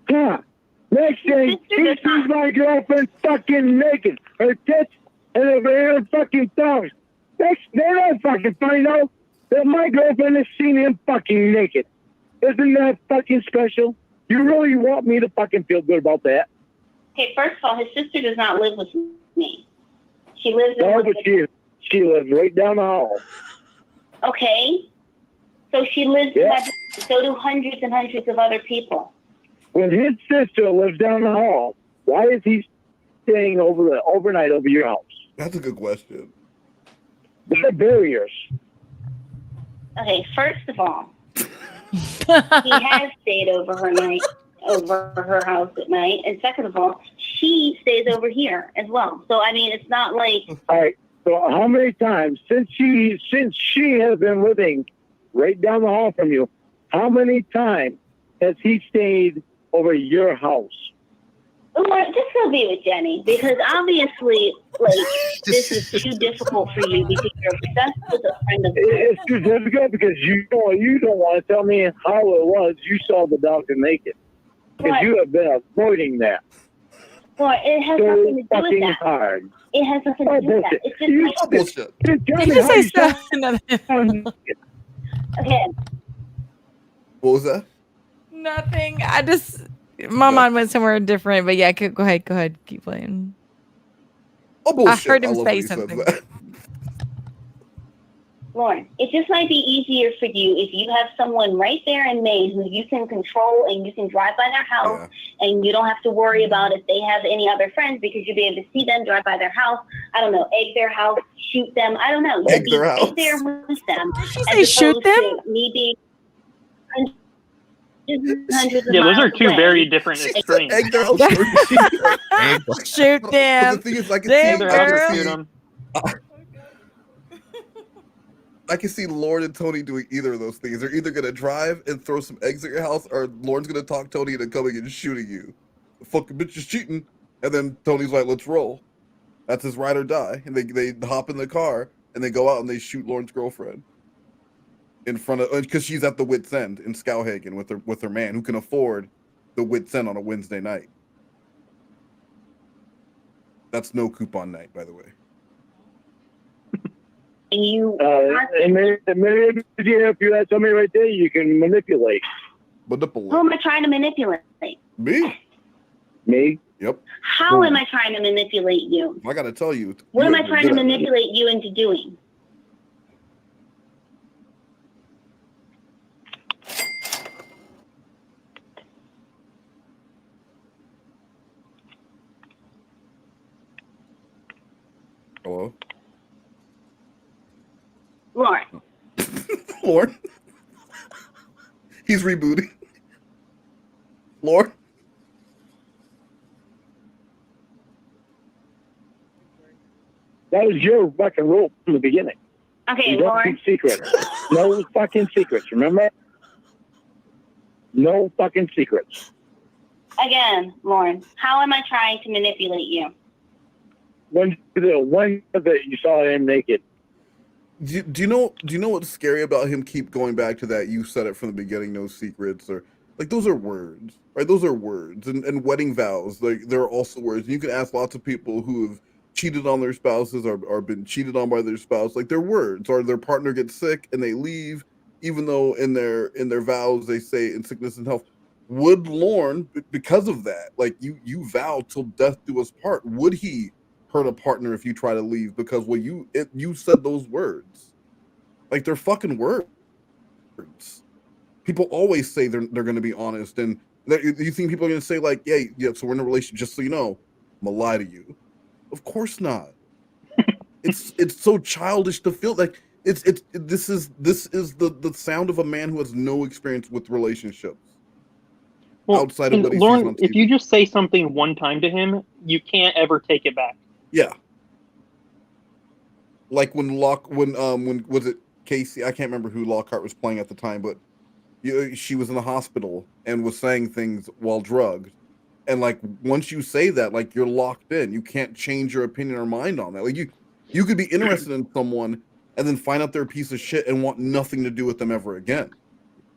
I: Huh. Next thing, he sees my girlfriend fucking naked. Her tits and her fucking thumbs. They don't fucking find out that my girlfriend has seen him fucking naked. Isn't that fucking special? You really want me to fucking feel good about that?
J: Okay, first of all, his sister does not live with me. She lives
I: she lives right down the hall.
J: Okay. So she lives in that, so do hundreds and hundreds of other people.
I: When his sister lives down the hall, why is he staying overnight over your house?
C: That's a good question.
I: They're barriers.
J: Okay, first of all, he has stayed over her house at night, and second of all, she stays over here as well. So I mean, it's not like.
I: All right. So how many times since she has been living right down the hall from you, how many times has he stayed over your house?
J: Well, just go be with Jenny, because obviously, like, this is too difficult for you because you're obsessed with a friend of yours.
I: It's too difficult because you don't want to tell me how it was you saw the doctor naked. Because you have been avoiding that.
J: Well, it has nothing to do with that.
I: Hard.
J: It has nothing to do with that. It's just
C: bullshit.
H: You just say stuff.
J: Okay.
C: What was that?
H: Nothing. My mind went somewhere different, but yeah, go ahead, keep playing.
C: Oh, bullshit.
H: I heard him
C: love
H: say
C: when he says
H: something.
C: that.
J: Lauren, it just might be easier for you if you have someone right there in Maine who you can control and you can drive by their house and you don't have to worry about if they have any other friends because you'll be able to see them, drive by their house. I don't know, egg their house, shoot them. I don't know.
C: Egg their house.
J: Right there with them.
H: Did she say shoot them?
J: Me being hundreds of
D: Yeah, those are
J: miles
D: two
J: away.
D: very different extremes.
C: Egg their house.
H: Shoot
C: But
H: them.
C: the thing is, I can
H: Damn,
C: see,
H: girl.
C: I can see Lauren and Tony doing either of those things. They're either gonna drive and throw some eggs at your house, or Lauren's gonna talk Tony into coming and shooting you. The fucking bitch is cheating, and then Tony's like, "Let's roll." That's his ride or die, and they hop in the car and they go out and they shoot Lauren's girlfriend in front of, because she's at the Wits End in Skowhagen with her man who can afford the Wits End on a Wednesday night. That's no coupon night, by the way.
J: You
I: and maybe if you had somebody right there, you can manipulate.
J: who am I trying to manipulate?
C: Me. Yep.
J: How am I trying to manipulate you?
C: I gotta tell you.
J: What am I trying to manipulate you into doing?
C: Hello?
J: Lauren.
C: Lauren? He's rebooting. Lauren?
I: That was your fucking rule from the beginning.
J: Okay,
I: you don't
J: Lauren.
I: keep secrets. No fucking secrets, remember? No fucking secrets.
J: Again, Lauren, how am I trying to manipulate you?
I: When that you saw him naked.
C: Do you know what's scary about him keep going back to that? You said it from the beginning, no secrets, or like those are words, right? Those are words, and wedding vows, like they're also words. And you can ask lots of people who have cheated on their spouses or been cheated on by their spouse, like they're words, or their partner gets sick and they leave, even though in their vows they say in sickness and health. Would Lauren, because of that, like you vow till death do us part, would he hurt a partner if you try to leave because you said those words? Like they're fucking words. People always say they're going to be honest, and you think people are going to say like, yeah, so we're in a relationship, just so you know, I'm gonna lie to you. Of course not. It's so childish to feel like this is the sound of a man who has no experience with relationships.
D: Well,
C: outside of what he
D: Lauren,
C: sees on TV.
D: if you just say something one time to him, you can't ever take it back.
C: Yeah. Like when was it Casey? I can't remember who Lockhart was playing at the time, but she was in the hospital and was saying things while drugged. And like once you say that, like you're locked in. You can't change your opinion or mind on that. Like you could be interested in someone and then find out they're a piece of shit and want nothing to do with them ever again.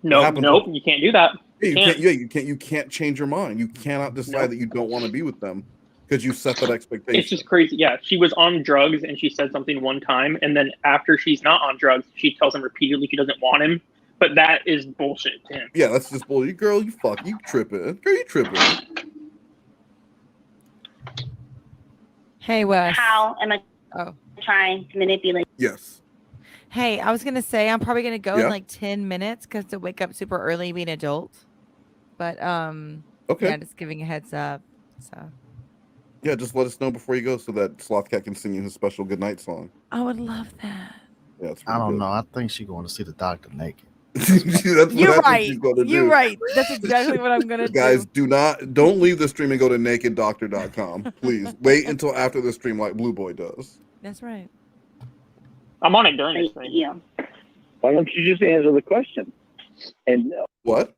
D: Nope, you can't do that.
C: You can't change your mind. You cannot decide that you don't want to be with them because you set that expectation.
D: It's just crazy. Yeah, she was on drugs and she said something one time, and then after she's not on drugs, she tells him repeatedly she doesn't want him. But that is bullshit to him.
C: Yeah, that's just bullshit. Girl, you tripping. Girl, you tripping.
H: Hey, Wes.
J: How am I trying to manipulate?
C: Yes.
H: Hey, I was going to say I'm probably going to go
C: Yeah.
H: in like 10 minutes because to wake up super early being an adult. But
C: Okay.
H: yeah, just giving a heads up. So
C: Yeah, just let us know before you go so that Slothcat can sing you his special goodnight song.
H: I would love that.
C: Yeah, it's
E: I don't
C: good.
E: know. I think she's going to see the doctor naked.
H: You're right. You're right. That's exactly what I'm gonna
C: Guys,
H: do.
C: don't leave the stream and go to nakeddoctor.com. Please wait until after the stream, like Blu3boy does.
H: That's right.
D: I'm on it during this thing.
J: Yeah.
I: Why don't you just answer the question? And
C: What?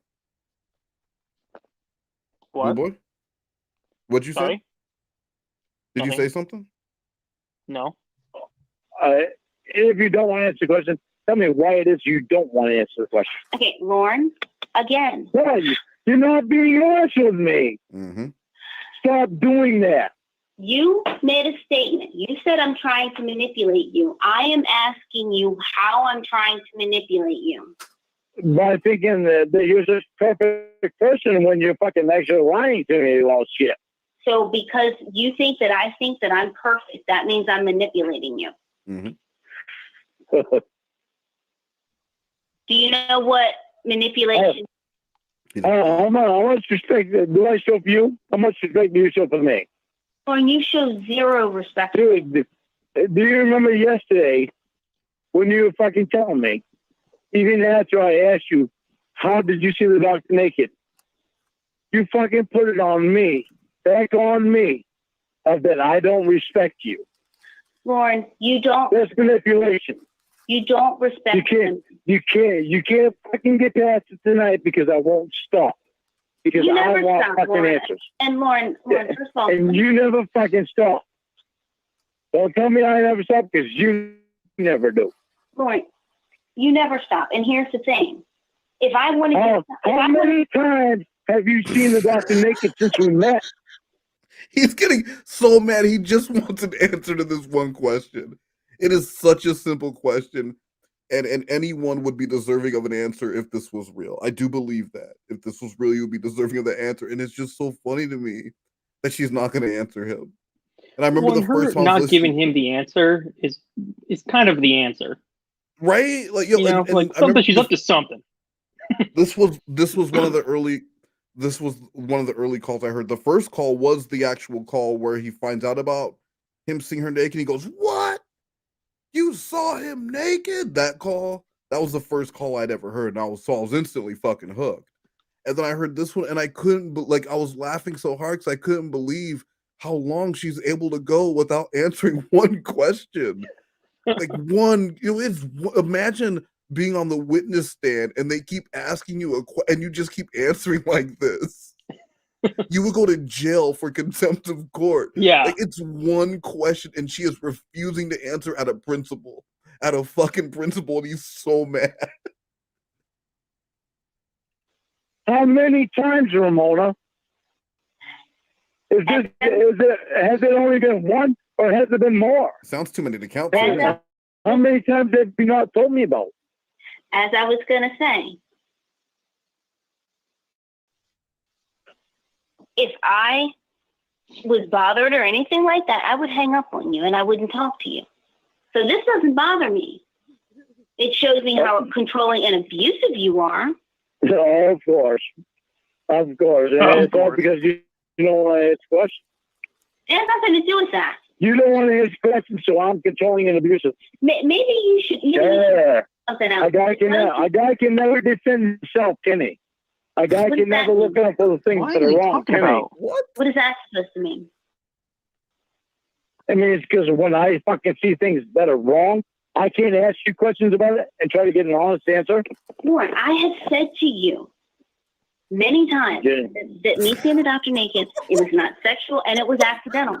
D: What?
C: Blu3boy? What'd you say?
D: Sorry?
C: Did you
D: Nothing.
C: say something?
D: No.
I: if you don't want to answer the question, tell me why it is you don't want to answer the question.
J: Okay, Lauren, again.
I: Why? You're not being honest with me.
C: Mm-hmm.
I: Stop doing that.
J: You made a statement. You said I'm trying to manipulate you. I am asking you how I'm trying to manipulate you.
I: By thinking that you're this perfect person when you're fucking actually lying to me about shit.
J: So because you think that I think that I'm perfect, that means I'm manipulating you.
C: Mm-hmm.
J: Do you know what manipulation?
I: How much respect do I show for you? How much respect do you show for me?
J: Lauren, you show zero respect.
I: Dude, do you remember yesterday when you were fucking telling me, even after I asked you, how did you see the doctor naked? You fucking put it on me, back on me, that I don't respect you.
J: Lauren, you don't.
I: That's manipulation.
J: You don't respect him.
I: You can't fucking get past it tonight because I won't stop. Because
J: You
I: I
J: never
I: want
J: stop,
I: fucking
J: Lauren.
I: answers.
J: And Lauren, first of all,
I: And you never fucking stop. Don't tell me I never stop because you never do.
J: Lauren, you never stop. And here's the thing. If I want to
I: How many times have you seen the doctor naked since we met?
C: He's getting so mad. He just wants an answer to this one question. It is such a simple question, and anyone would be deserving of an answer if this was real. I do believe that. If this was real, you would be deserving of the answer. And it's just so funny to me that she's not going to answer him. And I remember the first time
D: not giving him the answer is kind of the answer,
C: right? Like
D: like something she's up to something.
C: This was one of the early. This was one of the early calls I heard. The first call was the actual call where he finds out about him seeing her naked. And he goes, "What? You saw him naked?" That call. That was the first call I'd ever heard, and I was instantly fucking hooked. And then I heard this one, and I couldn't. I was laughing so hard because I couldn't believe how long she's able to go without answering one question. Like one, imagine being on the witness stand and they keep asking you and you just keep answering like this. You would go to jail for contempt of court.
D: Yeah.
C: Like it's one question and she is refusing to answer at a fucking principal, and he's so mad.
I: How many times, Ramona? Has it only been one or has it been more?
C: Sounds too many to count.
I: How many times have you not told me about?
J: As I was going to say, if I was bothered or anything like that, I would hang up on you and I wouldn't talk to you. So this doesn't bother me. It shows me how controlling and abusive you are.
I: Oh, of course. Of course. It's all because you don't want to ask questions.
J: It has nothing to do with that.
I: You don't want to ask questions, so I'm controlling and abusive.
J: Maybe you should. Something else.
I: A guy can never defend himself, can he? A guy can never look out for the things that are wrong, can he?
J: What is that supposed to mean?
I: I mean, it's because when I fucking see things that are wrong, I can't ask you questions about it and try to get an honest answer.
J: Lauren, I have said to you many times that me seeing the doctor naked, it was not sexual and it was accidental.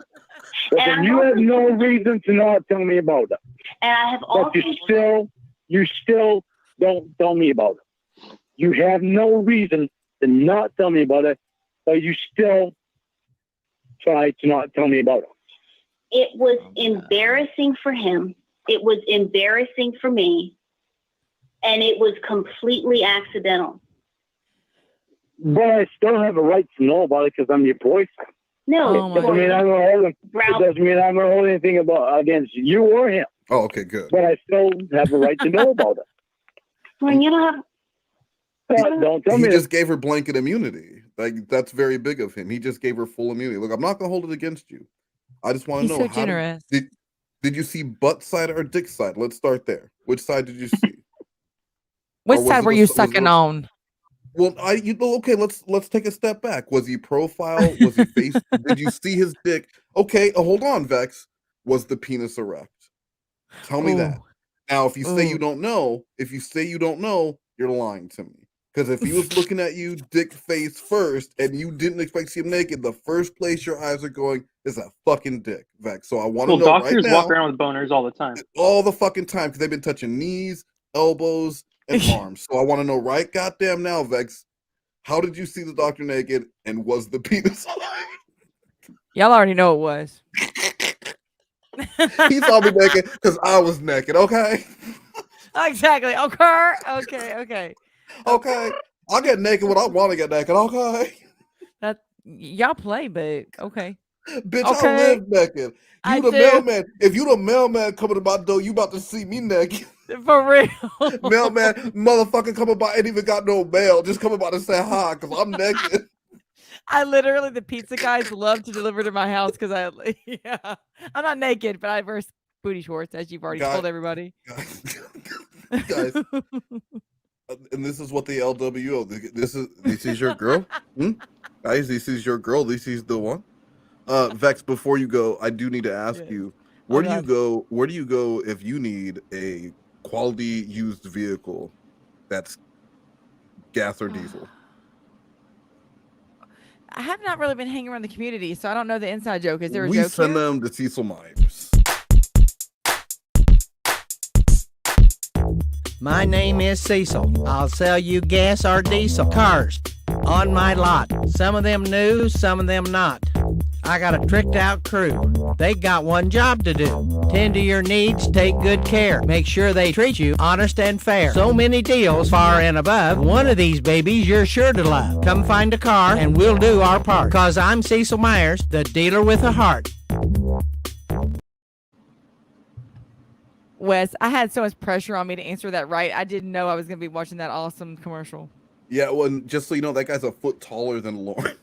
I: And you have no reason to not tell me about it.
J: And I have also.
I: But you still don't tell me about it. You have no reason to not tell me about it, but you still try to not tell me about it.
J: It was embarrassing for him. It was embarrassing for me. And it was completely accidental.
I: But I still have a right to know about it because I'm your boyfriend.
J: No,
I: it doesn't mean I'm going to hold him. It doesn't mean I'm going to hold anything against you or him.
C: Oh, okay, good.
I: But I still have a right to know about it.
J: When you don't have.
I: Don't tell me.
C: He just gave her blanket immunity. Like that's very big of him. He just gave her full immunity. Look, I'm not going to hold it against you. I just want to know.
H: He's so generous.
C: Did you see butt side or dick side? Let's start there. Which side did you see?
H: Which side were you sucking on?
C: Well, okay. Let's take a step back. Was he profile? Was he face? Did you see his dick? Okay, hold on, Vex. Was the penis erect? Tell me that. Now, if you say you don't know, you're lying to me. Because if he was looking at you dick face first and you didn't expect to see him naked, the first place your eyes are going is that fucking dick, Vex. So I want to know right now.
D: Doctors walk around with boners all the time.
C: All the fucking time because they've been touching knees, elbows, and arms. So I want to know right goddamn now, Vex. How did you see the doctor naked and was the penis alive?
H: Y'all already know it was.
C: He saw me naked because I was naked, okay?
H: Exactly. Okay.
C: Okay. I'll get naked when I want to get naked, okay?
H: That y'all play, but okay.
C: Bitch, I live naked. You the mailman. If you the mailman coming to my door, you about to see me naked.
H: For real.
C: Mailman, motherfucker coming by ain't even got no mail. Just coming by to say hi because I'm naked.
H: I literally, the pizza guys love to deliver to my house because I'm not naked, but I wear booty shorts, as you've already told everybody.
C: Guys, and this is what the LWO. This is your girl, guys. This is your girl. This is the one. Vex, before you go, I do need to ask you, where do you go? Where do you go if you need a quality used vehicle that's gas or diesel?
H: I have not really been hanging around the community, so I don't know the inside joke. Is there a joke?
C: We send
H: here?
C: them to Cecil Myers.
L: My name is Cecil. I'll sell you gas or diesel cars on my lot. Some of them new, some of them not. I got a tricked out crew. They got one job to do. Tend to your needs, take good care. Make sure they treat you honest and fair. So many deals far and above. One of these babies you're sure to love. Come find a car and we'll do our part. 'Cause I'm Cecil Myers, the dealer with a heart.
H: Wes, I had so much pressure on me to answer that right. I didn't know I was going to be watching that awesome commercial.
C: Yeah, well, just so you know, that guy's a foot taller than Lauren.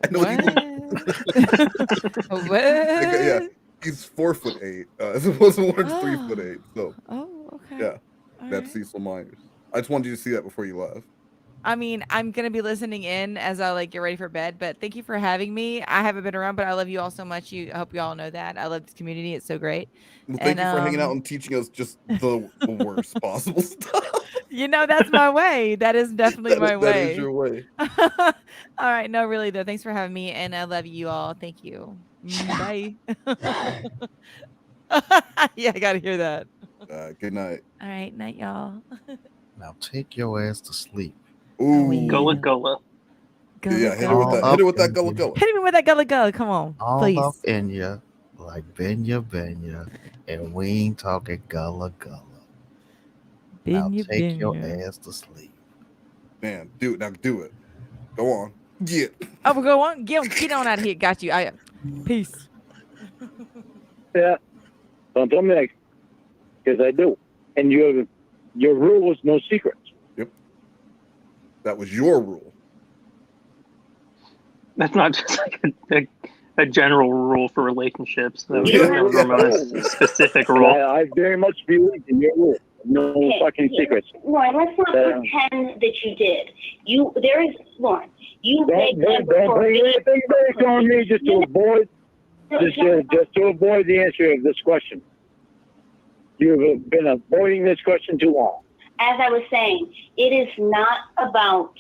C: I know yeah, he's 4'8". As opposed to Lauren's 3'8". So,
H: okay.
C: Yeah, that's Cecil Myers. I just wanted you to see that before you left.
H: I mean, I'm going to be listening in as I get ready for bed, but thank you for having me. I haven't been around, but I love you all so much. I hope you all know that. I love this community. It's so great.
C: Well, thank you for hanging out and teaching us just the worst possible stuff.
H: That's my way. That is definitely my way.
C: That is your way.
H: All right. No, really, though. Thanks for having me, and I love you all. Thank you. Bye. Yeah, I got to hear that.
C: Good night.
H: All right. Night, y'all.
E: Now take your ass to sleep.
C: Ooh.
D: Gullah.
C: Yeah, hit it with that gullah gullah.
H: Hit me with that gullah gullah. Come on, please.
E: All up in you, like Benya, and we ain't talking gullah gullah. Now take your ass to sleep.
C: Man, do it. Now do it. Go on. Yeah.
H: Oh, we'll go on. Get on out of here. Got you. Peace.
I: Yeah. Don't tell me that. Because I do. And your rule is no secrets.
C: Yep. That was your rule.
D: That's not just like a general rule for relationships. That was Ramona's specific rule.
I: I very much believe in your rule. No fucking secrets.
J: Lauren, let's not pretend that you did. Lauren, you
I: don't bring anything back on me just to avoid the answer of this question. You've been avoiding this question too long.
J: As I was saying, it is not about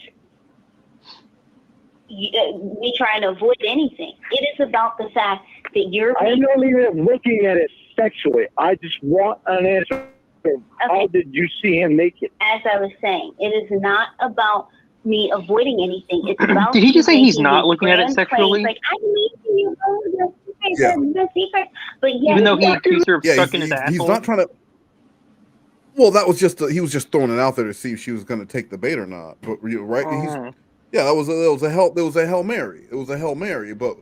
J: me trying to avoid anything. It is about the fact that you're...
I: I'm not even looking at it sexually. I just want an answer. Okay. How did you see him naked?
J: As I was saying, it is not about me avoiding anything. It's about...
D: Did he just say he's not looking at it sexually?
J: Like, I need you know the secret. But yeah,
D: even though he accused her of sucking his asshole.
C: He's not trying to... Well, that was just he was just throwing it out there to see if she was going to take the bait or not. But right, that was a Hail Mary. It was a Hail Mary. But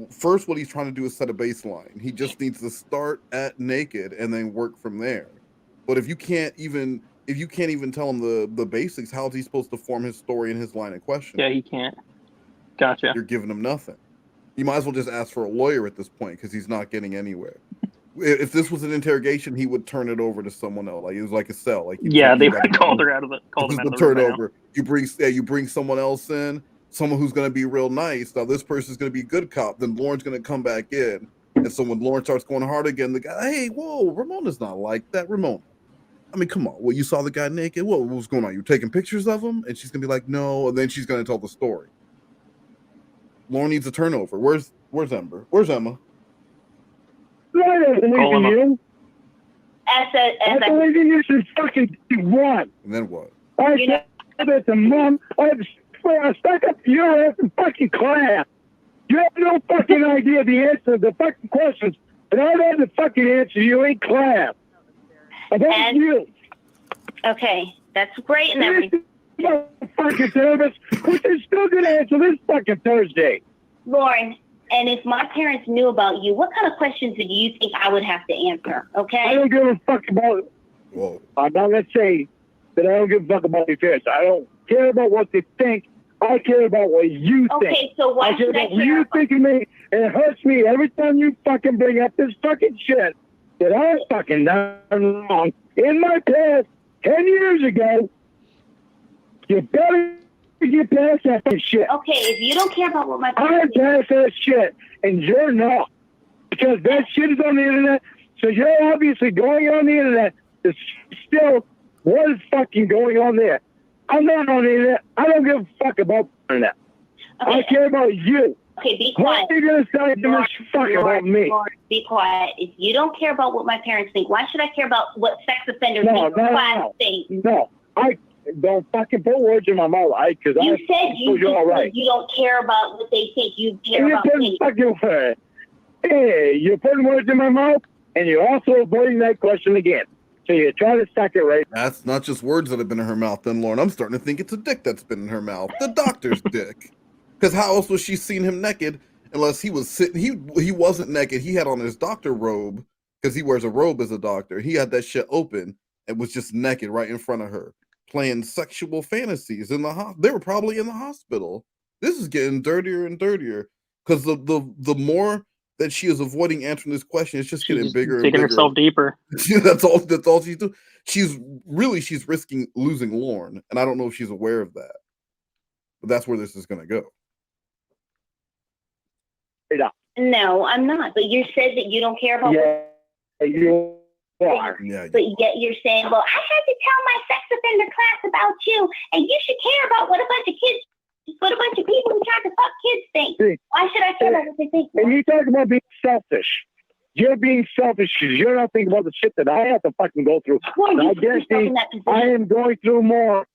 C: first, what he's trying to do is set a baseline. He just needs to start at naked and then work from there. But if you can't even tell him the basics, how is he supposed to form his story and his line of question?
D: Yeah, he can't. Gotcha.
C: You're giving him nothing. You might as well just ask for a lawyer at this point because he's not getting anywhere. If this was an interrogation, he would turn it over to someone else. Like it was like a cell. Like
D: they would call her out of the call them out of the room.
C: Turnover. You bring someone else in, someone who's going to be real nice. Now this person's going to be a good cop. Then Lauren's going to come back in, and so when Lauren starts going hard again, the guy, hey, whoa, Ramona's not like that. Ramona, I mean, come on. Well, you saw the guy naked. What was going on? You taking pictures of him? And she's going to be like, no. And then she's going to tell the story. Lauren needs a turnover. Where's Ember? Where's Emma?
I: I don't believe in you. I believe in you since fucking one.
C: And then what?
I: I said that to Mom. I stuck up to your ass in fucking class. You have no fucking idea the answer to the fucking questions. And I had the fucking answer you in class. About you.
J: Okay, that's great and everything.
I: Fucking service, which is still going to answer this fucking Thursday.
J: Lauren, and if my parents knew about you, what kind of questions do you think I would have to answer? Okay?
I: I don't give a fuck about it.
C: Whoa.
I: I'm not going to say that I don't give a fuck about your parents. I don't care about what they think. I care about what you think.
J: Okay, so why
I: I care
J: should I
I: about what
J: care
I: you
J: about?
I: think of me, and it hurts me every time you fucking bring up this fucking shit that I fucking done wrong in my past 10 years ago. You better get past that fucking shit.
J: Okay, if you don't care about what my
I: I'm past that shit, and you're not. Because that shit is on the internet, so you're obviously going on the internet to still what is fucking going on there. I'm not on the internet. I don't give a fuck about the internet.
J: Okay.
I: I care about you.
J: Okay, be quiet.
I: Why are you going to say too much fuck about me?
J: Lord, be quiet. If you don't care about what my parents think, why should I care about what sex offenders think?
I: No, I don't fucking put words in my mouth.
J: You said you don't care about what they think. You care about me.
I: You're putting words in my mouth, and you're also avoiding that question again. So you're trying to suck it right.
C: That's not just words that have been in her mouth, then, Lauren. I'm starting to think it's a dick that's been in her mouth. The doctor's dick. Because how else was she seen him naked unless he was sitting? He wasn't naked. He had on his doctor robe because he wears a robe as a doctor. He had that shit open and was just naked right in front of her, playing sexual fantasies in the they were probably in the hospital. This is getting dirtier and dirtier because the more that she is avoiding answering this question, it's just getting bigger and bigger.
D: Taking herself deeper.
C: That's all she's doing. She's risking losing Lauren, and I don't know if she's aware of that. But that's where this is going to go.
J: No, I'm not. But you said that you don't care about what
I: you are.
C: Yeah,
J: but yet you're saying, well, I had to tell my sex offender class about you, and you should care about what a bunch of people who try to fuck kids think. Why should I care about what they think?
I: And you talk about being selfish. You're being selfish because you're not thinking about the shit that I have to fucking go through.
J: Well,
I: I guarantee I am going through more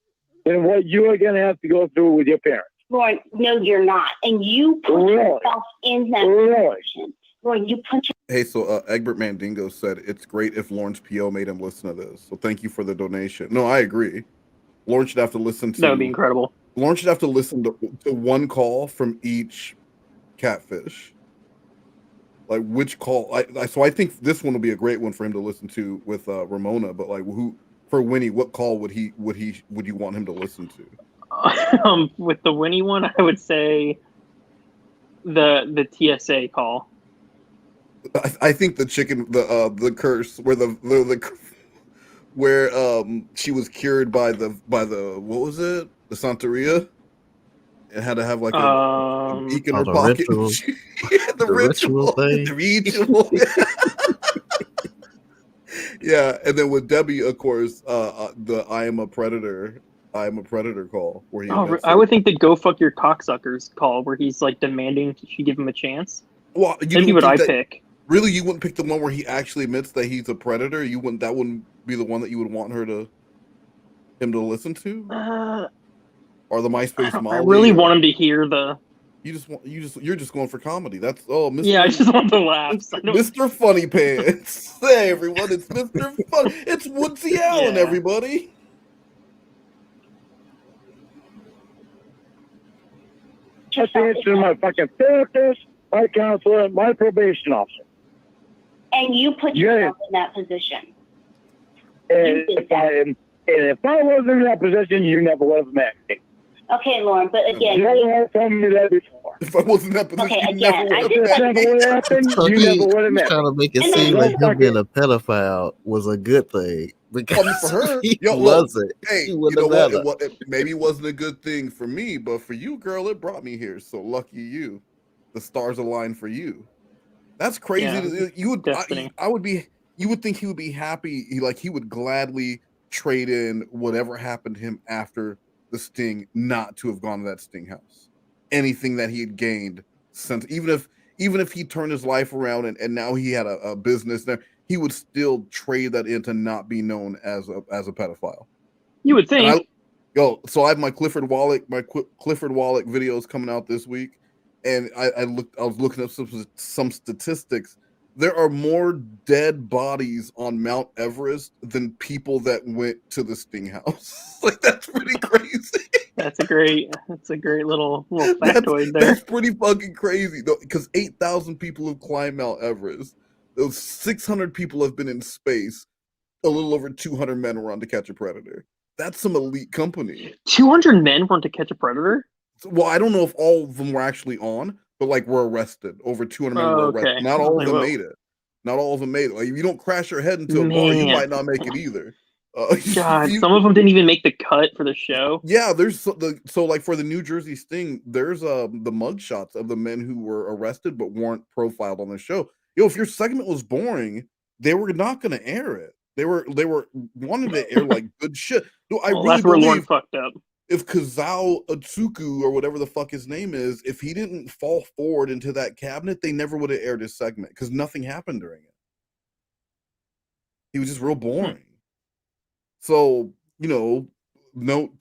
I: than what you are going to have to go through with your parents.
J: Lauren, no, you're not. And you put yourself in that position. Lauren, you put
C: Hey, so Egbert Mandingo said it's great if Lauren's PO made him listen to this. So thank you for the donation. No, I agree. Lauren should have to listen to.
D: That would be incredible.
C: Lauren should have to listen to one call from each catfish. Like which call? So I think this one will be a great one for him to listen to with Ramona. But like, who for Winnie? What call would you want him to listen to?
D: With the Winnie one, I would say the TSA call.
C: I think the chicken, the curse, where she was cured by the what was it? The Santeria. It had to have like a beak in her pocket. The ritual thing. The ritual. Yeah, and then with Debbie, of course, the I am a predator call where he.
D: I would think the go fuck your cocksuckers call where he's like demanding she give him a chance.
C: Well,
D: that'd be what I pick.
C: Really, you wouldn't pick the one where he actually admits that he's a predator. That wouldn't be the one that you would want him to listen to. Or the MySpace Molly.
D: I really want him to hear the.
C: You're just going for comedy. That's Mr.
D: Yeah, I just want the laughs.
C: Mr. Funny Pants. Hey everyone, it's Mr. Funny. It's Woodsy Allen, everybody.
I: Just answer my fucking therapist, my counselor, my probation officer.
J: And you put yourself in that position.
I: And if I wasn't in that position, you never would have met me.
J: Okay, Lauren, but again,
I: you never told me that before.
C: If I wasn't in that position,
J: Okay,
C: you never
J: again, I
C: would
J: just
C: have
J: said
C: met
I: Never
C: me.
I: would have happened.
E: So
I: You never would have
E: he's
I: met
E: trying
I: me.
E: to make it
J: And
E: seem
J: then-
E: like him being a pedophile was a good thing because
C: I mean, for her,
E: he
C: yo, look,
E: wasn't.
C: hey,
E: He
C: you
E: wouldn't
C: know
E: have
C: what?
E: met her.
C: Maybe it wasn't a good thing for me, but for you, girl, it brought me here. So lucky you. The stars aligned for you. That's crazy.
D: Yeah,
C: You would,
D: destiny.
C: I would be. You would think he would be happy. He would gladly trade in whatever happened to him after the Sting, not to have gone to that Sting house. Anything that he had gained since, even if he turned his life around and now he had a business there, he would still trade that in to not be known as a pedophile.
D: You would think.
C: So I have my Clifford Wallach videos coming out this week, and I was looking up some statistics. There are more dead bodies on Mount Everest than people that went to the Sting house. Like, that's pretty crazy.
D: That's a great little factoid there.
C: That's pretty fucking crazy, though, because 8,000 people have climbed Mount Everest. Those 600 people have been in space. A little over 200 men were on To Catch a Predator. That's some elite company.
D: 200 men were on To Catch a Predator?
C: Well, I don't know if all of them were actually on, but like were arrested. Over 200 men were arrested.
D: Okay.
C: Not all of them
D: Whoa.
C: made it. Not all of them made it. Like, if you don't crash your head into a bar, you
D: Man.
C: might not make it either.
D: God, some of them didn't even make the cut for the show.
C: Yeah, there's so like for the New Jersey Sting, there's the mugshots of the men who were arrested but weren't profiled on the show. If your segment was boring, they were not going to air it. They were wanting to air like good shit. No, I really
D: that's where Lauren
C: believe
D: fucked up.
C: if Kazao Atsuku or whatever the fuck his name is, if he didn't fall forward into that cabinet, they never would have aired his segment because nothing happened during it. He was just real boring. So, note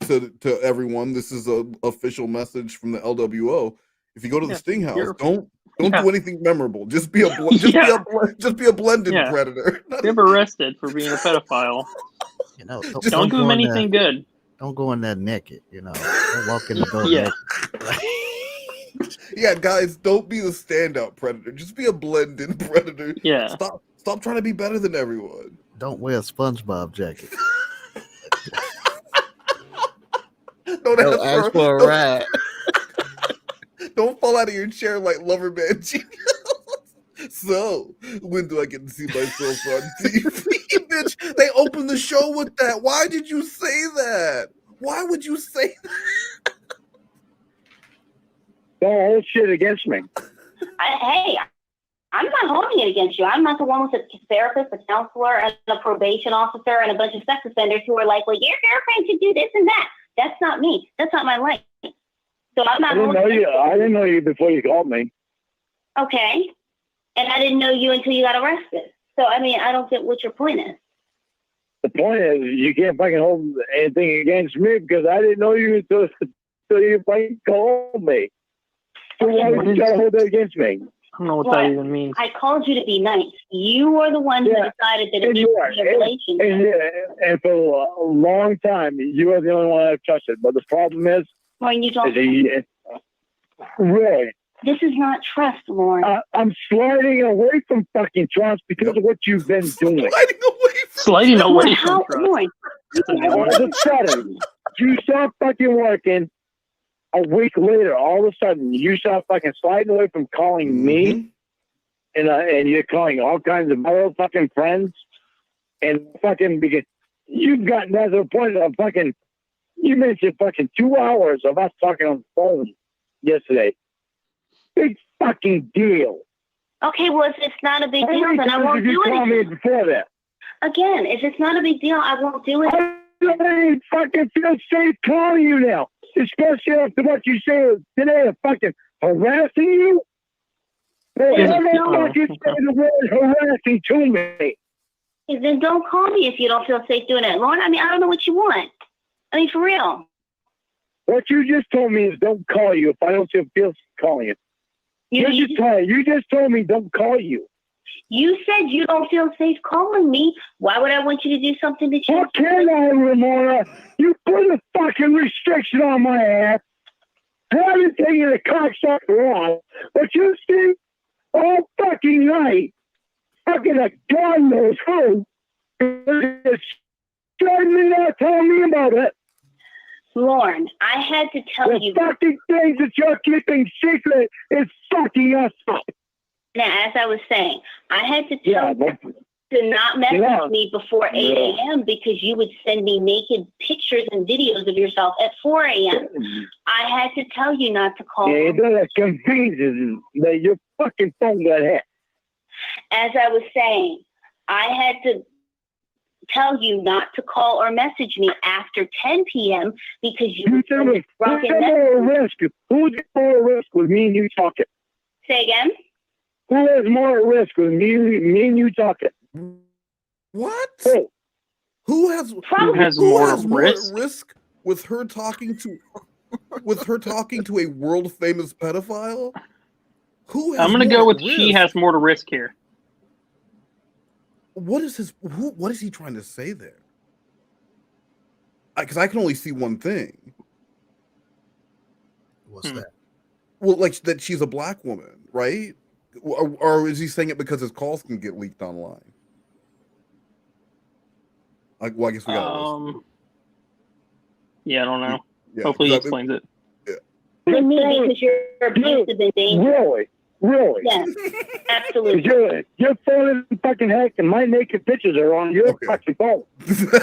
C: to everyone, this is an official message from the LWO. If you go to the Sting house, don't do anything memorable. Just be a blended predator.
D: Get arrested for being a pedophile. Don't do him anything good.
E: Don't go in there naked. Don't walk in the door naked.
C: Yeah, guys, don't be the standout predator. Just be a blended predator.
D: Yeah.
C: Stop trying to be better than everyone.
E: Don't wear a SpongeBob jacket.
C: Don't
E: ask for a ride.
C: Don't fall out of your chair like Loverman Genius. So, when do I get to see myself on TV? Bitch, they opened the show with that. Why did you say that? Why would you say that?
I: Don't hold shit against me.
J: Hey, I'm not holding it against you. I'm not the one with a therapist, a counselor, and a probation officer, and a bunch of sex offenders who are like, well, your girlfriend should do this and that. That's not me. That's not my life. So I'm not.
I: I didn't know you before you called me.
J: Okay. And I didn't know you until you got arrested. So, I mean, I don't get what your point is.
I: The point is, you can't fucking hold anything against me because I didn't know you until you fucking called me. So why would you try to hold that against me?
D: I don't know what that even means.
J: I called you to be nice. You were the one who decided that it needs to be a relationship.
I: And for a long time, you are the only one I've trusted. But the problem is,
J: you don't.
I: Really?
J: This is not trust, Lauren.
I: I'm sliding away from fucking trust because of what you've been doing.
D: Sliding away from trust.
J: Lauren,
I: all of a sudden, you start fucking working. A week later, all of a sudden, you start fucking sliding away from calling me, and you're calling all kinds of other fucking friends, and fucking because you've gotten to the point of fucking. You mentioned fucking 2 hours of us talking on the phone yesterday. Big fucking deal.
J: Okay, well, if it's not a big deal, then I won't do it.
I: Before that.
J: Again, if it's not a big deal, I won't do it.
I: I don't fucking feel safe calling you now, especially after what you said today of fucking harassing you. Well, I don't fucking say the word harassing to me.
J: Then don't call me if you don't feel safe doing it, Lauren. I mean, I don't know what you want. I mean, for real.
I: What you just told me is don't call you if I don't feel safe calling you. You just told me don't call you.
J: You said you don't feel safe calling me. Why would I want you to do something that you...
I: How can I, Ramona? You put a fucking restriction on my ass. I haven't taken a cocksucker off, but you see, all fucking night, fucking a God knows who, is me not telling me about it.
J: Lauren, I had to tell you.
I: The fucking things that you're keeping secret is fucking us up.
J: Now, as I was saying, I had to tell you to not message me before 8 a.m. because you would send me naked pictures and videos of yourself at 4 a.m. I had to tell you not to call.
I: Yeah, that confuses that your fucking phone got hacked.
J: As I was saying, I had to tell you not to call or message me after 10 p.m. because you
I: Who's more risk? Who's more risk with me and you talking?
J: Say again?
I: Who has more risk with me and you talking?
C: What?
I: Hey.
C: Who has more risk with her talking to a world famous pedophile?
D: I'm gonna go with she has more to risk here.
C: What is he trying to say there? Because I can only see one thing.
E: What's that?
C: Well, like that she's a black woman, right? Or is he saying it because his calls can get leaked online? Like, well, I guess we got.
D: Yeah, I don't know.
C: Yeah,
D: hopefully he explains it.
C: Yeah.
J: To me, because you're abusive and dangerous.
I: Really?
J: Yes, absolutely.
I: Your phone is fucking hacked and my naked pictures are on your fucking phone.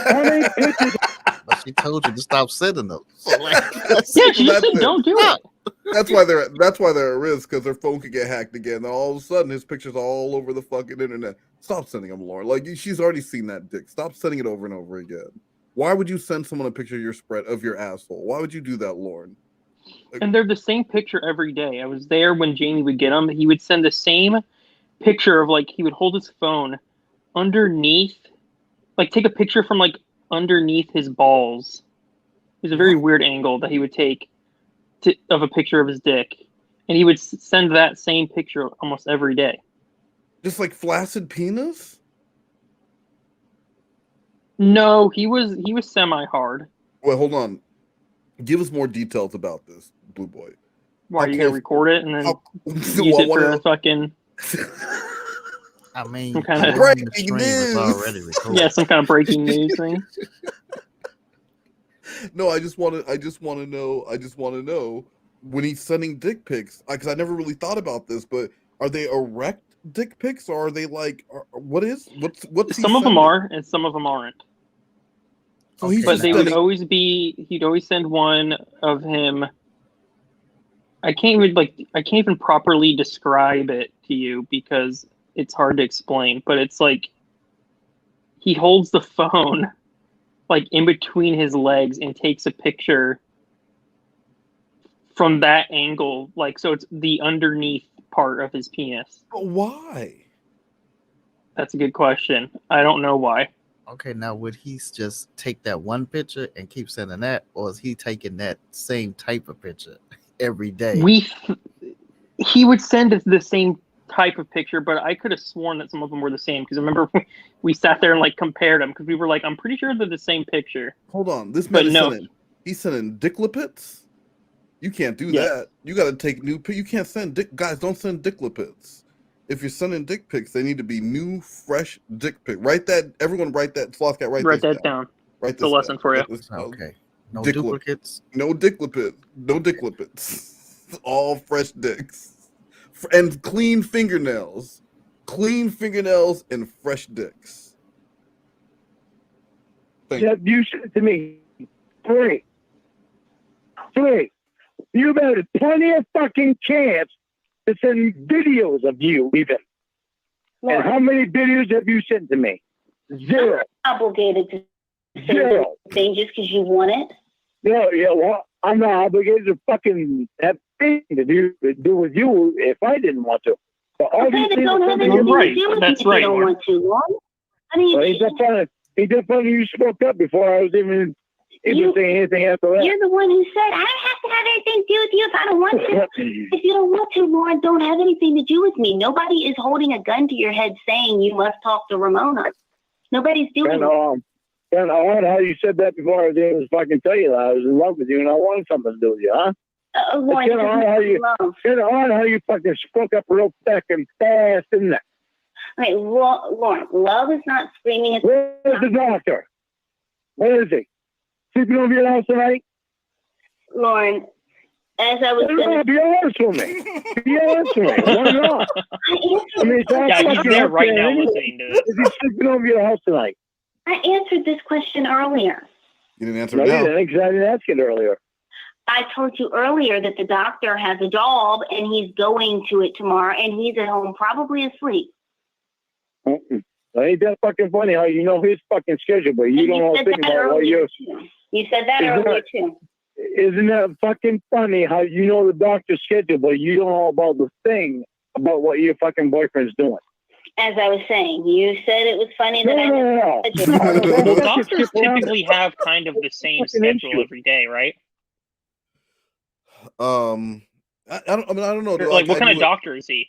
I: How many pictures?
E: But she told you to stop sending them. So like,
D: yeah, she just said don't do it.
C: That's why they're at risk, because their phone could get hacked again. Then all of a sudden, his picture's all over the fucking internet. Stop sending them, Lauren. Like, she's already seen that dick. Stop sending it over and over again. Why would you send someone a picture of your asshole? Why would you do that, Lauren? Like,
D: and they're the same picture every day. I was there when Jamie would get them. He would send the same picture of, like, he would hold his phone underneath, like, take a picture from, like, underneath his balls. It was a very weird angle that he would take of a picture of his dick, and he would send that same picture almost every day.
C: Just like flaccid penis?
D: No, he was semi-hard.
C: Wait, hold on. Give us more details about this, Blue Boy.
D: Why are you gonna record it and then use it for a fucking?
E: I mean,
D: some kind of
C: breaking news.
E: Already recorded.
D: Yeah, some kind of breaking news thing.
C: No, I just want to know when he's sending dick pics, because I never really thought about this, but are they erect dick pics or are they like what's
D: some of them are and some of them aren't.
C: So
D: but they would always he'd always send one of him. I can't even properly describe it to you because it's hard to explain, but it's like he holds the phone like in between his legs and takes a picture from that angle, like, so it's the underneath part of his penis.
C: But why?
D: That's a good question. I don't know why.
E: Okay, now would he just take that one picture and keep sending that, or is he taking that same type of picture every day?
D: He would send the same type of picture, but I could have sworn that some of them were the same because I remember we sat there and like compared them because we were like, I'm pretty sure they're the same picture.
C: Hold on, this man he's sending dicklipits. You can't do that. You got to take new. You can't send dick. Guys, don't send dicklipits. If you're sending dick pics, they need to be new, fresh dick pic. Write that. Everyone, write that. Sloth cat, write that down. Write this.
D: It's a lesson for you.
E: Okay. No duplicates.
C: No dicklipits. No dicklipits. All fresh dicks. And clean fingernails. Clean fingernails and fresh dicks.
I: You said to me, three. You've had plenty of fucking chance to send videos of you, even. And how many videos have you sent to me? Zero.
J: I'm obligated to
I: Zero.
J: say just because you want it.
I: Yeah, well, I'm not obligated to fucking have anything to do with you if I didn't want to. But all these things
J: don't have anything to do with me if you don't want to, Lauren. I mean,
I: he definitely you spoke up before I was even saying anything after that.
J: You're the one who said, I don't have to have anything to do with you if I don't want to. If you don't want to, Lauren, don't have anything to do with me. Nobody is holding a gun to your head saying you must talk to Ramona. Nobody's doing it.
I: And I wonder how you said that before I was able to fucking tell you that I was in love with you and I wanted something to do with you, huh?
J: Lauren,
I: it's odd how you fucking spoke up real fucking fast, isn't it?
J: Okay, Lauren, love is not screaming at...
I: Where's the doctor? Where is he? Sleeping over your house tonight?
J: Lauren, as I was
I: going to be honest with me. Be honest with me. Why not? I mean, it's all
D: Yeah, he's
I: fucking
D: there
I: up
D: right
I: there
D: now
I: anyway.
D: listening to this.
I: Is he sleeping over your house tonight?
J: I answered this question earlier.
C: You didn't answer
I: No,
C: it
I: you
C: now.
I: didn't, because I didn't ask it earlier.
J: I told you earlier that the doctor has a job and he's going to it tomorrow and he's at home probably asleep.
I: Mm-mm. Ain't that fucking funny how you know his fucking schedule, but you don't know
J: said
I: think
J: that
I: about what
J: earlier
I: you're...
J: too. You said that
I: Isn't
J: earlier
I: that-
J: too.
I: Isn't that fucking funny how you know the doctor's schedule, but you don't know about the thing about what your fucking boyfriend's doing?
J: As I was saying, you said it was funny that
I: No.
D: Well, doctors typically have kind of the same schedule every day, right?
C: I don't know.
D: Like, what kind of doctor is he?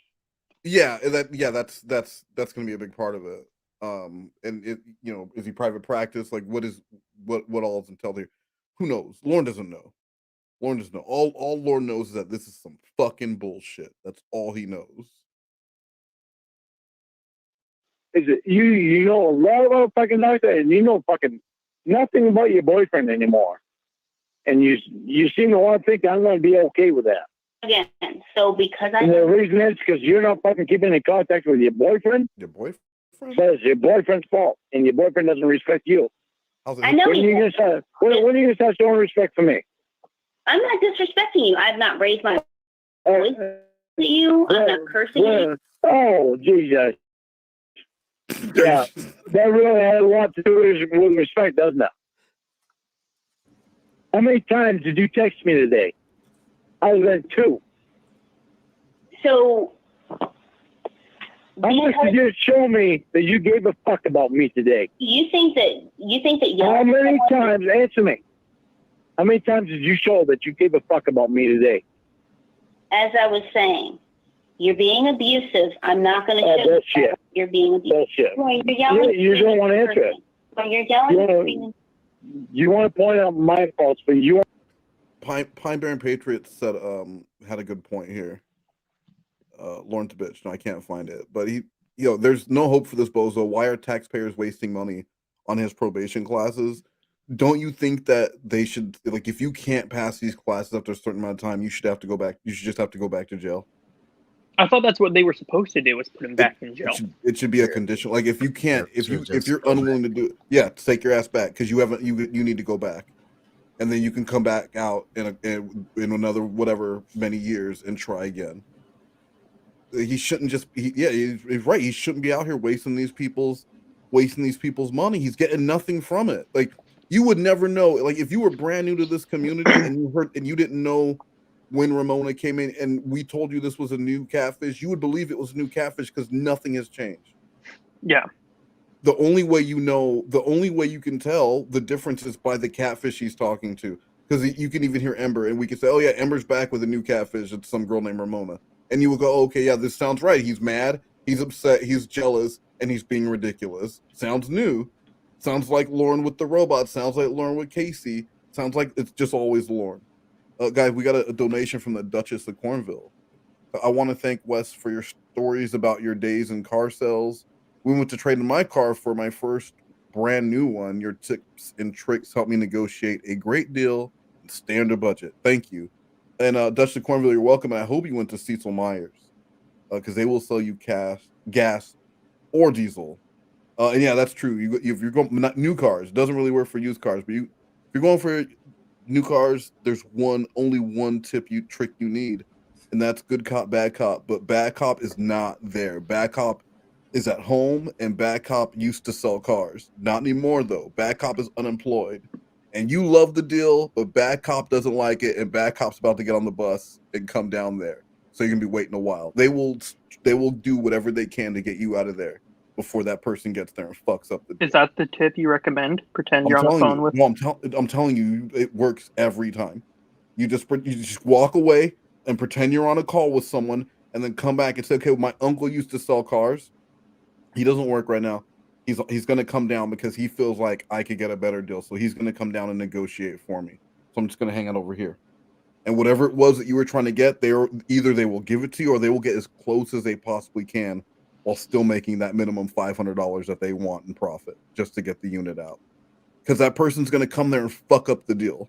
C: That's gonna be a big part of it. And it, is he private practice? Like, what all is entailed here? Who knows? Lauren doesn't know. All Lauren knows is that this is some fucking bullshit. That's all he knows.
I: Is it you know a lot about fucking doctor, and you know fucking nothing about your boyfriend anymore, and you seem to want to think I'm going to be okay with that.
J: Again, so because
I: And the reason is because you're not fucking keeping in contact with your boyfriend.
C: Your boyfriend?
I: So it's your boyfriend's fault, and your boyfriend doesn't respect you.
J: I know
I: When are you going to start showing respect for me?
J: I'm not disrespecting you. I've not raised my voice to you. I'm not cursing you.
I: Oh, Jesus. Yeah, that really has a lot to do with respect, doesn't it? How many times did you text me today? Other than 2.
J: So,
I: how much did you show me that you gave a fuck about me today?
J: you think that
I: How many times? Answer me. How many times did you show that you gave a fuck about me today?
J: As I was saying, you're being abusive. I'm not going to show
I: bullshit.
J: you're being abusive.
I: Bullshit.
J: Well, you're yelling.
I: You don't want to answer it.
J: Well, you're yelling.
I: You want to point out my faults, but you.
C: Pine Barren Patriots said had a good point here. Lauren's a bitch. No, I can't find it. But there's no hope for this bozo. Why are taxpayers wasting money on his probation classes? Don't you think that they should, like, if you can't pass these classes after a certain amount of time, you should have to go back. You should just have to go back to jail.
D: I thought that's what they were supposed to do, was put him back in jail.
C: It should be a condition. Like, if you can't, if you're unwilling to do it, take your ass back, because you need to go back, and then you can come back out in another whatever many years and try again. He shouldn't just. He's right. He shouldn't be out here wasting these people's money. He's getting nothing from it. Like, you would never know. Like, if you were brand new to this community and you didn't know when Ramona came in and we told you this was a new catfish, you would believe it was a new catfish because nothing has changed.
D: Yeah.
C: The only way you can tell the difference is by the catfish he's talking to, because you can even hear Ember, and we can say, oh yeah, Ember's back with a new catfish. It's some girl named Ramona, and you will go, okay, yeah, this sounds right. He's mad, he's upset, he's jealous, and he's being ridiculous. Sounds new. Sounds like Lauren with the robot. Sounds like Lauren with Casey. Sounds like it's just always Lauren. Guys, we got a donation from the Duchess of Cornville. I want to thank Wes for your stories about your days in car sales. We went to trade in my car for my first brand new one. Your tips and tricks helped me negotiate a great deal and stay under budget. Thank you. And Duchess of Cornville, you're welcome. And I hope you went to Cecil Myers, because they will sell you gas or diesel. And yeah, that's true. If you're going, not new cars, it doesn't really work for used cars, but if you're going for new cars, there's only one trick you need, and that's good cop, bad cop. But bad cop is not there. Bad cop is at home, and bad cop used to sell cars. Not anymore though. Bad cop is unemployed, and you love the deal, but bad cop doesn't like it, and bad cop's about to get on the bus and come down there. So you're gonna be waiting a while. They will do whatever they can to get you out of there before that person gets there and fucks up the deal.
D: Is that the tip you recommend? Pretend you're on the phone with.
C: No, I'm telling you, it works every time. You just walk away and pretend you're on a call with someone, and then come back and say, okay, my uncle used to sell cars. He doesn't work right now. He's going to come down because he feels like I could get a better deal. So he's going to come down and negotiate for me. So I'm just going to hang out over here. And whatever it was that you were trying to get, either they will give it to you or they will get as close as they possibly can, while still making that minimum $500 that they want in profit just to get the unit out. Because that person's going to come there and fuck up the deal.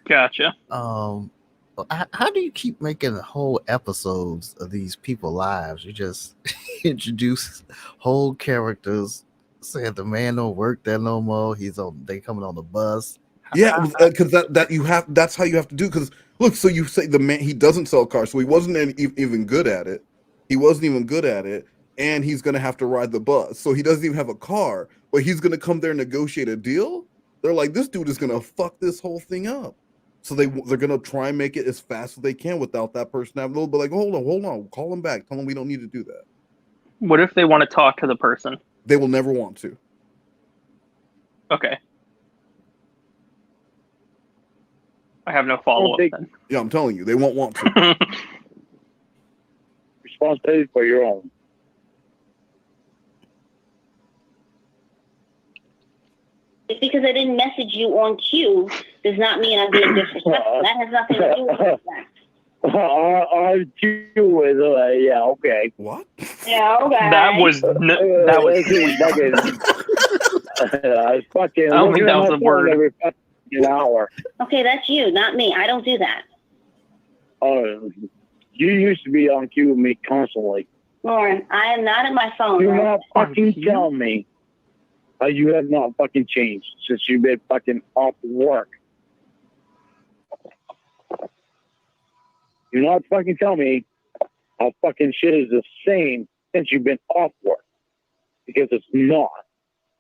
D: Gotcha.
E: How do you keep making whole episodes of these people's lives? You just introduce whole characters, saying the man don't work there no more. They coming on the bus.
C: Yeah, because that's how you have to do. Because look, so you say the man, he doesn't sell cars, so he wasn't even good at it. He wasn't even good at it, and he's gonna have to ride the bus. So he doesn't even have a car, but he's gonna come there and negotiate a deal. They're like, this dude is gonna fuck this whole thing up. So they're gonna try and make it as fast as they can without that person having a little bit like, hold on, call him back, tell him we don't need to do that.
D: What if they want to talk to the person?
C: They will never want to.
D: Okay. I have no follow-up then.
C: Yeah, I'm telling you, they won't want to.
I: Responsibility for your own.
J: Just because I didn't message you on cue does not mean I'm being disrespectful. That has nothing to do with that.
I: On cue with, yeah, okay.
C: What?
J: Yeah, okay.
D: That was
I: I fucking.
D: I don't think that was a word.
I: Every fucking hour.
J: Okay, that's you, not me. I don't do that.
I: You used to be on cue with me constantly.
J: Lauren, I am not at my phone.
I: Do not fucking tell me how you have not fucking changed since you've been fucking off work. Do not fucking tell me how fucking shit is the same since you've been off work. Because it's not.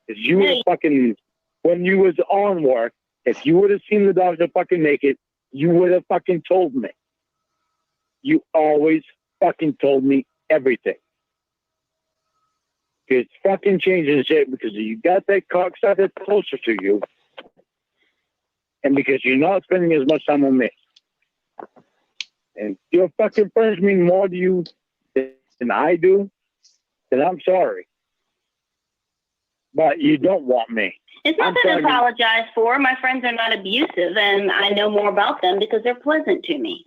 I: Because you were fucking, when you was on work, if you would have seen the doctor fucking naked, you would have fucking told me. You always fucking told me everything. It's fucking changing shit because you got that cocksucker closer to you. And because you're not spending as much time on me. And your fucking friends mean more to you than I do, then I'm sorry. But you don't want me.
J: It's nothing to apologize for. My friends are not abusive, and I know more about them because they're pleasant to me.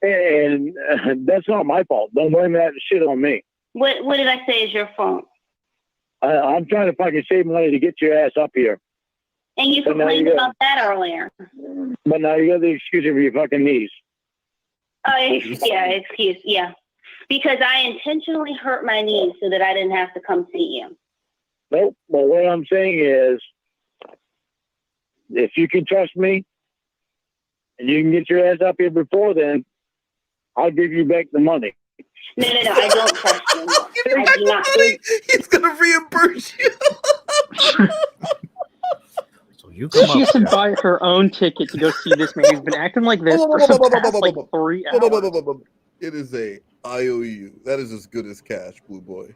I: And that's not my fault. Don't blame that shit on me.
J: What did I say is your fault?
I: I'm trying to fucking save money to get your ass up here.
J: And you complained about that earlier.
I: But now you got the excuse of your fucking knees.
J: Excuse. Because I intentionally hurt my knees so that I didn't have to come see you.
I: Nope. But what I'm saying is, if you can trust me, and you can get your ass up here before then, I'll give you back the money.
J: No, I don't trust you. I do not.
C: He's gonna reimburse you.
E: So you
D: So she has to buy her own ticket to go see this man who's been acting like this for the past like 3 hours.
C: It is a IOU. That is as good as cash, Blu3boy.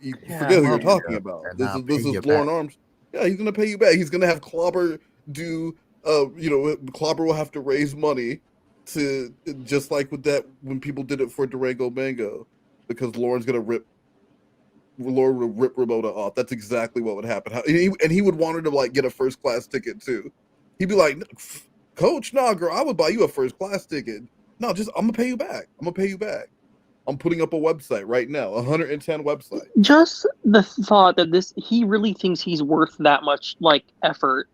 C: You forget who you're talking about. This is Lauren Arms. Yeah, he's gonna pay you back. He's gonna have Clobber do. Clobber will have to raise money to, just like with that when people did it for Durango Mango, because Lauren's gonna rip Ramona off. That's exactly what would happen. And he would want her to like get a first class ticket too. He'd be like, Coach, nah, girl, I would buy you a first class ticket. No, I'm gonna pay you back. I'm putting up a website right now, 110 website.
D: Just the thought that he really thinks he's worth that much like effort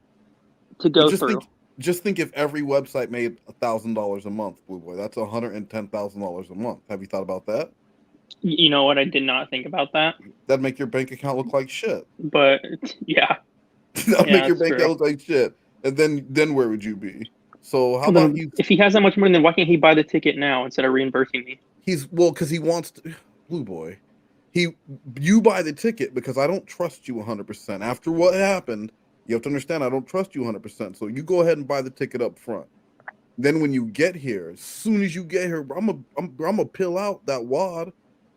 D: to go through.
C: Just think if every website made $1,000 a month, Blu3boy, that's $110,000 a month. Have you thought about that?
D: You know what? I did not think about that.
C: That'd make your bank account look like shit.
D: But yeah,
C: that'd make your bank account look like shit. And then where would you be? So how about you?
D: If he has that much money, then why can't he buy the ticket now instead of reimbursing me?
C: Because he wants to. Blu3boy, you buy the ticket because I don't trust you 100%. After what happened, you have to understand I don't trust you 100%. So you go ahead and buy the ticket up front. Then when you get here, as soon as you get here, I'm gonna pill out that wad.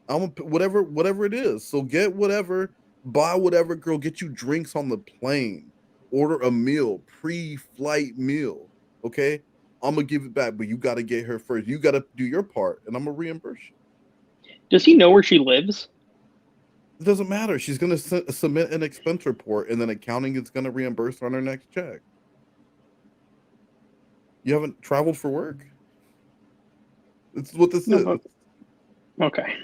C: Whatever it is. So get whatever, buy whatever, girl. Get you drinks on the plane. Order a meal, pre-flight meal. Okay, I'm gonna give it back, but you got to get her first. You got to do your part, and I'm gonna reimburse you.
D: Does he know where she lives?
C: It doesn't matter. She's gonna submit an expense report, and then accounting is gonna reimburse her on her next check. You haven't traveled for work. It's what this is.
D: Okay.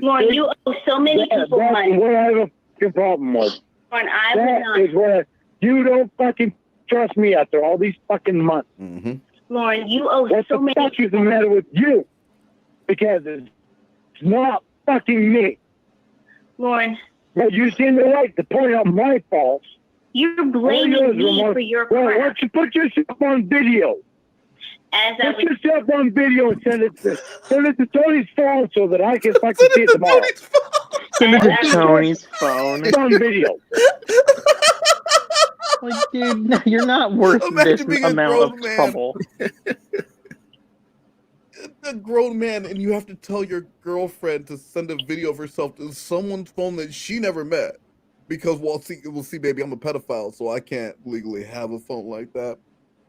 J: Lauren, you owe so many people money.
I: What I have a problem with.
J: Lauren, I would not.
I: Is what you don't fucking trust me after all these fucking months.
C: Mm-hmm.
J: Lauren, you owe
I: What
J: so
I: the
J: many.
I: fuck is the matter with you? Because it's not fucking me.
J: Lauren,
I: But you seem to like to point out my faults.
J: you're
I: All
J: blaming
I: yours,
J: me
I: Ramona.
J: for your
I: Well, why
J: crap.
I: don't you put yourself on video?
J: As I
I: Put
J: was,
I: yourself on video and send it to Tony's phone so that I can fucking see it tomorrow.
D: Send it to
J: as I was-
D: Tony's phone.
I: It's on video.
D: Like, dude, no, you're not worth
C: Imagine
D: this
C: being a
D: amount of
C: grown man.
D: trouble.
C: A grown man, and you have to tell your girlfriend to send a video of herself to someone's phone that she never met, because we'll see, baby, I'm a pedophile, so I can't legally have a phone like that.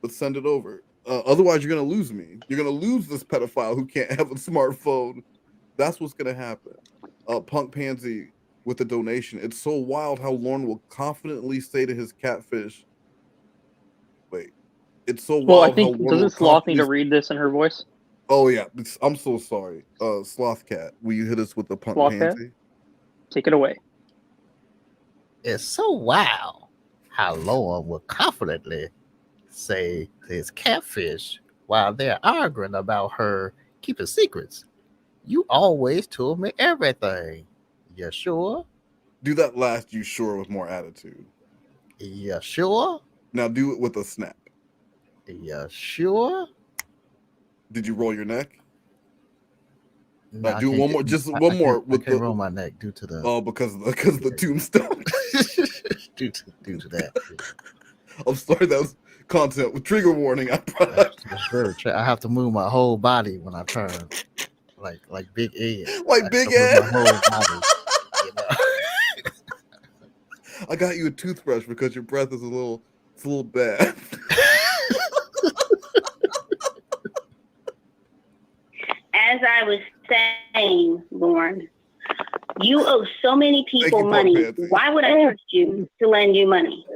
C: But send it over. Otherwise, you're gonna lose me. You're gonna lose this pedophile who can't have a smartphone. That's what's gonna happen. Punk Pansy with a donation. It's so wild how Lauren will confidently say to his catfish. Wait, it's so wild.
D: Well, I
C: how
D: think
C: Lauren
D: doesn't
C: will
D: Sloth need to
C: confidently-
D: read this in her voice?
C: Oh yeah, I'm so sorry. Sloth Cat, will you hit us with the Punk
D: Sloth Cat?
C: Pansy?
D: Take it away.
E: It's so wild how Lauren will confidently say to his catfish while they're arguing about her keeping secrets. You always told me everything. You sure?
C: Do that last you sure with more attitude.
E: You sure?
C: Now do it with a snap.
E: You sure?
C: Did you roll your neck?
E: No, I
C: do
E: can't
C: one
E: get-
C: more, just
E: I
C: one more
E: can't-
C: with
E: I can't
C: the
E: roll my neck due to the
C: because of the tombstone.
E: due to that.
C: I'm sorry, that was content with trigger warning. I promise.
E: It's very true. I have to move my whole body when I turn, like Big Ed.
C: Like
E: I
C: Big
E: have to move
C: Ed.
E: my whole body, you know?
C: I got you a toothbrush because your breath is a little bad.
J: as I was saying, Lauren, you owe so many people
C: you,
J: money.
C: Punk Pansy.
J: Why would I trust you to lend you money?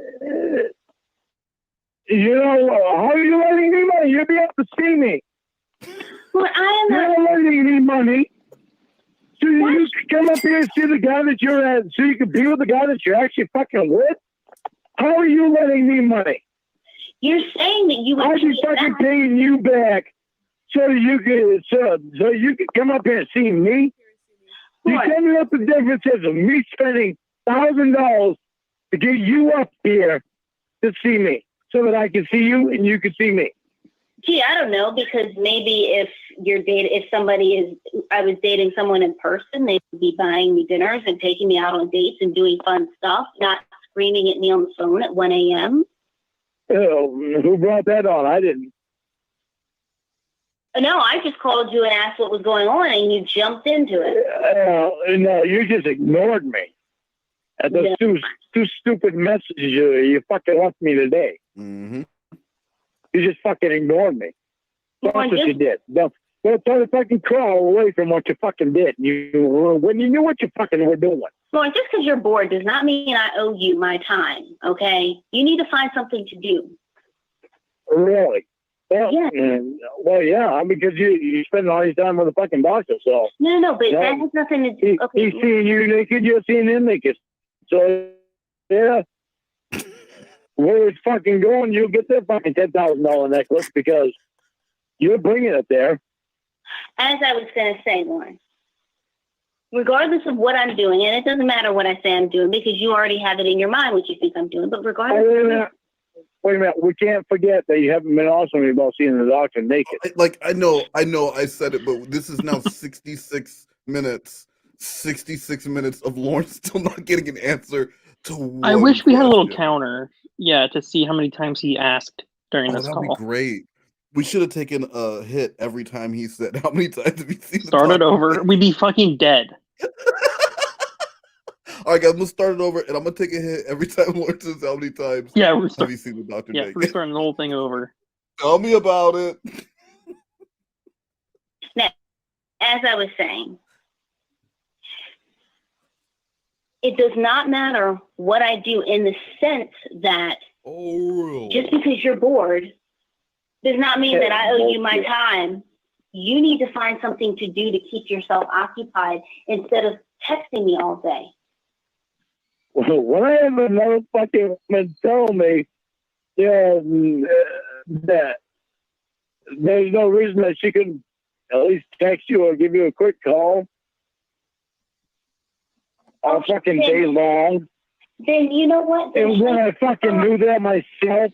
I: You know, how are you lending me money? You'll be able to see me.
J: Well, I am
I: You're
J: not.
I: not lending me money. So you can come up here and see the guy that you're at, so you can be with the guy that you're actually fucking with? How are you lending me money?
J: You're saying that you would
I: I'll
J: pay
I: be fucking
J: back.
I: paying you back so you can come up here and see me. You
J: Lauren,
I: tell me what the difference is of me spending $1,000 to get you up here to see me, so that I can see you and you can see me.
J: Gee, I don't know, because maybe if I was dating someone in person, they'd be buying me dinners and taking me out on dates and doing fun stuff, not screaming at me on the phone at 1 a.m.
I: Oh, who brought that on? I didn't.
J: No, I just called you and asked what was going on, and you jumped into it.
I: No, you just ignored me. And those two stupid messages you fucking left me today.
C: Mm-hmm.
I: You just fucking ignored me. That's
J: Lauren,
I: what you
J: just-
I: did. Don't try to fucking crawl away from what you fucking did. When you knew what you fucking were doing.
J: Lauren, just because you're bored does not mean I owe you my time, okay? You need to find something to do.
I: Really? Well,
J: Yeah.
I: because you spend all your time with the fucking doctor, so.
J: No, but
I: Yeah.
J: that has nothing to do. Okay,
I: He's seeing you naked, you're seeing him naked. So, yeah. Where it's fucking going, you'll get that fucking $10,000 necklace because you're bringing it there.
J: as I was going to say, Lauren, regardless of what I'm doing, and it doesn't matter what I say I'm doing because you already have it in your mind what you think I'm doing, but regardless.
I: Wait a minute. We can't forget that you haven't been awesome about seeing the doctor naked.
C: I know I said it, but this is now 66 minutes. 66 minutes of Lauren still not getting an answer to one
D: I wish we had a little
C: question.
D: counter, to see how many times he asked during this
C: That'd
D: call.
C: be great. We should have taken a hit every time he said how many times have you seen the
D: Start it
C: doctor?
D: over. We'd be fucking dead.
C: All right, guys, I'm gonna start it over, and I'm gonna take a hit every time Lauren says how many times
D: Yeah, we're
C: have you seen the doctor naked?
D: we're starting the whole thing over.
C: Tell me about it.
J: Now, as I was saying, it does not matter what I do in the sense that just because you're bored does not mean that I owe you my time. You need to find something to do to keep yourself occupied instead of texting me all day.
I: When I have another fucking woman tell me that there's no reason that she could at least text you or give you a quick call all fucking day long.
J: Then you know what?
I: And when I fucking knew that myself,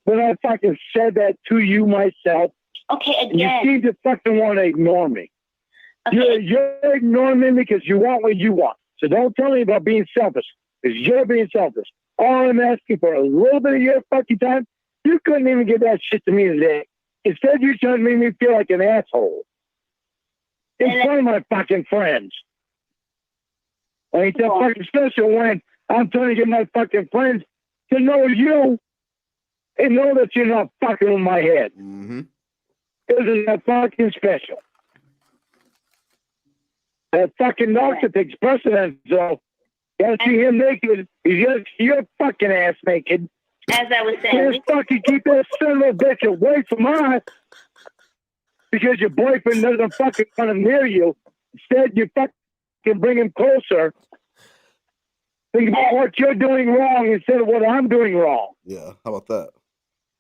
I: when I fucking said that to you myself,
J: okay, again,
I: you seem to fucking want to ignore me. Okay. You're ignoring me because you want what you want. So don't tell me about being selfish, because you're being selfish. All I'm asking for a little bit of your fucking time. You couldn't even give that shit to me today. Instead, you're trying to make me feel like an asshole in front of my fucking friends. Ain't that fucking special when I'm trying to get my fucking friends to know you and know that you're not fucking with my head.
C: Mm-hmm.
I: Isn't that fucking special? That fucking doctor takes precedence, so gotta see him naked. He's got your fucking ass naked.
J: As I was saying,
I: just fucking keep that son of a bitch away from us because your boyfriend doesn't fucking want to near you. Instead, you fucking bring him closer. Think about what you're doing wrong instead of what I'm doing wrong.
C: Yeah, how about that?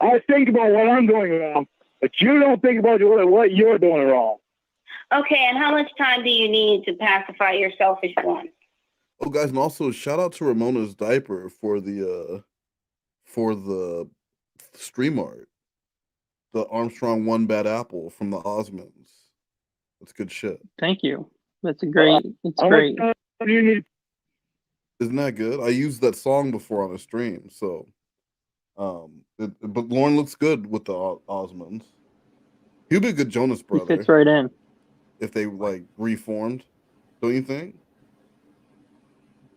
I: I think about what I'm doing wrong, but you don't think about what you're doing wrong.
J: Okay, and how much time do you need to pacify your selfish one?
C: Oh, guys, and also shout out to Ramona's diaper for the stream art. The Armstrong One Bad Apple from the Osmonds. That's good shit.
D: Thank you. That's a great. It's great.
C: Isn't that good? I used that song before on a stream, so. But Lauren looks good with the Osmonds. He'd be a good Jonas brother.
D: He fits right in.
C: If they like reformed, don't you think?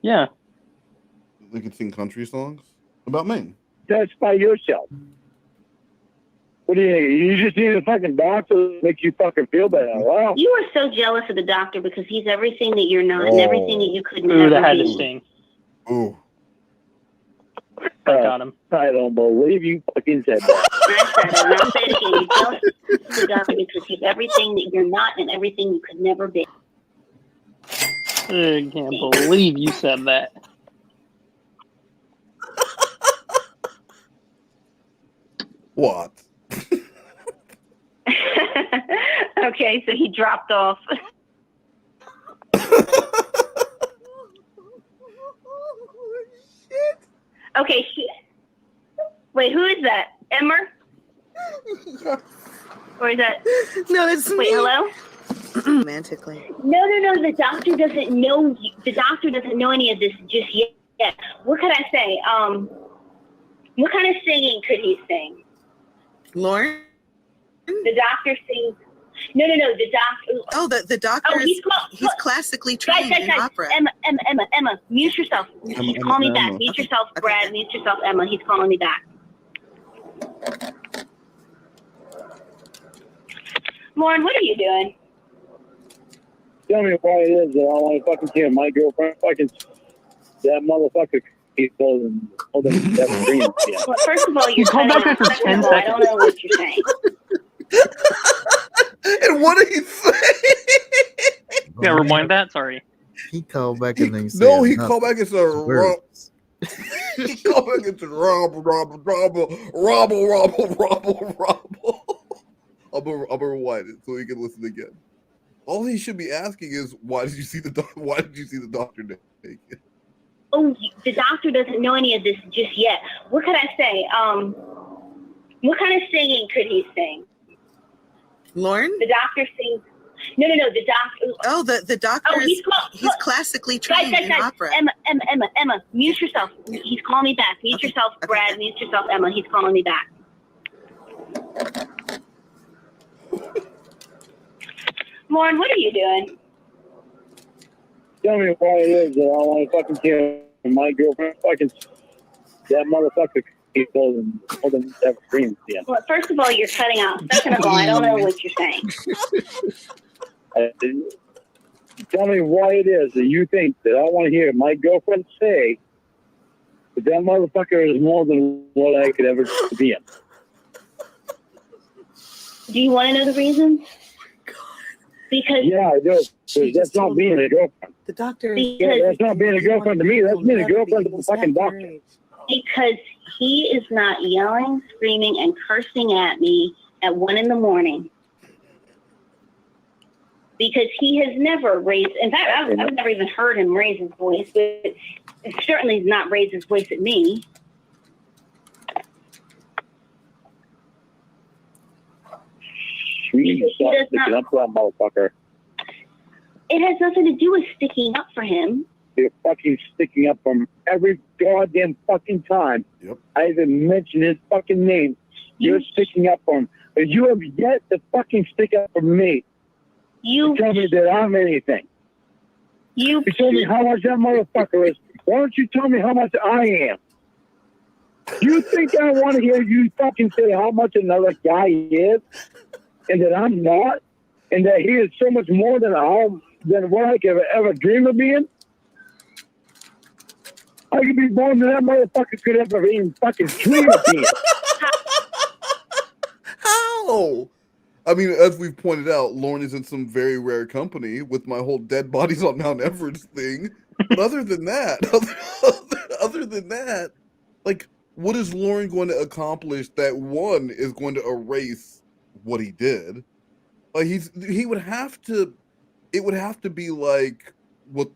D: Yeah.
C: They could sing country songs about me.
I: That's by yourself. What do you think? You just need a fucking doctor that makes you fucking feel better. Wow.
J: You are so jealous of the doctor because he's everything that you're not and everything that you could never
D: Ooh, that had
J: be.
D: to sting.
C: Ooh.
D: Got him.
I: I don't believe you fucking said that.
J: I said it, and I'll say it again. You're jealous of the doctor because he's everything that you're not and everything you could never be.
D: I can't believe you said that.
C: What?
J: Okay, so he dropped off. Okay, wait, who is that? Emmer? Or is that?
M: No, it's
J: Wait,
M: me.
J: hello?
M: Romantically.
J: No. The doctor doesn't know. The doctor doesn't know any of this just yet. What could I say? What kind of singing could he sing?
M: Lauren?
J: The doctor sings. No. The doctor.
M: Oh, the doctor.
J: Oh,
M: he's classically trained in opera.
J: Emma, mute yourself. He's calling me back. Mute yourself, Brad. Mute yourself, Emma. He's calling me back. Lauren, what are you doing?
I: Tell me why it is that I want to fucking kill my girlfriend. Fucking that motherfucker keeps holding that dream. Yeah.
J: Well, first of all, you're
D: called
J: cutting
D: back
J: out.
D: for
J: Second
D: 10
J: of all, I don't know what you're saying.
C: And what did he say?
D: Yeah, rewind that. Sorry.
E: He called back and then
C: No, he called back and said, he called back and said, robble. I'm gonna rewind it so he can listen again. All he should be asking is, why did you see the doctor naked?
J: Oh, the doctor doesn't know any of this just yet. What could I say? What kind of singing could he sing?
M: Lauren?
J: The doctor sings. No. The doctor.
M: Oh, the doctor.
J: Oh,
M: he's classically trained in opera.
J: Emma, mute yourself. He's calling me back. Mute yourself, Brad.
M: Okay.
J: Mute yourself, Emma. He's calling me back. Lauren, what are you doing?
I: Tell me why it is that I want to fucking kill my girlfriend. Fucking that motherfucker keeps holding that dream. Yeah.
J: Well, first of all, you're cutting out. Second of all, I don't know what you're saying.
I: Tell me why it is that you think that I want to hear my girlfriend say that motherfucker is more than what I could ever be in.
J: Do you want to know the reason? Because
I: yeah, I do. That's not being a girlfriend.
M: The doctor.
I: Yeah, that's not being a girlfriend to me. That's being a girlfriend to the fucking doctor.
J: Because he is not yelling, screaming, and cursing at me at 1 a.m. Because he has never raised, in fact, I've never even heard him raise his voice, but certainly he's not raised his voice at me.
I: He does not. Up for that motherfucker.
J: It has nothing to do with sticking up for him.
I: You're fucking sticking up for him every goddamn fucking time.
C: Yep.
I: I even mention his fucking name. You're sticking up for him. But you have yet to fucking stick up for me. You tell me that I'm anything. You tell me how much that motherfucker is. Why don't you tell me how much I am? You think I want to hear you fucking say how much another guy is, and that I'm not, and that he is so much more than what I could ever dream of being? I could be more than that motherfucker could ever even fucking dream of being.
C: How? I mean, as we've pointed out, Lauren is in some very rare company with my whole dead bodies on Mount Everest thing. But other than that, like, what is Lauren going to accomplish that one is going to erase what he did? Like he would have to. It would have to be like what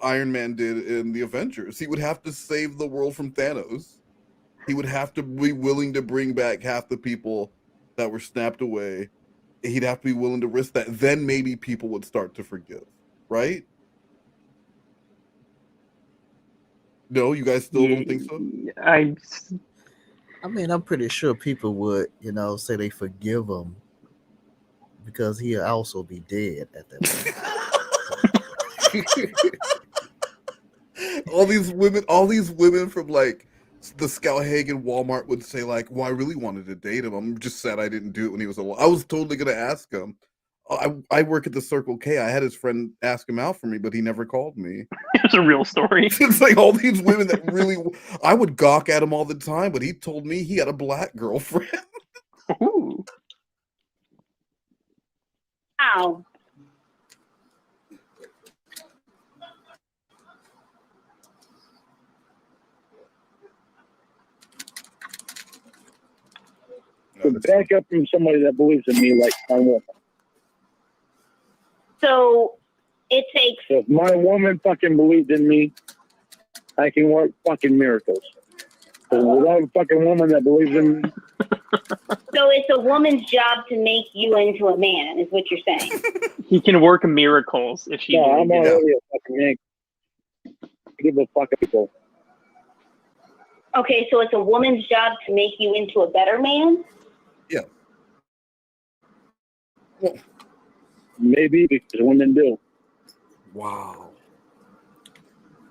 C: Iron Man did in the Avengers. He would have to save the world from Thanos. He would have to be willing to bring back half the people that were snapped away. He'd have to be willing to risk that. Then maybe people would start to forgive, right? No, you guys still don't think so?
E: I mean, I'm pretty sure people would, say they forgive him because he'll also be dead at that point.
C: all these women from like the Skowhegan Walmart would say like, well, I really wanted to date him. I'm just sad I didn't do it when he was alive. I was totally going to ask him. I work at the Circle K. I had his friend ask him out for me, but he never called me.
D: It's a real story.
C: It's like all these women that really, I would gawk at him all the time, but he told me he had a black girlfriend.
D: Ooh.
J: Ow.
I: To back up from somebody that believes in me like my woman.
J: So it takes.
I: If my woman fucking believes in me, I can work fucking miracles. So without a fucking woman that believes in me.
J: So it's a woman's job to make you into a man, is what you're saying.
D: He can work miracles if she.
I: No, I'm already a fucking man. I give a fuck people.
J: Okay, so it's a woman's job to make you into a better man?
C: Yeah. Well,
I: maybe because women do.
C: Wow.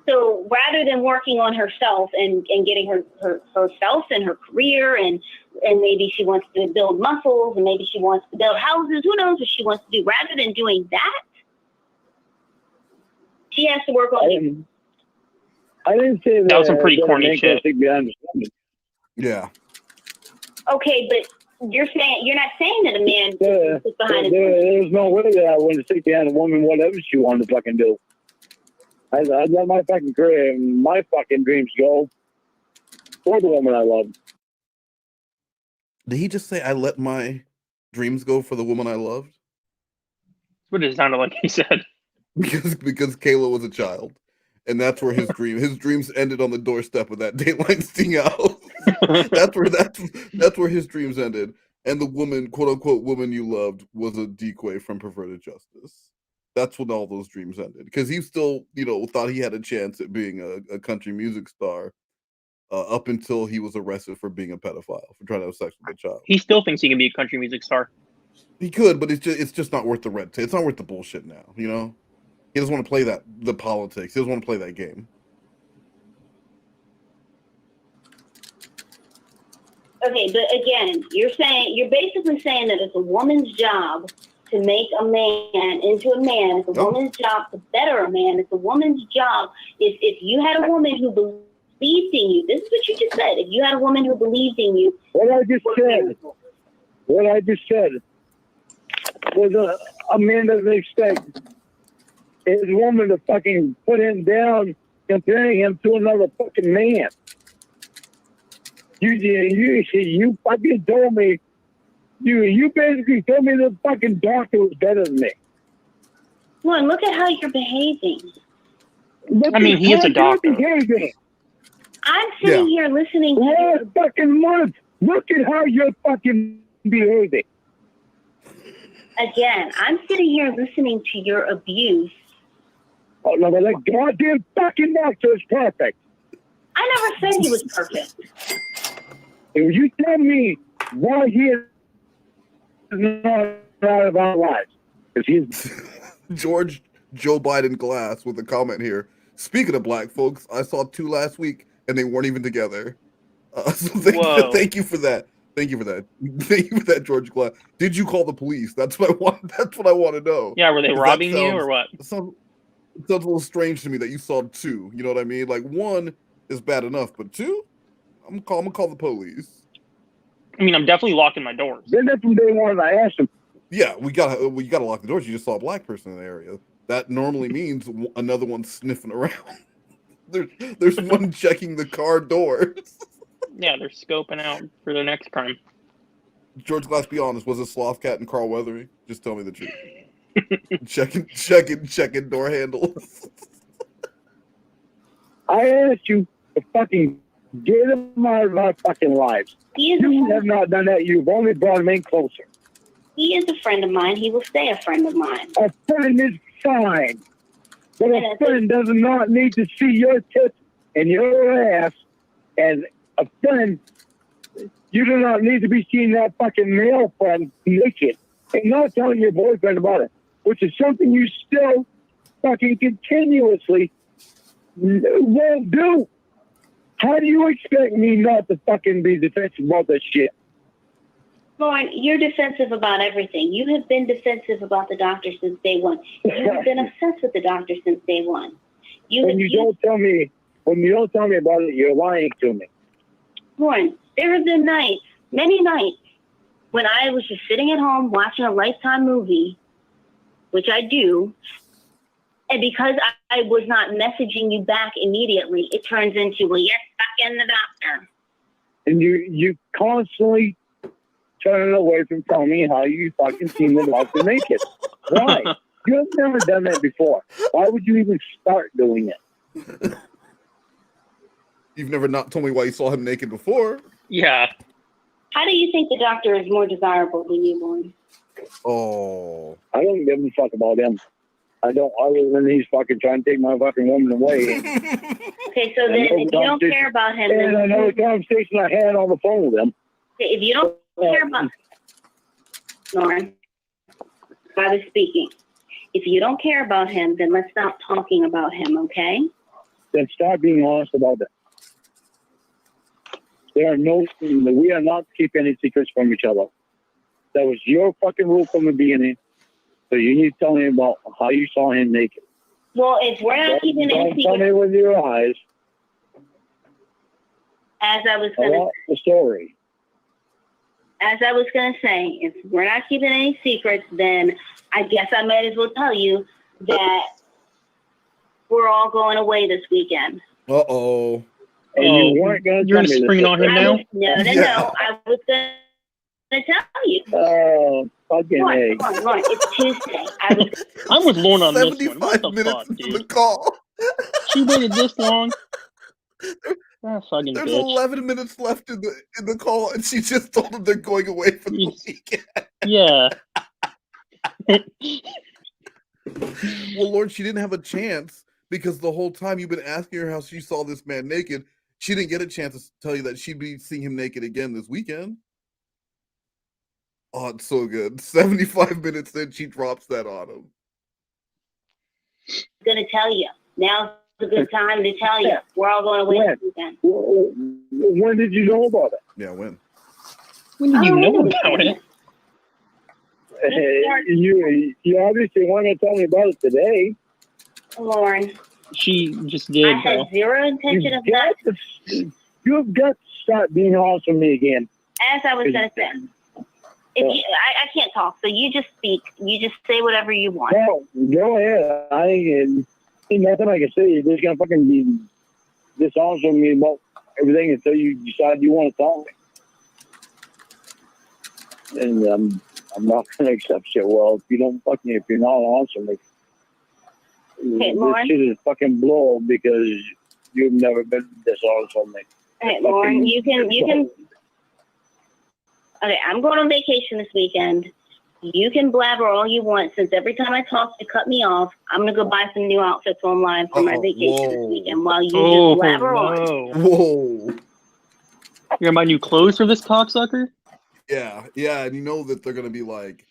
J: So rather than working on herself and getting herself and her career and maybe she wants to build muscles and maybe she wants to build houses, who knows what she wants to do. Rather than doing that, she has to work on
I: I didn't say that.
D: That was some pretty corny shit.
C: Yeah.
J: Okay, but you're not saying that a man sits behind his
I: There's no way that I wouldn't stick behind a woman, whatever she wanted to fucking do. I let my fucking career and my fucking dreams go for the woman I love.
C: Did he just say I let my dreams go for the woman I loved?
D: That's what it sounded like he said.
C: Because Kayla was a child. And that's where his dreams ended on the doorstep of that Dateline Stinghouse. that's where his dreams ended. And the woman, quote unquote, woman you loved was a decoy from perverted justice. That's when all those dreams ended. Because he still, thought he had a chance at being a country music star up until he was arrested for being a pedophile, for trying to have sex with a child.
D: He still thinks he can be a country music star.
C: He could, but it's just not worth the red tape. It's not worth the bullshit now, He doesn't want to play the politics. He doesn't want to play that game.
J: Okay, but again, you're basically saying that it's a woman's job to make a man into a man. It's a woman's job to better a man. It's a woman's job. If you had a woman who believed in you, this is what you just said. If you had a woman who believed in you,
I: what I just said was a man doesn't expect his woman to fucking put him down, comparing him to another fucking man. You fucking told me. You basically told me the fucking doctor was better than me.
J: Lauren, look at how you're behaving.
D: I mean, he is a doctor.
J: I'm sitting here listening to
I: last fucking month. Look at how you're fucking behaving.
J: Again, I'm sitting here listening to your abuse.
I: Oh, no, but that goddamn fucking doctor is perfect.
J: I never said he was perfect.
I: If you tell me why he is not out of our lives, because he's
C: George Joe Biden Glass with a comment here. Speaking of black folks, I saw 2 last week and they weren't even together. So thank you for that. Thank you for that. Thank you for that, George Glass. Did you call the police? That's what I want. That's what I want to know.
D: Yeah, were they robbing you or what?
C: It sounds a little strange to me that you saw 2. You know what I mean? Like 1 is bad enough, but 2, I'm gonna call the police.
D: I mean, I'm definitely locking my doors.
I: Then that's from day one. I asked him.
C: Yeah, we gotta lock the doors. You just saw a black person in the area. That normally means another one sniffing around. There's one checking the car doors.
D: Yeah, they're scoping out for their next crime.
C: George Glass, be honest. Was it Sloth Cat and Carl Weathery? Just tell me the truth. checking door handles.
I: I asked you to fucking get him out of our fucking lives. You have not done that. You've only brought him in closer.
J: He is a friend of mine. He will stay a friend of mine.
I: A friend is fine. But a friend does not need to see your tits and your ass. And a friend, you do not need to be seeing that fucking male friend naked and not telling your boyfriend about it, which is something you still fucking continuously won't do. How do you expect me not to fucking be defensive about this shit?
J: Lauren, you're defensive about everything. You have been defensive about the doctor since day one. You have been obsessed with the doctor since day one.
I: When you don't tell me about it, you're lying to me.
J: Lauren, there have been nights, many nights, when I was just sitting at home watching a Lifetime movie, which I do, and because I was not messaging you back immediately, it turns into, well, you're stuck in the doctor.
I: And you constantly turning away from telling me how you fucking seen the doctor naked. Why? You have never done that before. Why would you even start doing it?
C: You've never not told me why you saw him naked before.
D: Yeah.
J: How do you think the doctor is more desirable than you, Lauren?
C: Oh.
I: I don't give a fuck about him. I don't, other than he's fucking trying to take my fucking woman away.
J: Okay, so then if you don't care about him,
I: and I know the conversation I had on the phone with him.
J: If you don't care about Lauren, I was speaking. If you don't care about him, then let's stop talking about him, okay?
I: Then start being honest about it. We are not keeping any secrets from each other. That was your fucking rule from the beginning. So you need to tell me about how you saw him naked.
J: Well, if we're not keeping any secrets,
I: tell me with your eyes.
J: As I was going to
I: the story.
J: As I was going to say, if we're not keeping any secrets, then I guess I might as well tell you that we're all going away this weekend.
C: Uh-oh.
I: And you weren't going to
D: You're going to spring it on him now?
J: No. I was going to tell you.
I: Oh, fucking
J: Lauren, it's Tuesday.
D: I'm with Lauren on this one.
C: 75 minutes into the call.
D: She waited this long. There's
C: 11 minutes left in the call, and she just told them they're going away for the weekend.
D: Yeah.
C: Well, Lord, she didn't have a chance because the whole time you've been asking her how she saw this man naked, she didn't get a chance to tell you that she'd be seeing him naked again this weekend. Oh, it's so good. 75 minutes in, she drops that on him.
J: I'm going to tell you. Now's a good time to tell you. We're all going away this weekend.
I: When did you know about it?
C: Yeah, when?
D: When did you know about it?
I: You obviously want to tell me about it today.
J: Lauren.
D: She just did.
J: I had zero intention of that.
I: You've got to start being honest with me again.
J: As I was going to say. I can't talk, so you just speak. You just say whatever you want.
I: No, go ahead. Ain't nothing I can say. You're just going to fucking be dishonest with me about everything until you decide you want to tell me. And I'm not going to accept shit. Well, if you're not answering me,
J: Hey, Lauren.
I: this shit is fucking blow because you've never been dishonest on me.
J: Hey, Lauren, you can. Okay, I'm going on vacation this weekend. You can blabber all you want, since every time I talk, you cut me off. I'm gonna go buy some new outfits online for my vacation this weekend while you just blabber on.
C: Whoa.
D: You're gonna buy new clothes for this cocksucker?
C: Yeah, and you know that they're gonna be like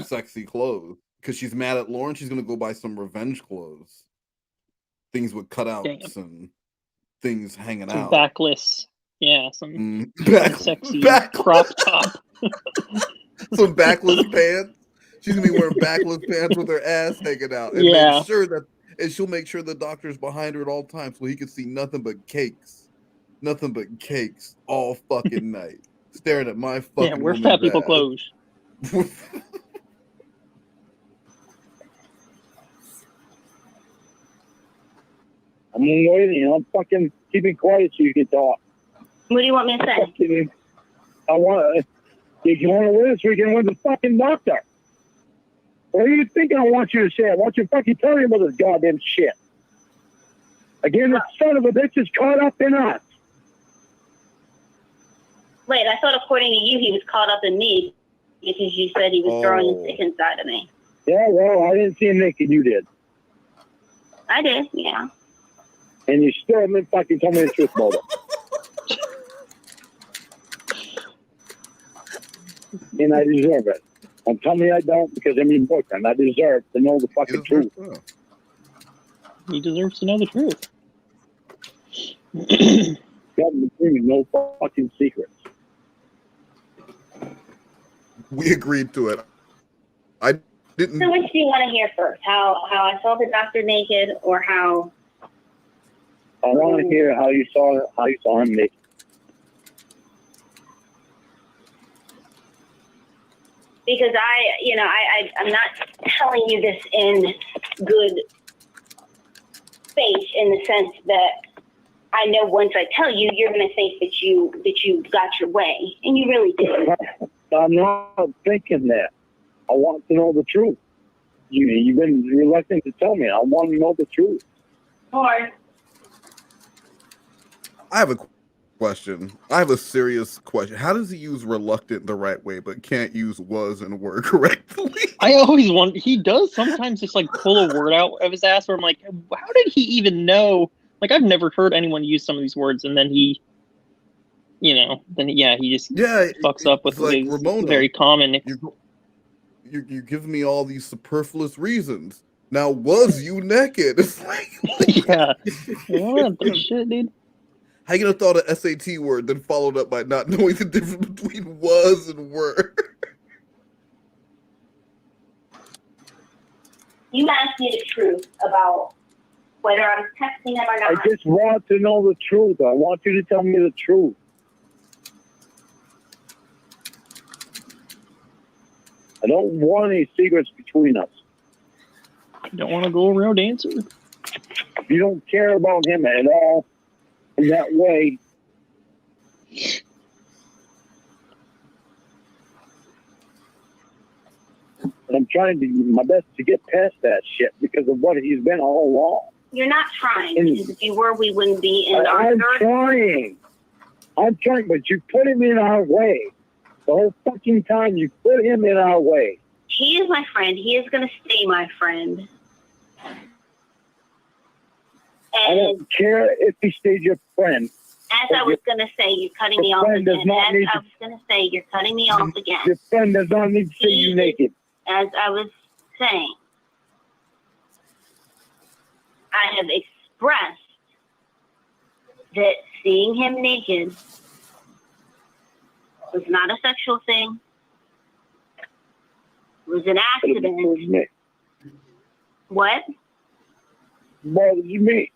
C: sexy clothes because she's mad at Lauren. She's gonna go buy some revenge clothes, things with cutouts and things hanging
D: Some
C: out.
D: Backless, yeah, some sexy
C: crop
D: top.
C: Some backless pants. She's gonna be wearing backless pants with her ass hanging out, and
D: Yeah.
C: she'll make sure the doctor's behind her at all times, so he can see nothing but cakes all fucking night, staring at my fucking.
D: Yeah, wear fat people clothes.
I: I'm waiting. I'm fucking keeping quiet so you can talk.
J: What do you want me to say?
I: If you want to win this weekend, win the fucking doctor. What do you think I want you to say? I want you to fucking tell me about this goddamn shit. Again, the son of a bitch is caught up in us.
J: Wait, I thought according to you, he was caught up in me because you said he was throwing his dick inside of me.
I: Yeah, well, I didn't see him naked. You did.
J: I did, yeah.
I: And you still haven't fucking told me the truth about it. And I deserve it. And tell me I don't because I'm your boyfriend. I deserve to know the fucking truth.
D: He deserves to know the truth.
I: Got between no fucking secrets.
C: We agreed to it. I didn't.
J: So which do you want to hear first? How I saw the doctor naked, or how?
I: I want to hear how you saw him naked.
J: Because I'm not telling you this in good faith, in the sense that I know once I tell you, you're going to think that you got your way, and you really did.
I: I'm not thinking that. I want to know the truth. You've been reluctant to tell me. I want to know the truth.
J: Or
C: I have a question. I have a serious question. How does he use reluctant the right way, but can't use was and were correctly?
D: I always wonder. He does sometimes just like pull a word out of his ass where I'm like, how did he even know? Like, I've never heard anyone use some of these words, and then he just fucks up with
C: like
D: his
C: Ramona,
D: very common.
C: You give me all these superfluous reasons. Now, was you naked? It's like
D: yeah, what the shit, dude.
C: How you gonna thought an SAT word, then followed up by not knowing the difference between was and were?
J: you asked me the truth about whether I was texting him or not.
I: I just want to know the truth. I want you to tell me the truth. I don't want any secrets between us.
D: You don't want to go around answer.
I: If you don't care about him at all in that way, I'm trying to do my best to get past that shit because of what he's been all along.
J: You're not trying, because if you were, we wouldn't be in our
I: I'm trying, but you put him in our way. The whole fucking time you put him in our way.
J: He is my friend. He is going to stay my friend.
I: I don't care if he stays your friend.
J: As I was going to say, you're cutting me off again. As I was going to say, you're cutting me off again.
I: Your friend does not need to see you naked.
J: As I was saying, I have expressed that seeing him naked was not a sexual thing. It was an accident. What?
I: What was me?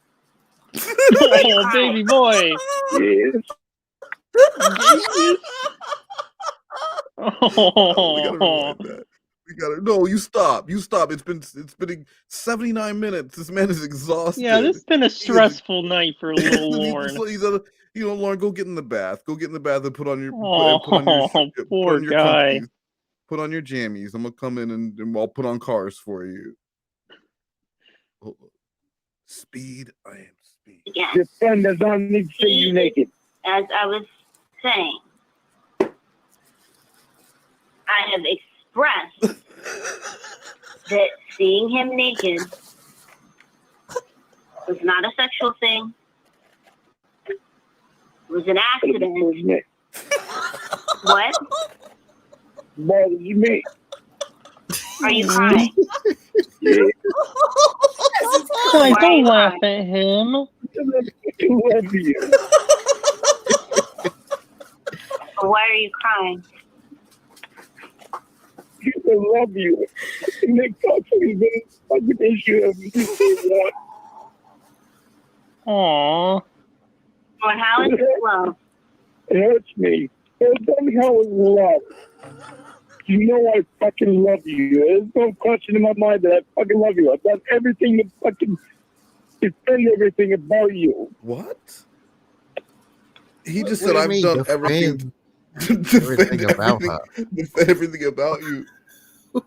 D: Oh, baby boy.
I: Yes.
C: We No, you stop. You stop. It's been 79 minutes. This man is exhausted.
D: Yeah, this has been a stressful night for little Lauren.
C: Lauren, go get in the bath. Go get in the bath and put on your
D: poor guy.
C: Comfies. Put on your jammies. I'm gonna come in and I'll put on cars for you. Speed, I am speed.
J: Yes.
I: Your friend does not need to see you naked.
J: As I was saying, I have expressed that seeing him naked was not a sexual thing. It was an accident. What?
I: What do you mean?
J: Are you crying?
I: Yeah.
D: Like, don't laugh at him.
I: I love you.
J: Why are you crying?
I: I love you. And they constantly been fucking issue of you.
D: Aww.
J: Well, how is it love?
I: It hurts me. Tell me how it's love. You know I fucking love you. There's no question in my mind that I fucking love you. I've done everything to fucking defend everything about you.
C: What? He just
E: What
C: said
E: do you
C: I've
E: mean,
C: done
E: defend
C: everything
E: about her?
C: defend everything about you.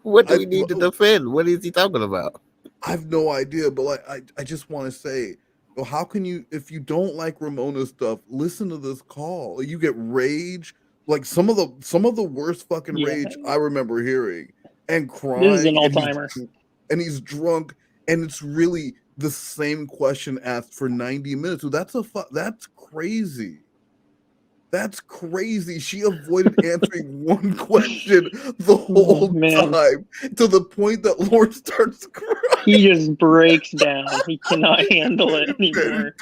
E: What do we need to defend? What is he talking about?
C: I have no idea, but I just want to say, well, how can you, if you don't like Ramona stuff, listen to this call. You get rage, like some of the worst fucking rage I remember hearing, and crying.
D: This is an all-timer.
C: And he's drunk, and it's really the same question asked for 90 minutes. So that's crazy. That's crazy. She avoided answering one question the whole time, to the point that Lauren starts crying.
D: He just breaks down. He cannot handle it anymore.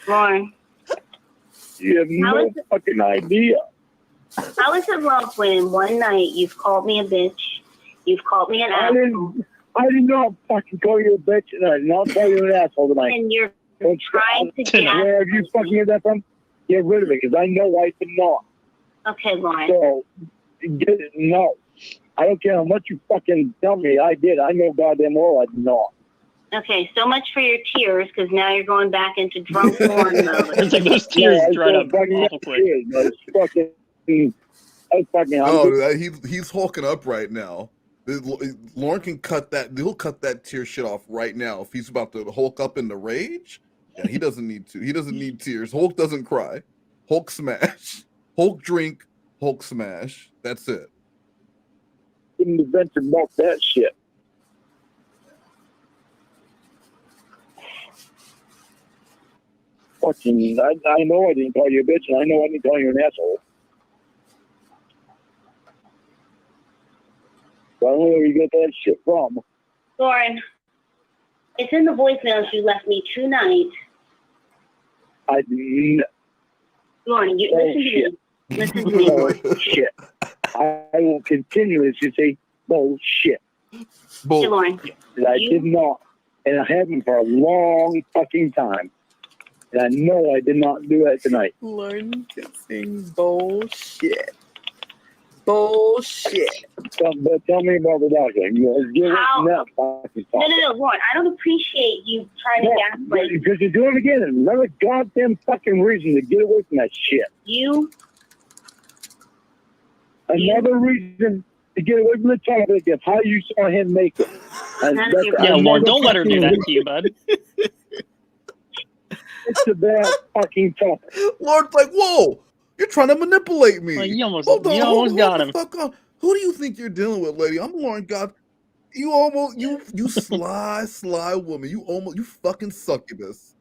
J: Lauren.
I: You have no fucking idea.
J: How is it love when one night you've called me a bitch, you've called me an asshole,
I: I did not fucking call you a bitch, and I did not call you an asshole tonight.
J: and you're trying to get...
I: Where have you fucking get that from? Get rid of it, because I know I did not.
J: Okay, Lauren.
I: So, get it, no. I don't care how much you fucking tell me I did. I know goddamn well I did not.
J: Okay, so much for your tears, because now you're going back into drunk porn mode.
D: It's like those tears dried up awful quick.
C: He's hulking up right now. Lauren can cut that. He'll cut that tear shit off right now. If he's about to hulk up into rage, yeah, he doesn't need to. He doesn't need tears. Hulk doesn't cry. Hulk smash. Hulk drink. Hulk smash. That's it.
I: Couldn't venture about that shit. Fucking, I know I didn't call you a bitch, and I know I didn't call you an asshole. I don't know where you get that shit from.
J: Lauren, it's in the voicemails you left me tonight. Lauren, you listen to me. Listen to me.
I: Bullshit. I will continuously say bullshit.
J: Hey, Lauren.
I: I did not, and I haven't for a long fucking time. And I know I did not do that tonight.
M: Lauren kissing bullshit. Bullshit.
I: But tell me about the doctor.
J: No, Lauren, I don't appreciate you trying to gaslight.
I: Because you're doing it again. Another goddamn fucking reason to get away from that shit. Another reason to get away from the topic of how you saw him make it.
D: Yeah, Lauren, don't let her do that to you, bud.
I: It's a bad fucking topic.
C: Lauren's like, whoa, you're trying to manipulate me.
D: Well, you almost
C: got him. Fuck on. Who do you think you're dealing with, lady? I'm Lauren God. You sly woman. You fucking succubus.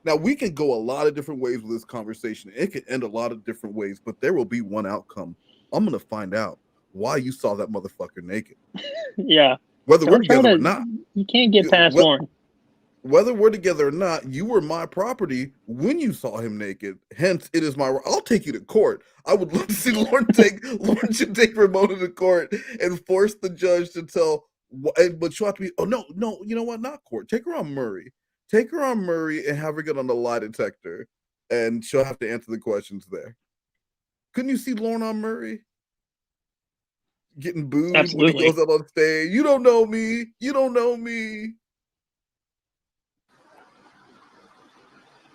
C: Now we can go a lot of different ways with this conversation. It could end a lot of different ways, but there will be one outcome. I'm gonna find out why you saw that motherfucker naked.
D: Yeah.
C: Whether we're together or not.
D: You can't get past Lauren.
C: Whether we're together or not, you were my property when you saw him naked. Hence, it is my right. I'll take you to court. I would love to see Lauren should take Ramona to court and force the judge to tell. But you have to be. Oh no, you know what? Not court. Take her on Murray. Take her on Murray and have her get on the lie detector, and she'll have to answer the questions there. Couldn't you see Lorna Murray getting booed
D: Absolutely.
C: when he goes out on stage? You don't know me. You don't know me.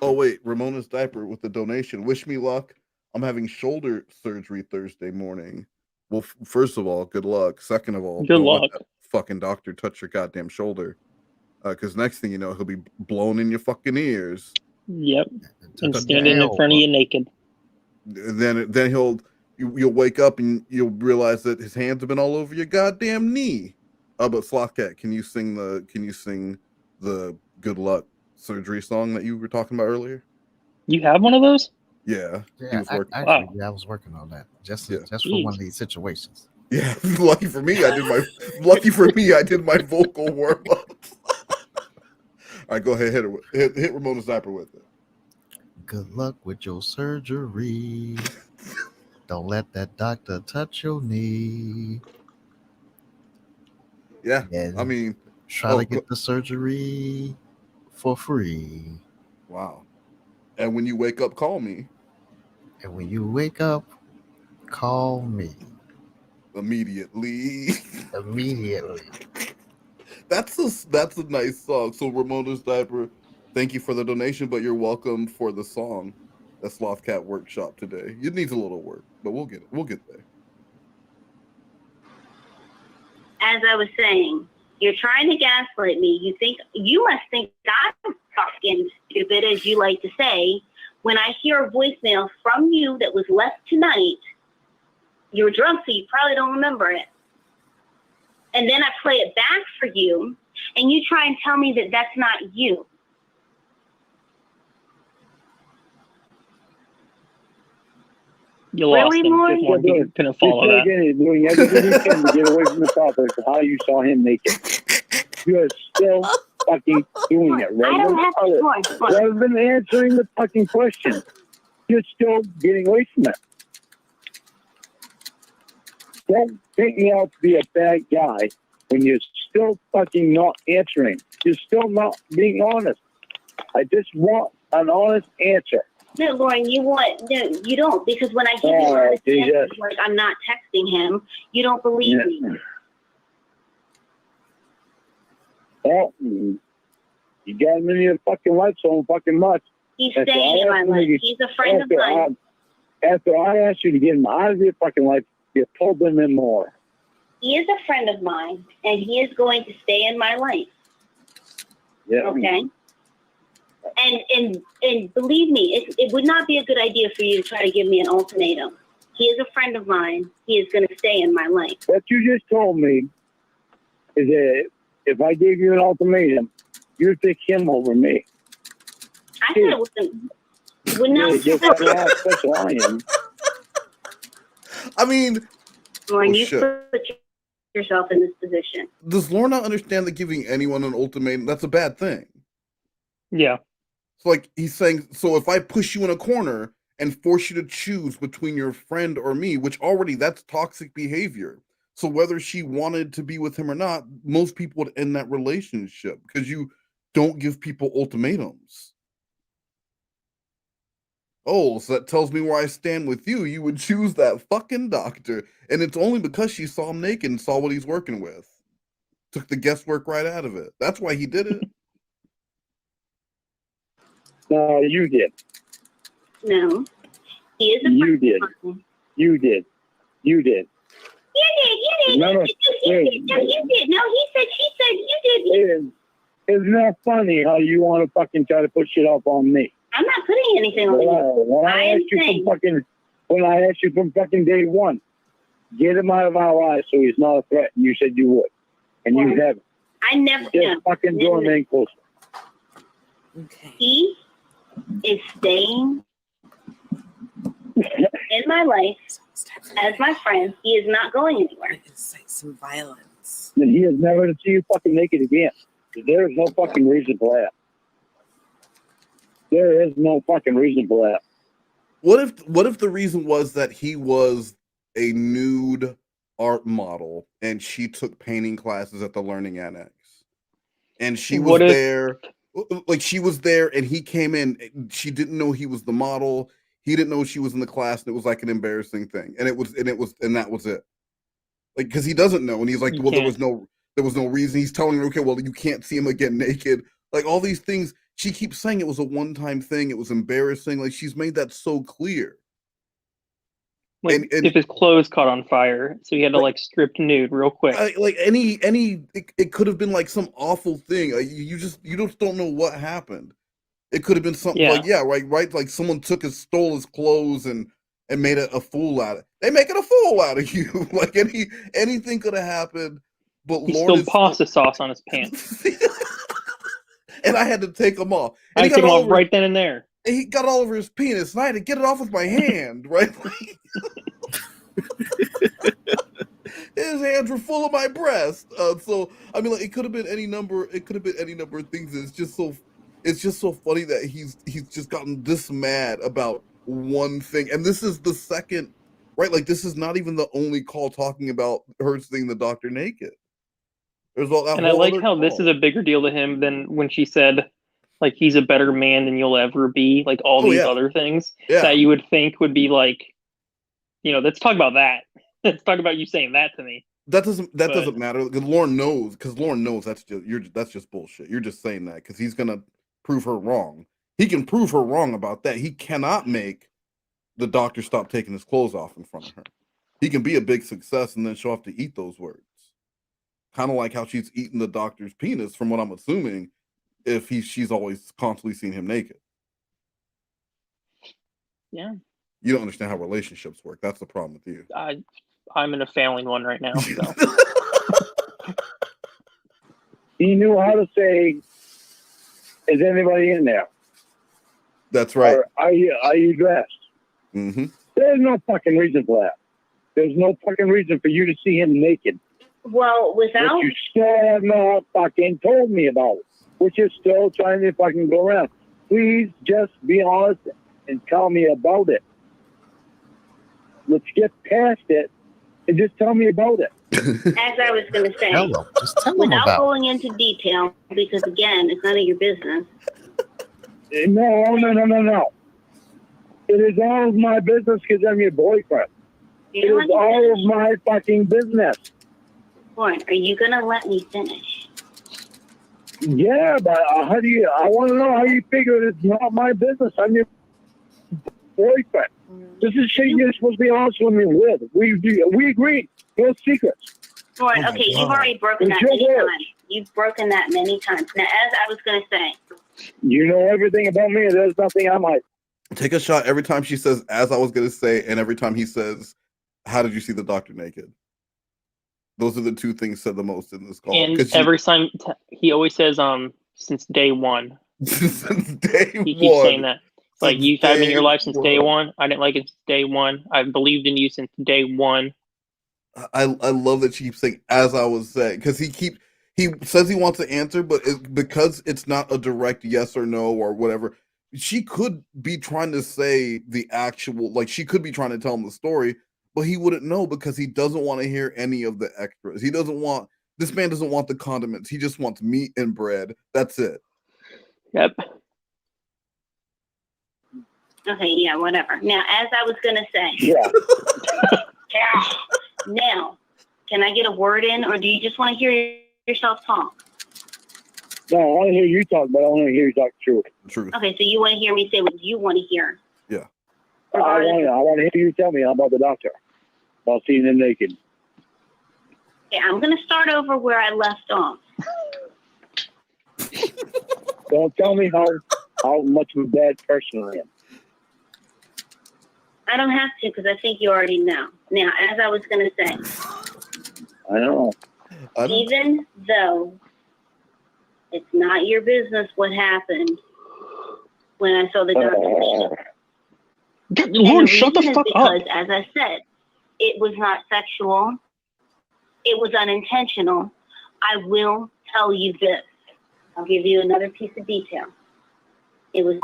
C: Oh wait, Ramona's diaper with the donation. Wish me luck. I'm having shoulder surgery Thursday morning. Well, first of all, good luck. Second of all,
D: Good
C: don't
D: luck.
C: let that fucking doctor touch your goddamn shoulder. Because next thing you know, he'll be blown in your fucking ears.
D: Yep. And
E: the
D: standing in front of you naked.
C: Then you'll wake up and you'll realize that his hands have been all over your goddamn knee. But Slothcat, can you sing the good luck surgery song that you were talking about earlier?
D: You have one of those?
C: Yeah. He was working.
E: Actually, yeah, I was working on that just for one of these situations.
C: Yeah, lucky for me, I did my vocal warm up. All right, go ahead, hit Ramona's diaper with it.
E: Good luck with your surgery. Don't let that doctor touch your knee.
C: Yeah,
E: and
C: I mean,
E: try to get the surgery for free.
C: Wow. And when you wake up, call me.
E: And when you wake up, call me.
C: Immediately.
E: Immediately.
C: That's a nice song. So Ramona's diaper, thank you for the donation, but you're welcome for the song that Slothcat workshop today. It needs a little work, but we'll get there.
J: As I was saying, you're trying to gaslight me. You must think I'm fucking stupid, as you like to say, when I hear a voicemail from you that was left tonight. You were drunk, so you probably don't remember it. And then I play it back for you, and you try and tell me that that's not you.
D: You lost him. Just one dude couldn't follow that.
I: You're doing everything you can to get away from the topic of how you saw him naked. You are still fucking doing it. Rather than answering the fucking question, you're still getting away from it. Don't take me out to be a bad guy when you're still fucking not answering. You're still not being honest. I just want an honest answer.
J: No, Lauren, you don't, because when I give you honest answers, like I'm not texting him, you don't believe me.
I: Well, you got him in your fucking life so fucking much.
J: He's staying in my life. He's a friend of mine.
I: After I asked you to get him out of your fucking life, you pulled him in more.
J: He is a friend of mine, and he is going to stay in my life.
I: Yeah.
J: Okay? And believe me, it would not be a good idea for you to try to give me an ultimatum. He is a friend of mine. He is going to stay in my life.
I: What you just told me is that if I gave you an ultimatum, you'd pick him over me.
J: I said it would not.
I: That's who I am.
C: I mean,
J: Lauren, you put yourself in this position.
C: Does Lorna understand that giving anyone an ultimatum, that's a bad thing?
D: Yeah.
C: So like he's saying, so if I push you in a corner and force you to choose between your friend or me, which already that's toxic behavior. So whether she wanted to be with him or not, most people would end that relationship because you don't give people ultimatums. Oh, so that tells me where I stand with you. You would choose that fucking doctor. And it's only because she saw him naked and saw what he's working with. Took the guesswork right out of it. That's why he did it.
I: No, you did.
J: No. He is a
I: You did. You did. You did.
J: You did. No, you did. No, he said, she said, you did.
I: Isn't that funny how you want to fucking try to put shit up on me?
J: I'm not putting anything on you.
I: When I asked you from fucking day one, get him out of our lives so he's not a threat, and you said you would. And you haven't.
J: I never.
I: Just fucking draw him in closer.
J: Okay. He is staying in my life as my friend. He is not going anywhere.
M: Incite some violence.
I: And he is never to see you fucking naked again. There is no fucking reason for that. There is no fucking reason for that.
C: What if the reason was that he was a nude art model and she took painting classes at the Learning Annex? And she was there, like she was there and he came in, she didn't know he was the model. He didn't know she was in the class, and it was like an embarrassing thing, and that was it. Like, because he doesn't know, and he's like, well, there was no reason. He's telling her, okay, well, you can't see him again naked. Like, all these things, she keeps saying it was a one-time thing. It was embarrassing. Like, she's made that so clear.
D: Like, and if his clothes caught on fire, so he had to like strip nude real quick.
C: It could have been like some awful thing. You just don't know what happened. It could have been something right. Like someone stole his clothes and made a fool out of it. They making a fool out of you. Like anything could have happened. But
D: he spilled pasta sauce on his pants.
C: And I had to take them off.
D: I took them off right then and there.
C: And he got all over his penis, and I had to get it off with my hand, right? His hands were full of my breast. So I mean, like, it could have been any number. It could have been any number of things. It's just so funny that he's just gotten this mad about one thing. And this is the second, right? Like, this is not even the only call talking about her seeing the doctor naked. There's all that.
D: And I like how this is a bigger deal to him than when she said, like, he's a better man than you'll ever be. Like, all these other things that you would think would be like, let's talk about that. Let's talk about you saying that to me.
C: That doesn't matter. Because Lauren knows that's just bullshit. You're just saying that because he's gonna prove her wrong. He can prove her wrong about that. He cannot make the doctor stop taking his clothes off in front of her. He can be a big success and then she'll have to eat those words. Kind of like how she's eating the doctor's penis, from what I'm assuming, if she's always constantly seeing him naked.
D: Yeah.
C: You don't understand how relationships work. That's the problem with you.
D: I'm in a failing one right now. So.
I: He knew how to say, "Is anybody in there?"
C: That's right.
I: Or, are you dressed?
C: Mm-hmm.
I: There's no fucking reason for that. There's no fucking reason for you to see him naked.
J: Well, without...
I: Which you still have not fucking told me about. Which you're still trying to fucking go around. Please just be honest and tell me about it. Let's get past it and just tell me about it.
J: As I was going to say,
E: just tell them
J: without
E: about
J: going into detail, because again, it's none of your business.
I: No. It is all of my business because I'm your boyfriend. It is all of my fucking business.
J: Lauren, are you going to let me finish?
I: Yeah, but I want to know how you figure it's not my business. I'm your boyfriend. This is shit you're supposed to be honest with me with. We agreed. No secrets.
J: Lauren, okay, you've already broken that many times. You've broken that many times. Now, as I was going to say.
I: You know everything about me, and there's nothing I might.
C: Take a shot every time she says, as I was going to say, and every time he says, how did you see the doctor naked? Those are the two things said the most in this call.
D: And every time he always says, since day one.
C: Since day
D: he keeps saying that. Like, you've had me in your life since day one. I didn't like it since day one. I've believed in you since day one.
C: I love that she keeps saying, as I was saying, because he says he wants to answer, but because it's not a direct yes or no or whatever, she could be trying to say the actual, like, she could be trying to tell him the story, but he wouldn't know because he doesn't want to hear any of the extras. This man doesn't want the condiments. He just wants meat and bread. That's it.
D: Yep.
J: Okay, yeah, whatever. Now, as I was going to say.
I: Yeah.
J: Now, can I get a word in, or do you just want to hear yourself talk?
I: No, I want to hear you talk, but I want to hear you talk truth.
J: Okay, so you want to hear me say what you want to hear?
C: Yeah.
I: I want to hear you tell me about the doctor, about seeing him naked.
J: Okay, I'm going to start over where I left off.
I: Don't tell me how much of a bad person I am.
J: I don't have to, because I think you already know. Now, as I was going to say.
I: I know.
J: Even though it's not your business what happened when I saw the doctor.
D: Lord, shut the fuck up.
J: Because, as I said, it was not sexual. It was unintentional. I will tell you this. I'll give you another piece of detail. It was.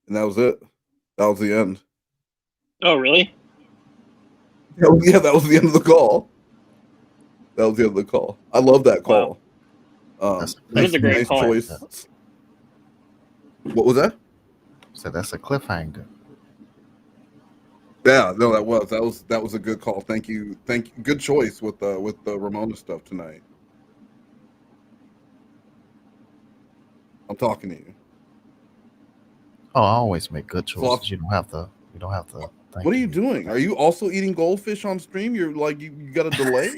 C: And that was it. That was the end.
D: Oh, really?
C: Yeah, that was the end of the call. That was the end of the call. I love that call.
D: Wow. That is a great call.
C: choice. What was that?
E: So that's a cliffhanger.
C: Yeah, no, that was a good call. Thank you. Good choice with the Ramona stuff tonight. I'm talking to you.
E: Oh, I always make good choices.
C: Sloth.
E: You don't have to. Thank
C: What are you doing? Are you also eating goldfish on stream? You're like you got a delay?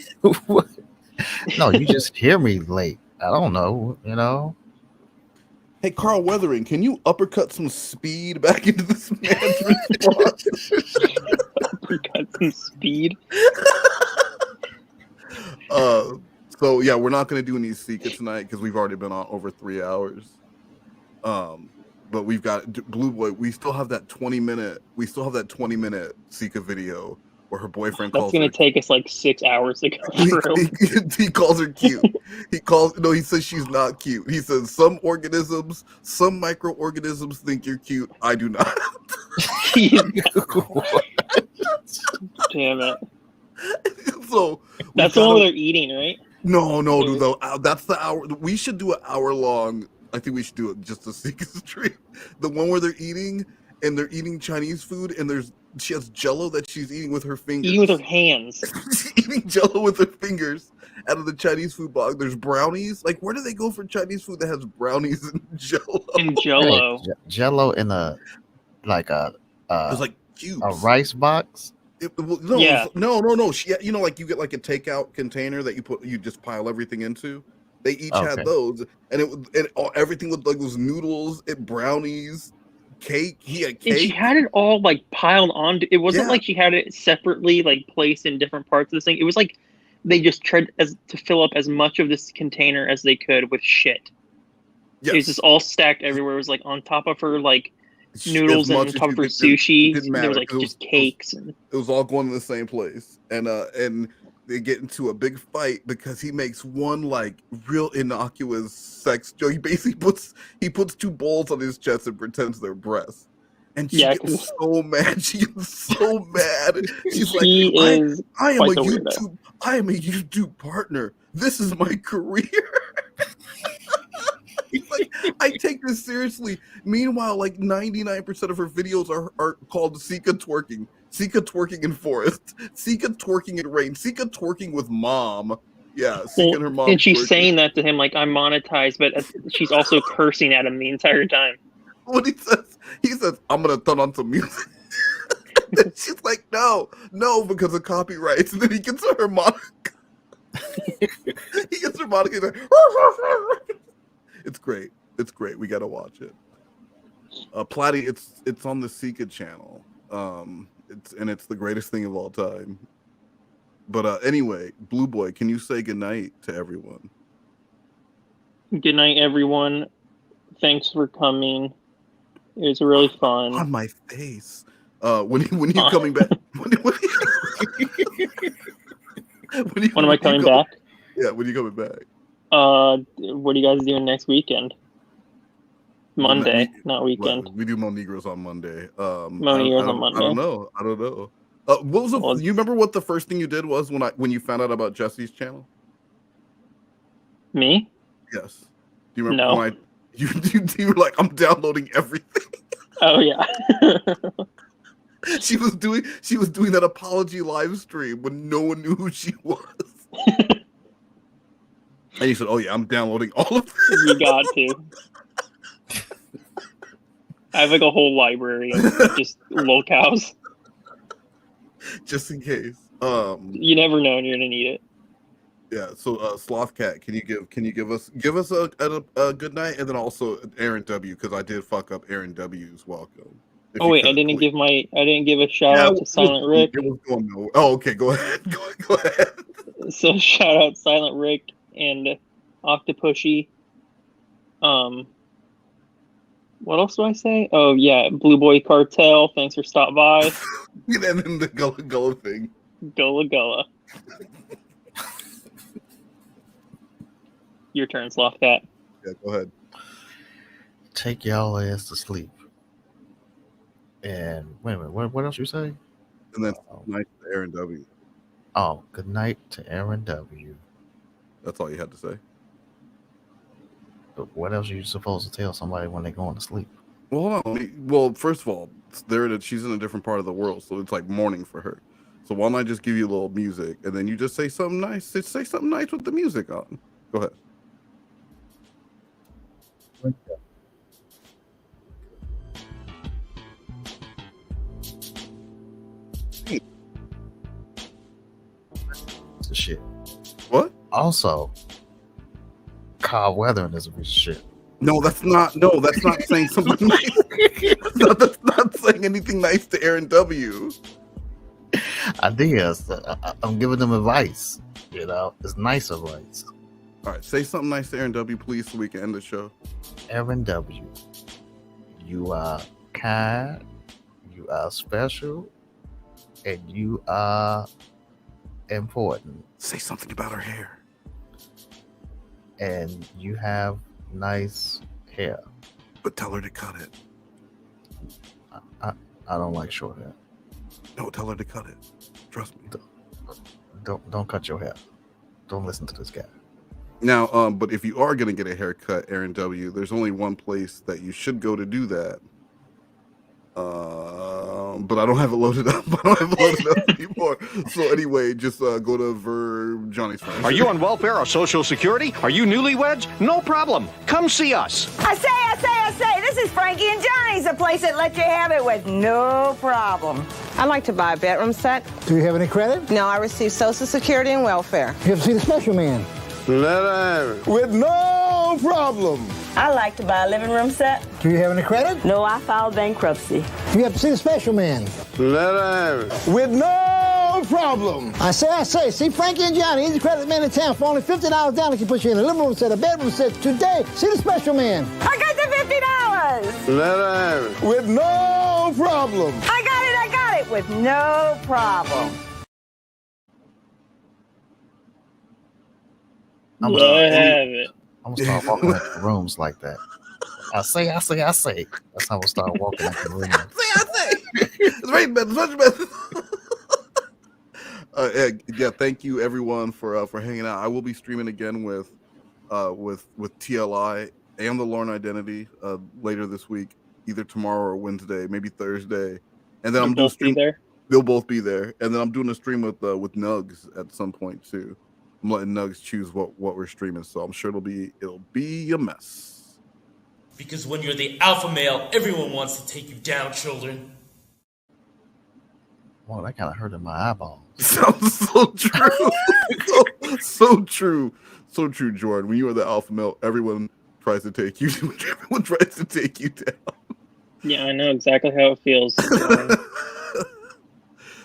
E: No, you just hear me late. I don't know.
C: Hey, Carl Weathering, can you uppercut some speed back into this man's response?
D: Uppercut some speed.
C: So yeah, we're not going to do any Sika tonight because we've already been on over 3 hours. But we've got Blu3boy. We still have that 20-minute. We still have that 20-minute Sika video where her boyfriend calls.
D: That's going to take us like 6 hours to go through.
C: He calls her cute. He says she's not cute. He says some microorganisms think you're cute. I do not.
D: Damn it.
C: So
D: that's the one where they're eating, right?
C: No, dude. Though that's the hour. We should do an hour long. I think we should do it just to Sika stream. The one where they're eating Chinese food, and she has Jello that she's eating with her fingers.
D: Eating with her hands.
C: She's eating Jello with her fingers out of the Chinese food box. There's brownies. Like, where do they go for Chinese food that has brownies and Jello?
D: And Jello.
E: Hey, Jello in a
C: it's like cubes.
E: A rice box.
C: No. She, like you get like a takeout container that you just pile everything into. They each had those, and everything looked like those noodles, brownies, cake. He had cake.
D: And she had it all like piled on. It wasn't like she had it separately, like placed in different parts of this thing. It was like they just tried to fill up as much of this container as they could with shit. Yes. It was just all stacked everywhere. It was like on top of her like noodles and on top of her sushi. There was like just cakes.
C: It was all going to the same place, and they get into a big fight because he makes one like real innocuous sex joke. He basically puts 2 balls on his chest and pretends they're breasts. And she gets so mad. She gets so mad. She's like, I am a YouTube partner. This is my career. He's like, I take this seriously. Meanwhile, like 99% of her videos are called Sika twerking. Sika twerking in forest. Sika twerking in rain. Sika twerking with mom. Yeah, Sika and her mom.
D: And she's saying that to him like, I'm monetized, but she's also cursing at him the entire time.
C: What he says, I'm going to turn on some music. She's like, no, because of copyrights. And then he gets her harmonica. He gets her harmonica. He's like, it's great. It's great. We got to watch it. Platty, it's on the Sika channel. It's the greatest thing of all time. But anyway, Blu3boy, can you say goodnight to everyone?
D: Good night, everyone. Thanks for coming. It was really fun.
C: On my face. When are you coming back? When
D: am I coming back?
C: Yeah, when are you coming back?
D: What are you guys doing next weekend? Monday, not weekend.
C: Well, we do MoNegreos on Monday.
D: MoNegreos on Monday.
C: I don't know. What was you remember what the first thing you did was when you found out about Jesse's channel?
D: Me?
C: Yes. Do you remember when you were like, I'm downloading everything?
D: Oh yeah.
C: She was doing that apology live stream when no one knew who she was. And you said, oh yeah, I'm downloading all of this.
D: You got to. I have like a whole library of just locales.
C: Just in case.
D: You never know when you're gonna need it.
C: Yeah. So, Sloth Cat, can you give us a good night, and then also Aaron W, because I did fuck up Aaron W's welcome.
D: Oh wait, I didn't give a shout out to Silent Rick.
C: Oh, okay. Go ahead. Go ahead.
D: So shout out Silent Rick and Octopushy. What else do I say? Oh yeah, Blu3boy Cartel. Thanks for stopping by.
C: And then the Gullah thing.
D: Gullah. Your turn, Sloth Cat.
C: Yeah, go ahead.
E: Take y'all ass to sleep. And wait a minute, what else you say?
C: And then night to Aaron W.
E: Oh, good night to Aaron W.
C: That's all you had to say.
E: What else are you supposed to tell somebody when they're going to sleep?
C: Well, hold on. Well, first of all, she's in a different part of the world, so it's like morning for her. So why don't I just give you a little music, and then you just say something nice? Just say something nice with the music on. Go ahead.
E: It's shit.
C: What?
E: Also, Kyle Weathering is a piece of shit.
C: No, that's not saying something nice. That's not saying anything nice to Aaron W.
E: Ideas. I'm giving them advice. You know, it's nice advice.
C: All right, say something nice to Aaron W, please, so we can end the show.
E: Aaron W, you are kind, you are special, and you are important.
C: Say something about her hair.
E: And you have nice hair.
C: But tell her to cut it.
E: I don't like short hair.
C: No, tell her to cut it. Trust me.
E: Don't cut your hair. Don't listen to this guy.
C: Now, but if you are gonna get a haircut, Aaron W, there's only one place that you should go to do that. But I don't have it loaded up. Anymore. So anyway, just go to Johnny's friend.
N: Are you on welfare or Social Security? Are you newlyweds? No problem. Come see us.
F: I say, this is Frankie and Johnny's, a place that lets you have it with no problem.
O: I'd like to buy a bedroom set.
P: Do you have any credit?
O: No, I receive Social Security and welfare.
P: You have to see the special man.
Q: With no problem.
R: I like to buy a living room set.
P: Do you have any credit?
R: No, I filed bankruptcy.
P: You have to see the special man.
Q: With no problem.
P: I say, see Frankie and Johnny, easy credit man in town. For only $50 down, they can put you in a living room set, a bedroom set today. See the special man.
F: I got the $50.
Q: With no problem.
F: I got it with no problem.
E: I'm gonna start walking into rooms like that. I say. That's how I'm gonna start walking into rooms.
C: I say. It's right, man. It's much better. Yeah, thank you everyone for hanging out. I will be streaming again with TLI and the Lorne Identity later this week, either tomorrow or Wednesday, maybe Thursday. And then I'm doing stream there. They'll both be there, and then I'm doing a stream with Nugs at some point too. I'm letting Nugs choose what we're streaming, so I'm sure it'll be a mess.
S: Because when you're the alpha male, everyone wants to take you down, children.
E: Wow, that kind of hurted my eyeballs.
C: Sounds so true. so true. So true, Jordan. When you are the alpha male, everyone tries to take you down.
D: Yeah, I know exactly how it feels.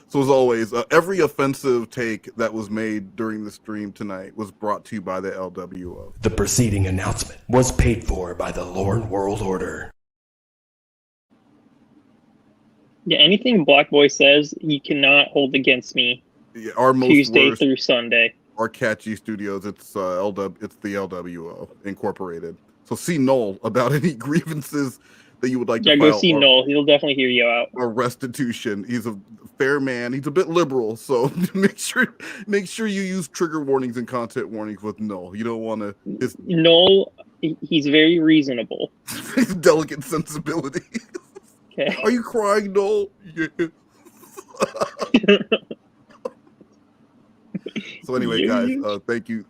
C: So as always, every offensive take that was made during the stream tonight was brought to you by the LWO.
A: The preceding announcement was paid for by the Lorne World Order.
D: Yeah, anything Black Boy says, you cannot hold against me.
C: Yeah, our most
D: Tuesday
C: worst,
D: through Sunday.
C: Our Catchy Studios, it's the LWO Incorporated. So see Noel about any grievances that you would like to file.
D: Yeah, go see Noel. He'll definitely hear you out.
C: A restitution. He's a fair man. He's a bit liberal, so make sure you use trigger warnings and content warnings with Noel. You don't want to.
D: Noel, he's very reasonable.
C: His delicate sensibility.
D: Okay.
C: Are you crying, Noel? Yeah. So anyway, guys, thank you.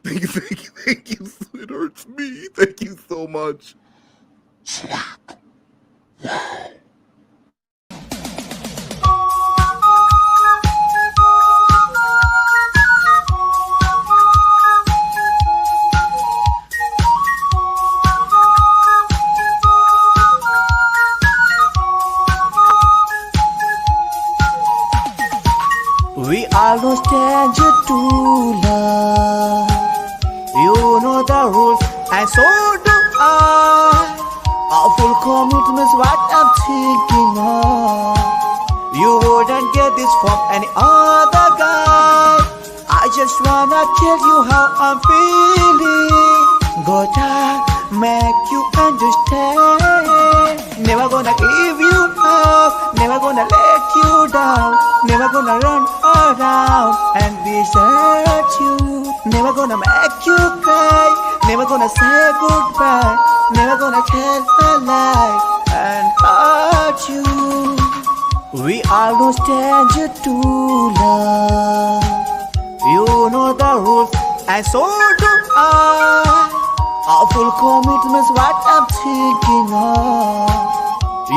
C: It hurts me. Thank you so much.
B: We are no stranger to love. You know the rules, and so do I. A full commitment's what I'm thinking of. You wouldn't get this from any other guy. I just wanna tell you how I'm feeling. Gotta make you understand. Never gonna give you up. Never gonna let you down. Never gonna run around and desert you. Never gonna make you cry.
T: Never gonna say goodbye. Never gonna tell a lie and hurt you. We are no stranger to love. You know the rules, and so do I. Our full commitment's what I'm thinking of.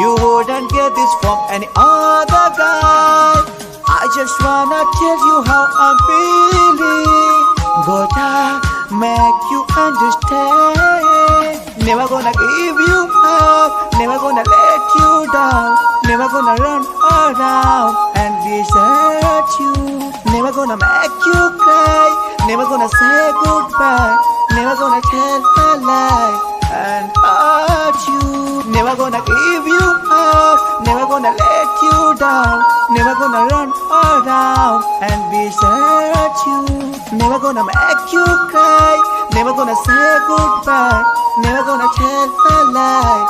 T: You wouldn't get this from any other guy. I just wanna tell you how I'm feeling, but I make you understand. Never gonna give you up, never gonna let you down, never gonna run around and desert you. Never gonna make you cry, never gonna say goodbye, never gonna tell a lie and hurt you. Never gonna give you up, never gonna let you down, never gonna run around and desert you. Never gonna make you cry, never gonna say goodbye, never gonna tell a lie